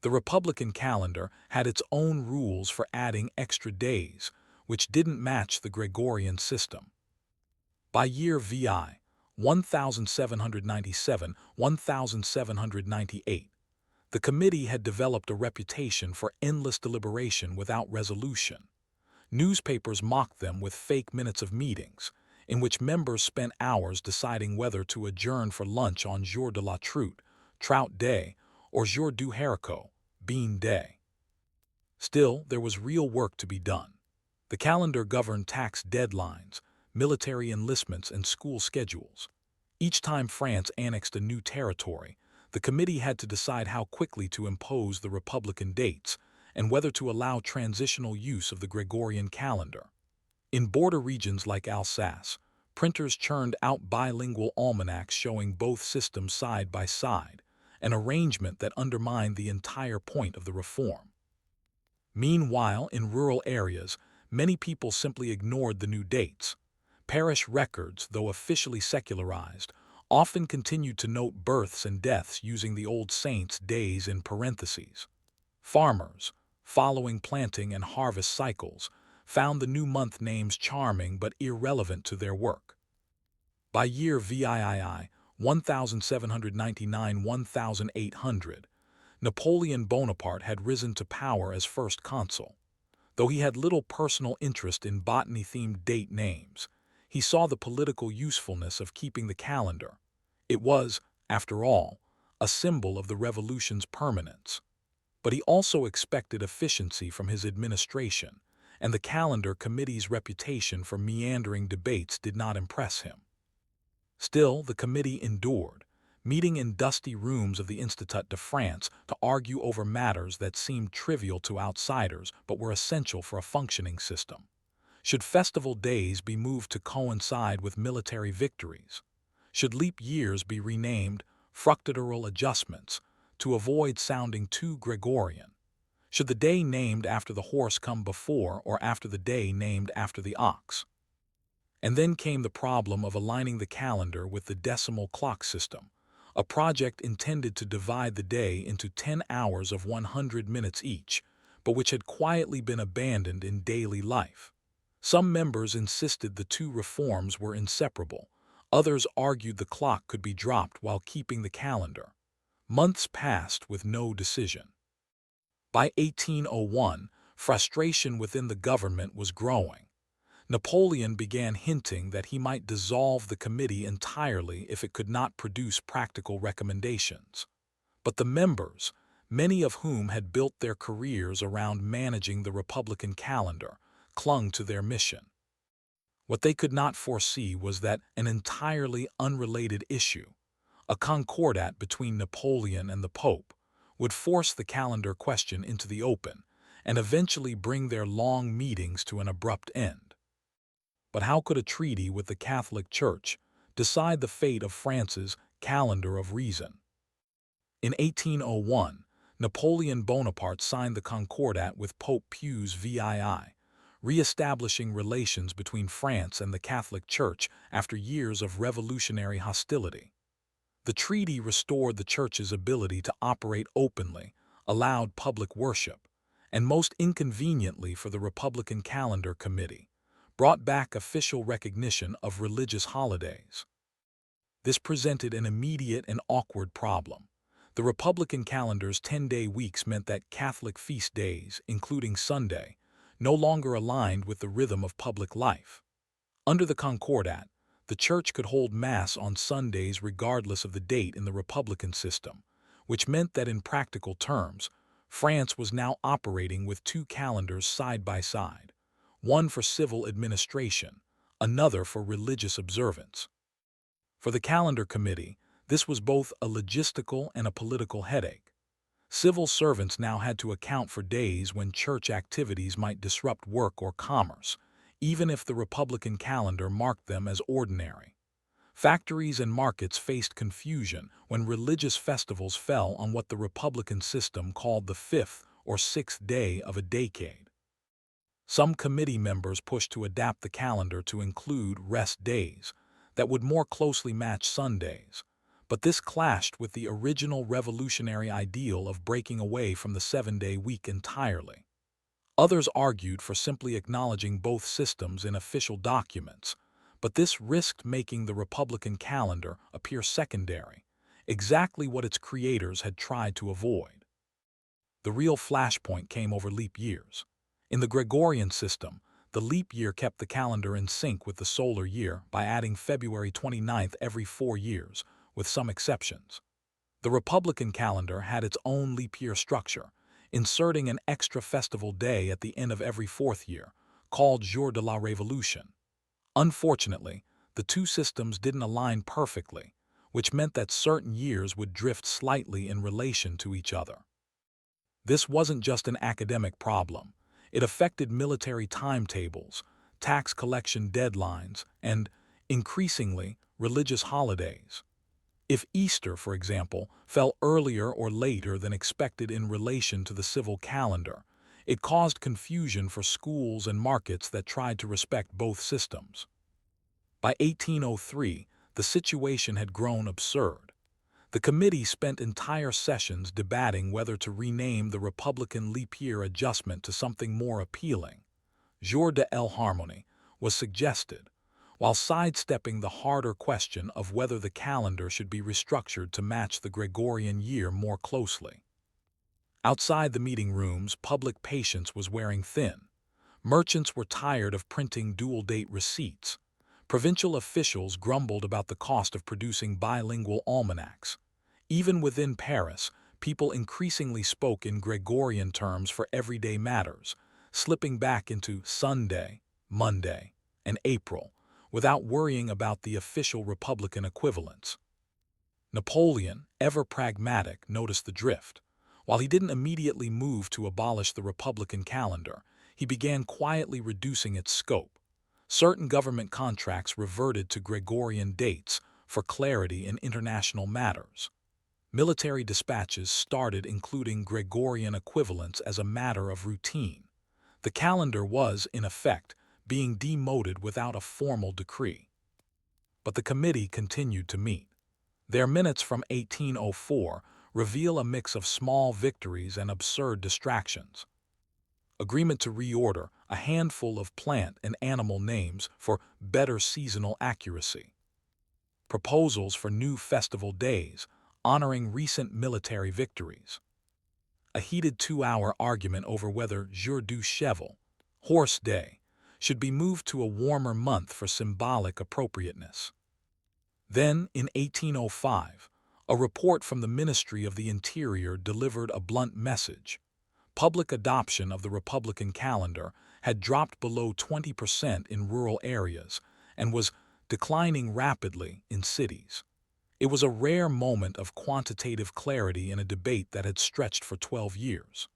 The Republican calendar had its own rules for adding extra days, which didn't match the Gregorian system. By year VI 1797-1798, the committee had developed a reputation for endless deliberation without resolution. Newspapers mocked them with fake minutes of meetings, in which members spent hours deciding whether to adjourn for lunch on Jour de la Troute, Trout Day, or Jour du Haricot, Bean Day. Still, there was real work to be done. The calendar governed tax deadlines, military enlistments, and school schedules. Each time France annexed a new territory, the committee had to decide how quickly to impose the Republican dates and whether to allow transitional use of the Gregorian calendar. In border regions like Alsace, printers churned out bilingual almanacs showing both systems side by side, an arrangement that undermined the entire point of the reform. Meanwhile, in rural areas, many people simply ignored the new dates. Parish records, though officially secularized, often continued to note births and deaths using the old saints' days in parentheses. Farmers, following planting and harvest cycles, found the new month names charming but irrelevant to their work. By year VIII 1799-1800, Napoleon Bonaparte had risen to power as first consul. Though he had little personal interest in botany-themed date names, he saw the political usefulness of keeping the calendar. It was, after all, a symbol of the revolution's permanence. But he also expected efficiency from his administration, and the calendar committee's reputation for meandering debates did not impress him. Still, the committee endured, meeting in dusty rooms of the Institut de France to argue over matters that seemed trivial to outsiders but were essential for a functioning system. Should festival days be moved to coincide with military victories? Should leap years be renamed fructidoral adjustments to avoid sounding too Gregorian? Should the day named after the horse come before or after the day named after the ox? And then came the problem of aligning the calendar with the decimal clock system, a project intended to divide the day into 10 hours of 100 minutes each, but which had quietly been abandoned in daily life. Some members insisted the two reforms were inseparable. Others argued the clock could be dropped while keeping the calendar. Months passed with no decision. By 1801, frustration within the government was growing. Napoleon began hinting that he might dissolve the committee entirely if it could not produce practical recommendations. But the members, many of whom had built their careers around managing the Republican calendar, clung to their mission. What they could not foresee was that an entirely unrelated issue, a concordat between Napoleon and the Pope, would force the calendar question into the open and eventually bring their long meetings to an abrupt end. But how could a treaty with the Catholic Church decide the fate of France's calendar of reason? In 1801, Napoleon Bonaparte signed the Concordat with Pope Pius VII, re-establishing relations between France and the Catholic Church after years of revolutionary hostility. The treaty restored the Church's ability to operate openly, allowed public worship, and most inconveniently for the Republican Calendar Committee, brought back official recognition of religious holidays. This presented an immediate and awkward problem. The Republican calendar's 10-day weeks meant that Catholic feast days, including Sunday, no longer aligned with the rhythm of public life. Under the Concordat, the Church could hold Mass on Sundays regardless of the date in the Republican system, which meant that in practical terms, France was now operating with two calendars side by side, one for civil administration, another for religious observance. For the Calendar Committee, this was both a logistical and a political headache. Civil servants now had to account for days when church activities might disrupt work or commerce, even if the Republican calendar marked them as ordinary. Factories and markets faced confusion when religious festivals fell on what the Republican system called the fifth or sixth day of a decade. Some committee members pushed to adapt the calendar to include rest days that would more closely match Sundays, but this clashed with the original revolutionary ideal of breaking away from the 7-day week entirely. Others argued for simply acknowledging both systems in official documents, but this risked making the Republican calendar appear secondary, exactly what its creators had tried to avoid. The real flashpoint came over leap years. In the Gregorian system, the leap year kept the calendar in sync with the solar year by adding February 29th every 4 years, with some exceptions. The Republican calendar had its own leap year structure, inserting an extra festival day at the end of every 4th year, called Jour de la Révolution. Unfortunately, the two systems didn't align perfectly, which meant that certain years would drift slightly in relation to each other. This wasn't just an academic problem. It affected military timetables, tax collection deadlines, and, increasingly, religious holidays. If Easter, for example, fell earlier or later than expected in relation to the civil calendar, it caused confusion for schools and markets that tried to respect both systems. By 1803, the situation had grown absurd. The committee spent entire sessions debating whether to rename the Republican leap year adjustment to something more appealing. Jour de l'harmonie was suggested, while sidestepping the harder question of whether the calendar should be restructured to match the Gregorian year more closely. Outside the meeting rooms, public patience was wearing thin. Merchants were tired of printing dual-date receipts. Provincial officials grumbled about the cost of producing bilingual almanacs. Even within Paris, people increasingly spoke in Gregorian terms for everyday matters, slipping back into Sunday, Monday, and April, without worrying about the official Republican equivalents. Napoleon, ever pragmatic, noticed the drift. While he didn't immediately move to abolish the Republican calendar, he began quietly reducing its scope. Certain government contracts reverted to Gregorian dates for clarity in international matters. Military dispatches started including Gregorian equivalents as a matter of routine. The calendar was, in effect, being demoted without a formal decree. But the committee continued to meet. Their minutes from 1804 reveal a mix of small victories and absurd distractions. Agreement to reorder a handful of plant and animal names for better seasonal accuracy. Proposals for new festival days, honoring recent military victories. A heated 2-hour argument over whether Jour du Cheval, Horse Day, should be moved to a warmer month for symbolic appropriateness. Then, in 1805, a report from the Ministry of the Interior delivered a blunt message. Public adoption of the Republican calendar had dropped below 20% in rural areas and was declining rapidly in cities. It was a rare moment of quantitative clarity in a debate that had stretched for 12 years.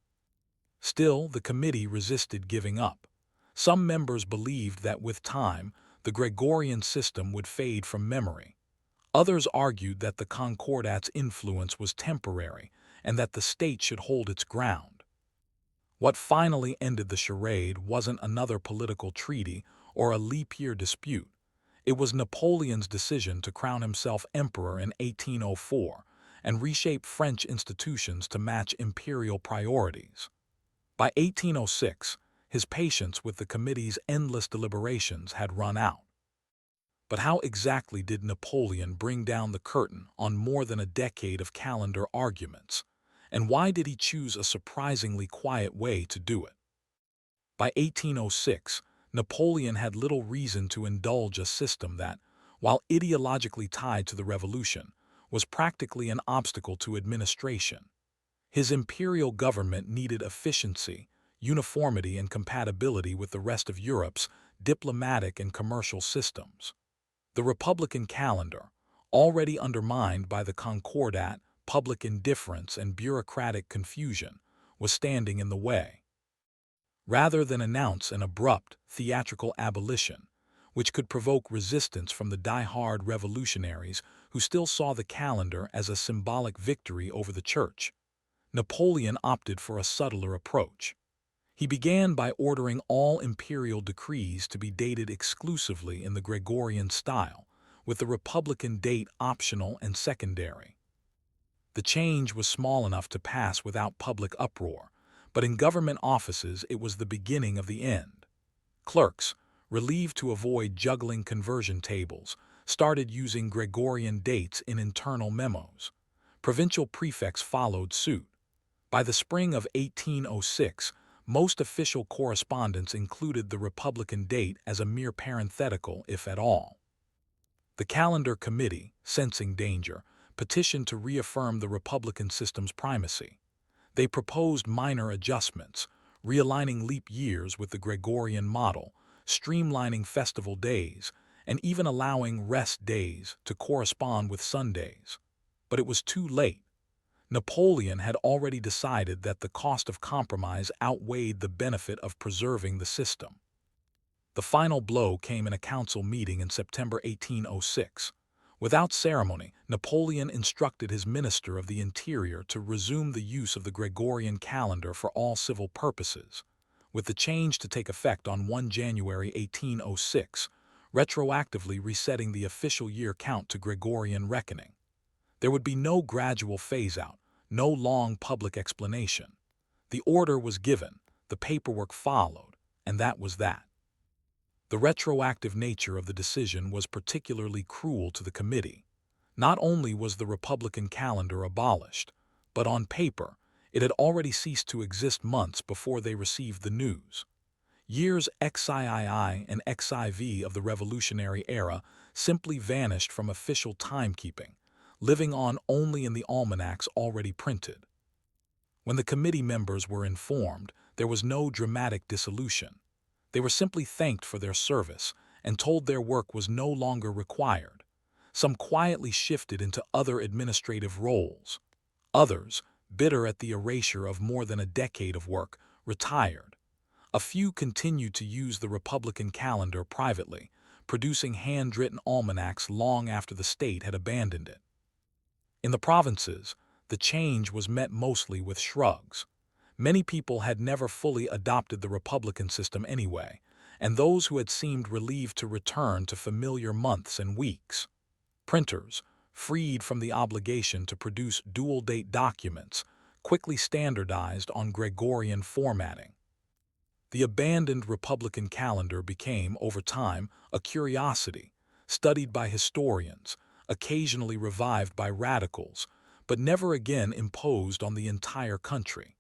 Still, the committee resisted giving up. Some members believed that with time, the Gregorian system would fade from memory. Others argued that the Concordat's influence was temporary and that the state should hold its ground. What finally ended the charade wasn't another political treaty or a leap year dispute. It was Napoleon's decision to crown himself emperor in 1804 and reshape French institutions to match imperial priorities. By 1806, his patience with the committee's endless deliberations had run out. But how exactly did Napoleon bring down the curtain on more than a decade of calendar arguments? And why did he choose a surprisingly quiet way to do it? By 1806, Napoleon had little reason to indulge a system that, while ideologically tied to the revolution, was practically an obstacle to administration. His imperial government needed efficiency, uniformity, and compatibility with the rest of Europe's diplomatic and commercial systems. The Republican calendar, already undermined by the Concordat, public indifference, and bureaucratic confusion, was standing in the way. Rather than announce an abrupt, theatrical abolition, which could provoke resistance from the die-hard revolutionaries who still saw the calendar as a symbolic victory over the church, Napoleon opted for a subtler approach. He began by ordering all imperial decrees to be dated exclusively in the Gregorian style, with the Republican date optional and secondary. The change was small enough to pass without public uproar, but in government offices it was the beginning of the end. Clerks, relieved to avoid juggling conversion tables, started using Gregorian dates in internal memos. Provincial prefects followed suit. By the spring of 1806, most official correspondence included the Republican date as a mere parenthetical, if at all. The Calendar Committee, sensing danger, petitioned to reaffirm the Republican system's primacy. They proposed minor adjustments, realigning leap years with the Gregorian model, streamlining festival days, and even allowing rest days to correspond with Sundays. But it was too late. Napoleon had already decided that the cost of compromise outweighed the benefit of preserving the system. The final blow came in a council meeting in September 1806. Without ceremony, Napoleon instructed his Minister of the Interior to resume the use of the Gregorian calendar for all civil purposes, with the change to take effect on 1 January 1806, retroactively resetting the official year count to Gregorian reckoning. There would be no gradual phase-out, no long public explanation. The order was given, the paperwork followed, and that was that. The retroactive nature of the decision was particularly cruel to the committee. Not only was the Republican calendar abolished, but on paper, it had already ceased to exist months before they received the news. Years XIII and XIV of the Revolutionary era simply vanished from official timekeeping, living on only in the almanacs already printed. When the committee members were informed, there was no dramatic dissolution. They were simply thanked for their service and told their work was no longer required. Some quietly shifted into other administrative roles. Others, bitter at the erasure of more than a decade of work, retired. A few continued to use the Republican calendar privately, producing handwritten almanacs long after the state had abandoned it. In the provinces, the change was met mostly with shrugs. Many people had never fully adopted the Republican system anyway, and those who had seemed relieved to return to familiar months and weeks. Printers, freed from the obligation to produce dual-date documents, quickly standardized on Gregorian formatting. The abandoned Republican calendar became, over time, a curiosity, studied by historians, occasionally revived by radicals, but never again imposed on the entire country.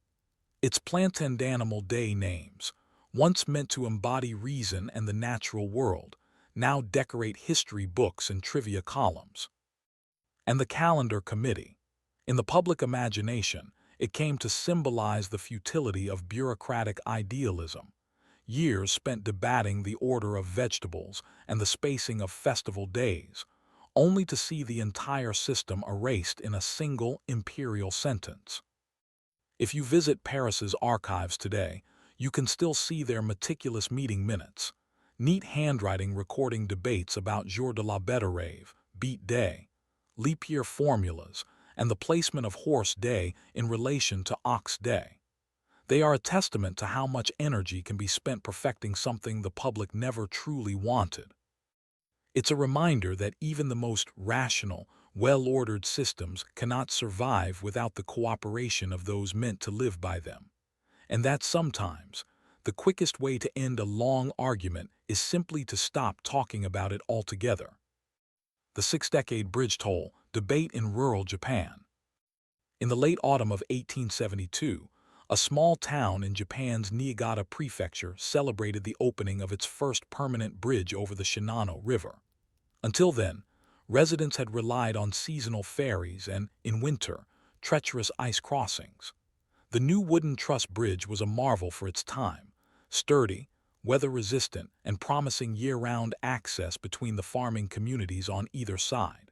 Its Plantendanimal Day names, once meant to embody reason and the natural world, now decorate history books and trivia columns. And the calendar committee. In the public imagination, it came to symbolize the futility of bureaucratic idealism. Years spent debating the order of vegetables and the spacing of festival days, only to see the entire system erased in a single imperial sentence. If you visit Paris's archives today, you can still see their meticulous meeting minutes, neat handwriting recording debates about jour de la betterave, beet day, leap year formulas, and the placement of horse day in relation to ox day. They are a testament to how much energy can be spent perfecting something the public never truly wanted. It's a reminder that even the most rational, well-ordered systems cannot survive without the cooperation of those meant to live by them, and that sometimes the quickest way to end a long argument is simply to stop talking about it altogether. The six-decade bridge toll debate in rural Japan. In the late autumn of 1872, a small town in Japan's Niigata prefecture celebrated the opening of its first permanent bridge over the Shinano River. Until then, residents had relied on seasonal ferries and, in winter, treacherous ice crossings. The new wooden truss bridge was a marvel for its time, sturdy, weather-resistant, and promising year-round access between the farming communities on either side.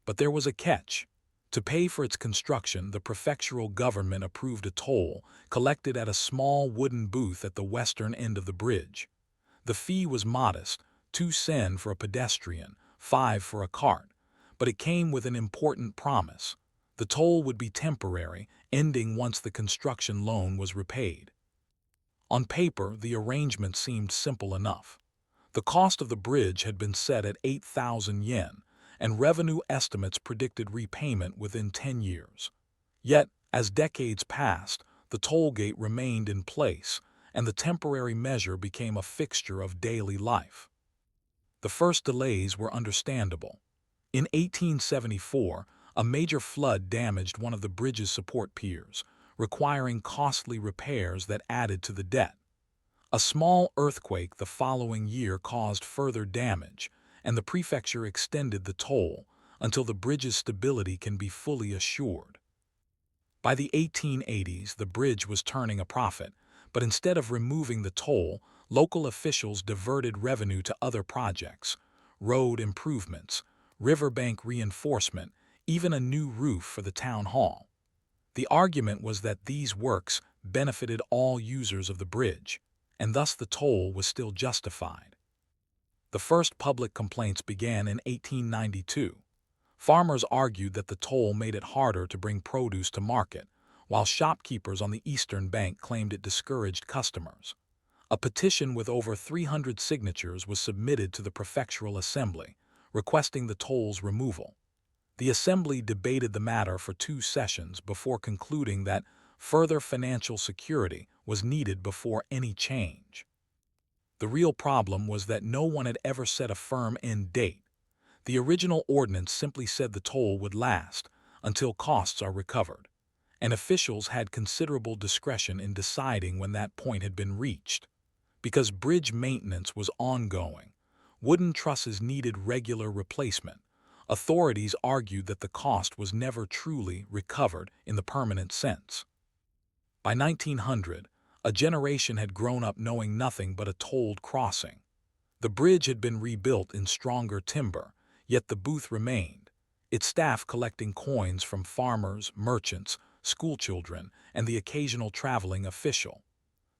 But there was a catch. To pay for its construction, the prefectural government approved a toll collected at a small wooden booth at the western end of the bridge. The fee was modest, 2 sen for a pedestrian, 5 for a cart, but it came with an important promise. The toll would be temporary, ending once the construction loan was repaid. On paper, the arrangement seemed simple enough. The cost of the bridge had been set at 8,000 yen, and revenue estimates predicted repayment within 10 years. Yet, as decades passed, the toll gate remained in place, and the temporary measure became a fixture of daily life. The first delays were understandable. In 1874, a major flood damaged one of the bridge's support piers, requiring costly repairs that added to the debt. A small earthquake the following year caused further damage, and the prefecture extended the toll until the bridge's stability can be fully assured. By the 1880s, the bridge was turning a profit, but instead of removing the toll, local officials diverted revenue to other projects: road improvements, riverbank reinforcement, even a new roof for the town hall. The argument was that these works benefited all users of the bridge, and thus the toll was still justified. The first public complaints began in 1892. Farmers argued that the toll made it harder to bring produce to market, while shopkeepers on the eastern bank claimed it discouraged customers. A petition with over 300 signatures was submitted to the prefectural assembly, requesting the toll's removal. The assembly debated the matter for 2 sessions before concluding that further financial security was needed before any change. The real problem was that no one had ever set a firm end date. The original ordinance simply said the toll would last until costs are recovered, and officials had considerable discretion in deciding when that point had been reached. Because bridge maintenance was ongoing, wooden trusses needed regular replacement. Authorities argued that the cost was never truly recovered in the permanent sense. By 1900, a generation had grown up knowing nothing but a tolled crossing. The bridge had been rebuilt in stronger timber, yet the booth remained, its staff collecting coins from farmers, merchants, schoolchildren, and the occasional traveling official.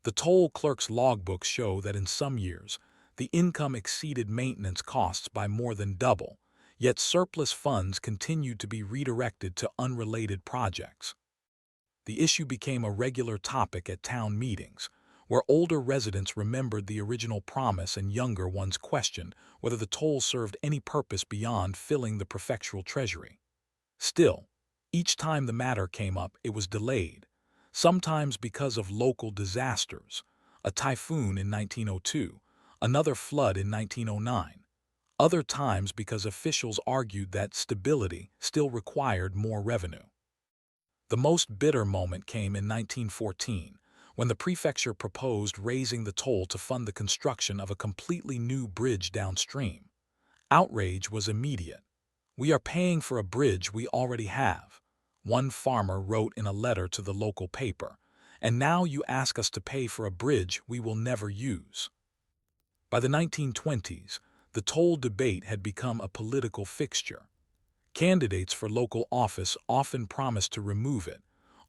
The toll clerk's logbooks show that in some years, the income exceeded maintenance costs by more than double, yet surplus funds continued to be redirected to unrelated projects. The issue became a regular topic at town meetings, where older residents remembered the original promise and younger ones questioned whether the toll served any purpose beyond filling the prefectural treasury. Still, each time the matter came up, it was delayed, sometimes because of local disasters, a typhoon in 1902, another flood in 1909, other times because officials argued that stability still required more revenue. The most bitter moment came in 1914, when the prefecture proposed raising the toll to fund the construction of a completely new bridge downstream. Outrage was immediate. "We are paying for a bridge we already have," one farmer wrote in a letter to the local paper, "and now you ask us to pay for a bridge we will never use." By the 1920s, the toll debate had become a political fixture. Candidates for local office often promised to remove it,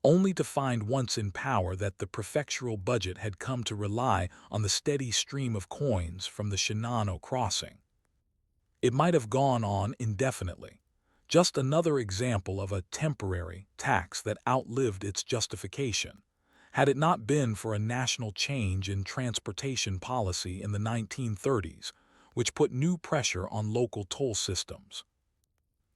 only to find once in power that the prefectural budget had come to rely on the steady stream of coins from the Shinano crossing. It might have gone on indefinitely, just another example of a temporary tax that outlived its justification, had it not been for a national change in transportation policy in the 1930s, which put new pressure on local toll systems.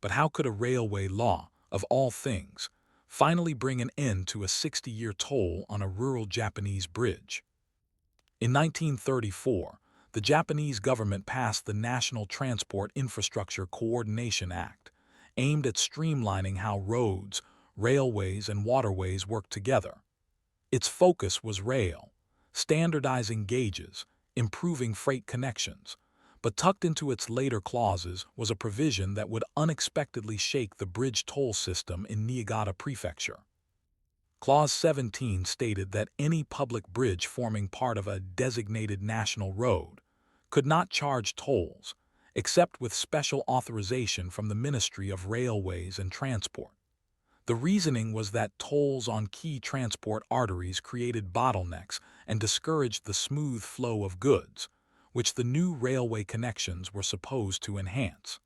But how could a railway law, of all things, finally bring an end to a 60-year toll on a rural Japanese bridge? In 1934, the Japanese government passed the National Transport Infrastructure Coordination Act, aimed at streamlining how roads, railways, and waterways work together. Its focus was rail, standardizing gauges, improving freight connections, but tucked into its later clauses was a provision that would unexpectedly shake the bridge toll system in Niigata Prefecture. Clause 17 stated that any public bridge forming part of a designated national road could not charge tolls, except with special authorization from the Ministry of Railways and Transport. The reasoning was that tolls on key transport arteries created bottlenecks and discouraged the smooth flow of goods, which the new railway connections were supposed to enhance.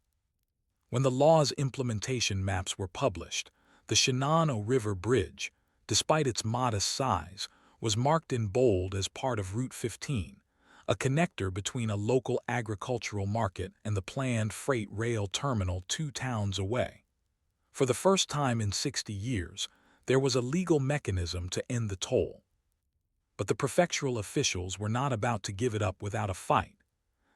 When the law's implementation maps were published, the Shinano River Bridge, despite its modest size, was marked in bold as part of Route 15, a connector between a local agricultural market and the planned freight rail terminal 2 towns away. For the first time in 60 years, there was a legal mechanism to end the toll. But the prefectural officials were not about to give it up without a fight.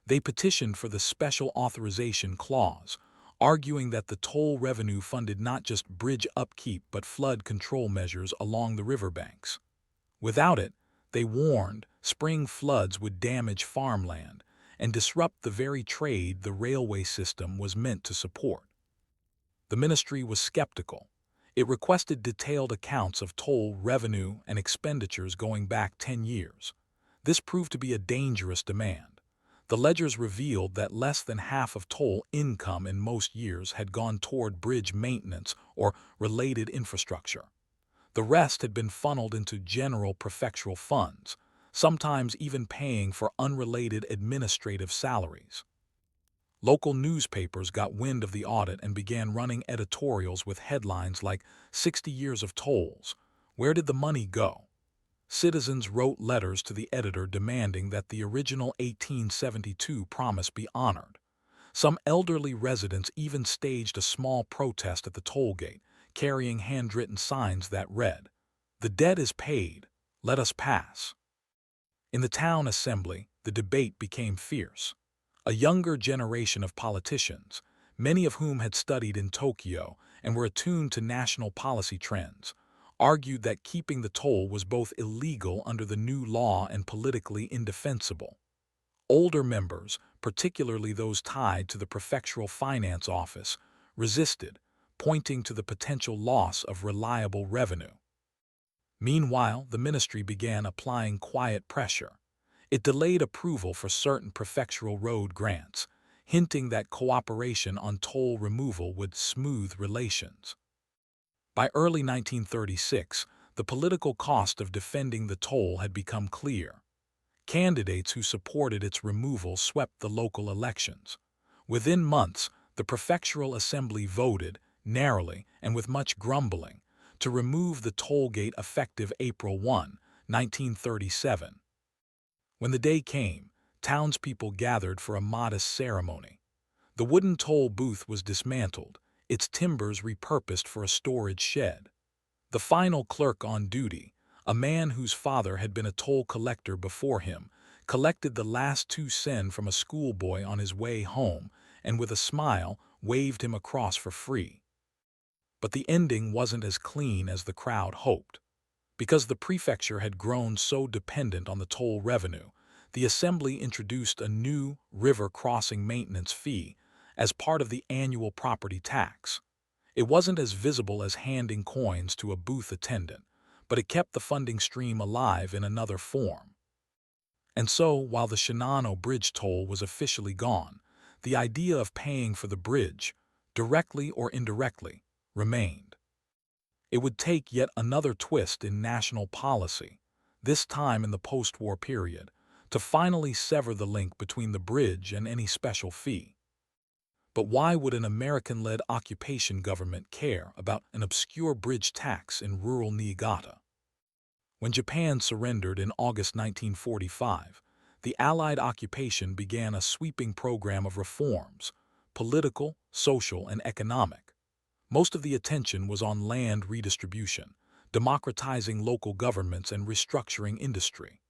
They petitioned for the special authorization clause, arguing that the toll revenue funded not just bridge upkeep but flood control measures along the riverbanks. Without it, they warned, spring floods would damage farmland and disrupt the very trade the railway system was meant to support. The ministry was skeptical. It requested detailed accounts of toll revenue and expenditures going back 10 years. This proved to be a dangerous demand. The ledgers revealed that less than half of toll income in most years had gone toward bridge maintenance or related infrastructure. The rest had been funneled into general prefectural funds, sometimes even paying for unrelated administrative salaries. Local newspapers got wind of the audit and began running editorials with headlines like 60 years of tolls. Where did the money go? Citizens wrote letters to the editor demanding that the original 1872 promise be honored. Some elderly residents even staged a small protest at the toll gate, carrying handwritten signs that read, "The debt is paid, let us pass." In the town assembly, the debate became fierce. A younger generation of politicians, many of whom had studied in Tokyo and were attuned to national policy trends, argued that keeping the toll was both illegal under the new law and politically indefensible. Older members, particularly those tied to the prefectural finance office, resisted, pointing to the potential loss of reliable revenue. Meanwhile, the ministry began applying quiet pressure. It delayed approval for certain prefectural road grants, hinting that cooperation on toll removal would smooth relations. By early 1936, the political cost of defending the toll had become clear. Candidates who supported its removal swept the local elections. Within months, the prefectural assembly voted, narrowly and with much grumbling, to remove the toll gate effective April 1, 1937. When the day came, townspeople gathered for a modest ceremony. The wooden toll booth was dismantled, its timbers repurposed for a storage shed. The final clerk on duty, a man whose father had been a toll collector before him, collected the last 2 sen from a schoolboy on his way home and with a smile waved him across for free. But the ending wasn't as clean as the crowd hoped. Because the prefecture had grown so dependent on the toll revenue, the assembly introduced a new river crossing maintenance fee as part of the annual property tax. It wasn't as visible as handing coins to a booth attendant, but it kept the funding stream alive in another form. And so, while the Shinano Bridge toll was officially gone, the idea of paying for the bridge, directly or indirectly, remained. It would take yet another twist in national policy, this time in the post-war period, to finally sever the link between the bridge and any special fee. But why would an American-led occupation government care about an obscure bridge tax in rural Niigata? When Japan surrendered in August 1945, the Allied occupation began a sweeping program of reforms, political, social, and economic. Most of the attention was on land redistribution, democratizing local governments and restructuring industry.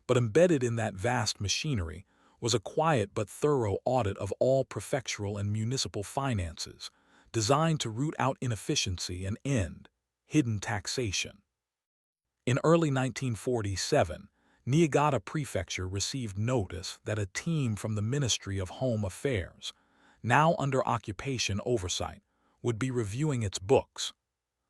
But embedded in that vast machinery was a quiet but thorough audit of all prefectural and municipal finances, designed to root out inefficiency and end hidden taxation. In early 1947, Niigata Prefecture received notice that a team from the Ministry of Home Affairs, now under occupation oversight, would be reviewing its books.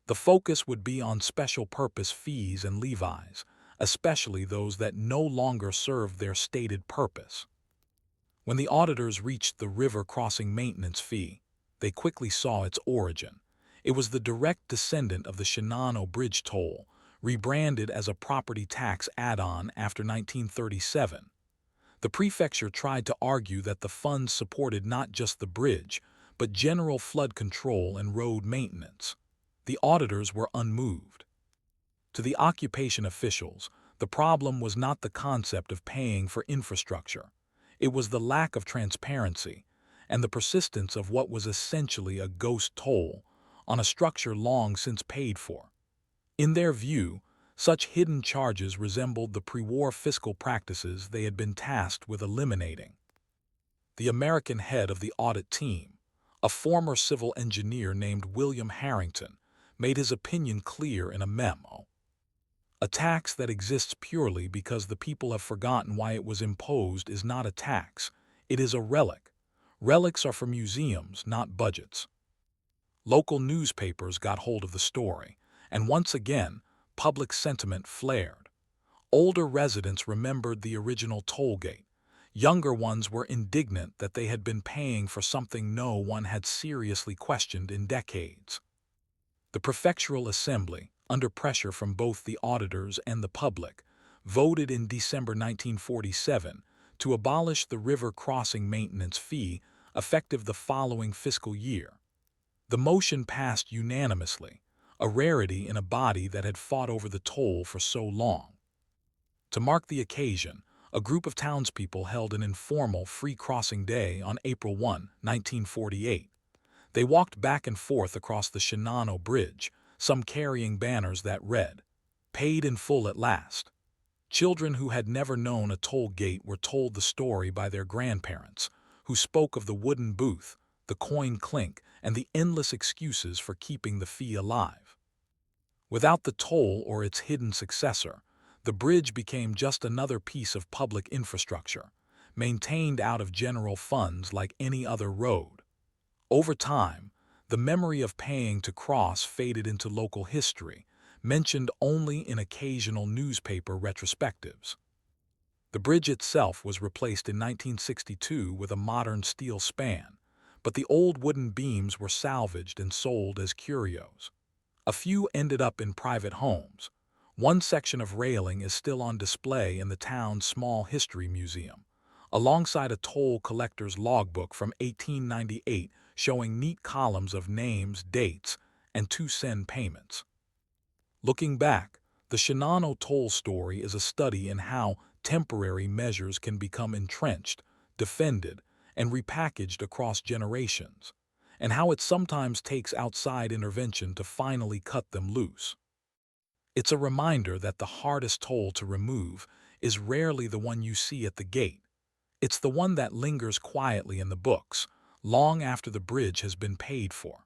The focus would be on special-purpose fees and levies, especially those that no longer served their stated purpose. When the auditors reached the river crossing maintenance fee, they quickly saw its origin. It was the direct descendant of the Shinano Bridge toll, rebranded as a property tax add-on after 1937. The prefecture tried to argue that the funds supported not just the bridge, but general flood control and road maintenance. The auditors were unmoved. To the occupation officials, the problem was not the concept of paying for infrastructure. It was the lack of transparency and the persistence of what was essentially a ghost toll on a structure long since paid for. In their view, such hidden charges resembled the pre-war fiscal practices they had been tasked with eliminating. The American head of the audit team, a former civil engineer named William Harrington, made his opinion clear in a memo. A tax that exists purely because the people have forgotten why it was imposed is not a tax, it is a relic. Relics are for museums, not budgets. Local newspapers got hold of the story, and once again, public sentiment flared. Older residents remembered the original toll gate. Younger ones were indignant that they had been paying for something no one had seriously questioned in decades. The prefectural assembly, under pressure from both the auditors and the public, voted in December 1947 to abolish the river crossing maintenance fee effective the following fiscal year. The motion passed unanimously, a rarity in a body that had fought over the toll for so long. To mark the occasion, a group of townspeople held an informal free crossing day on April 1, 1948. They walked back and forth across the Shinano Bridge, some carrying banners that read, "Paid in full at last." Children who had never known a toll gate were told the story by their grandparents, who spoke of the wooden booth, the coin clink, and the endless excuses for keeping the fee alive. Without the toll or its hidden successor, the bridge became just another piece of public infrastructure, maintained out of general funds like any other road. Over time, the memory of paying to cross faded into local history, mentioned only in occasional newspaper retrospectives. The bridge itself was replaced in 1962 with a modern steel span, but the old wooden beams were salvaged and sold as curios. A few ended up in private homes. One section of railing is still on display in the town's small history museum, alongside a toll collector's logbook from 1898 showing neat columns of names, dates, and 2-sen payments. Looking back, the Shinano toll story is a study in how temporary measures can become entrenched, defended, and repackaged across generations, and how it sometimes takes outside intervention to finally cut them loose. It's a reminder that the hardest toll to remove is rarely the one you see at the gate. It's the one that lingers quietly in the books, long after the bridge has been paid for.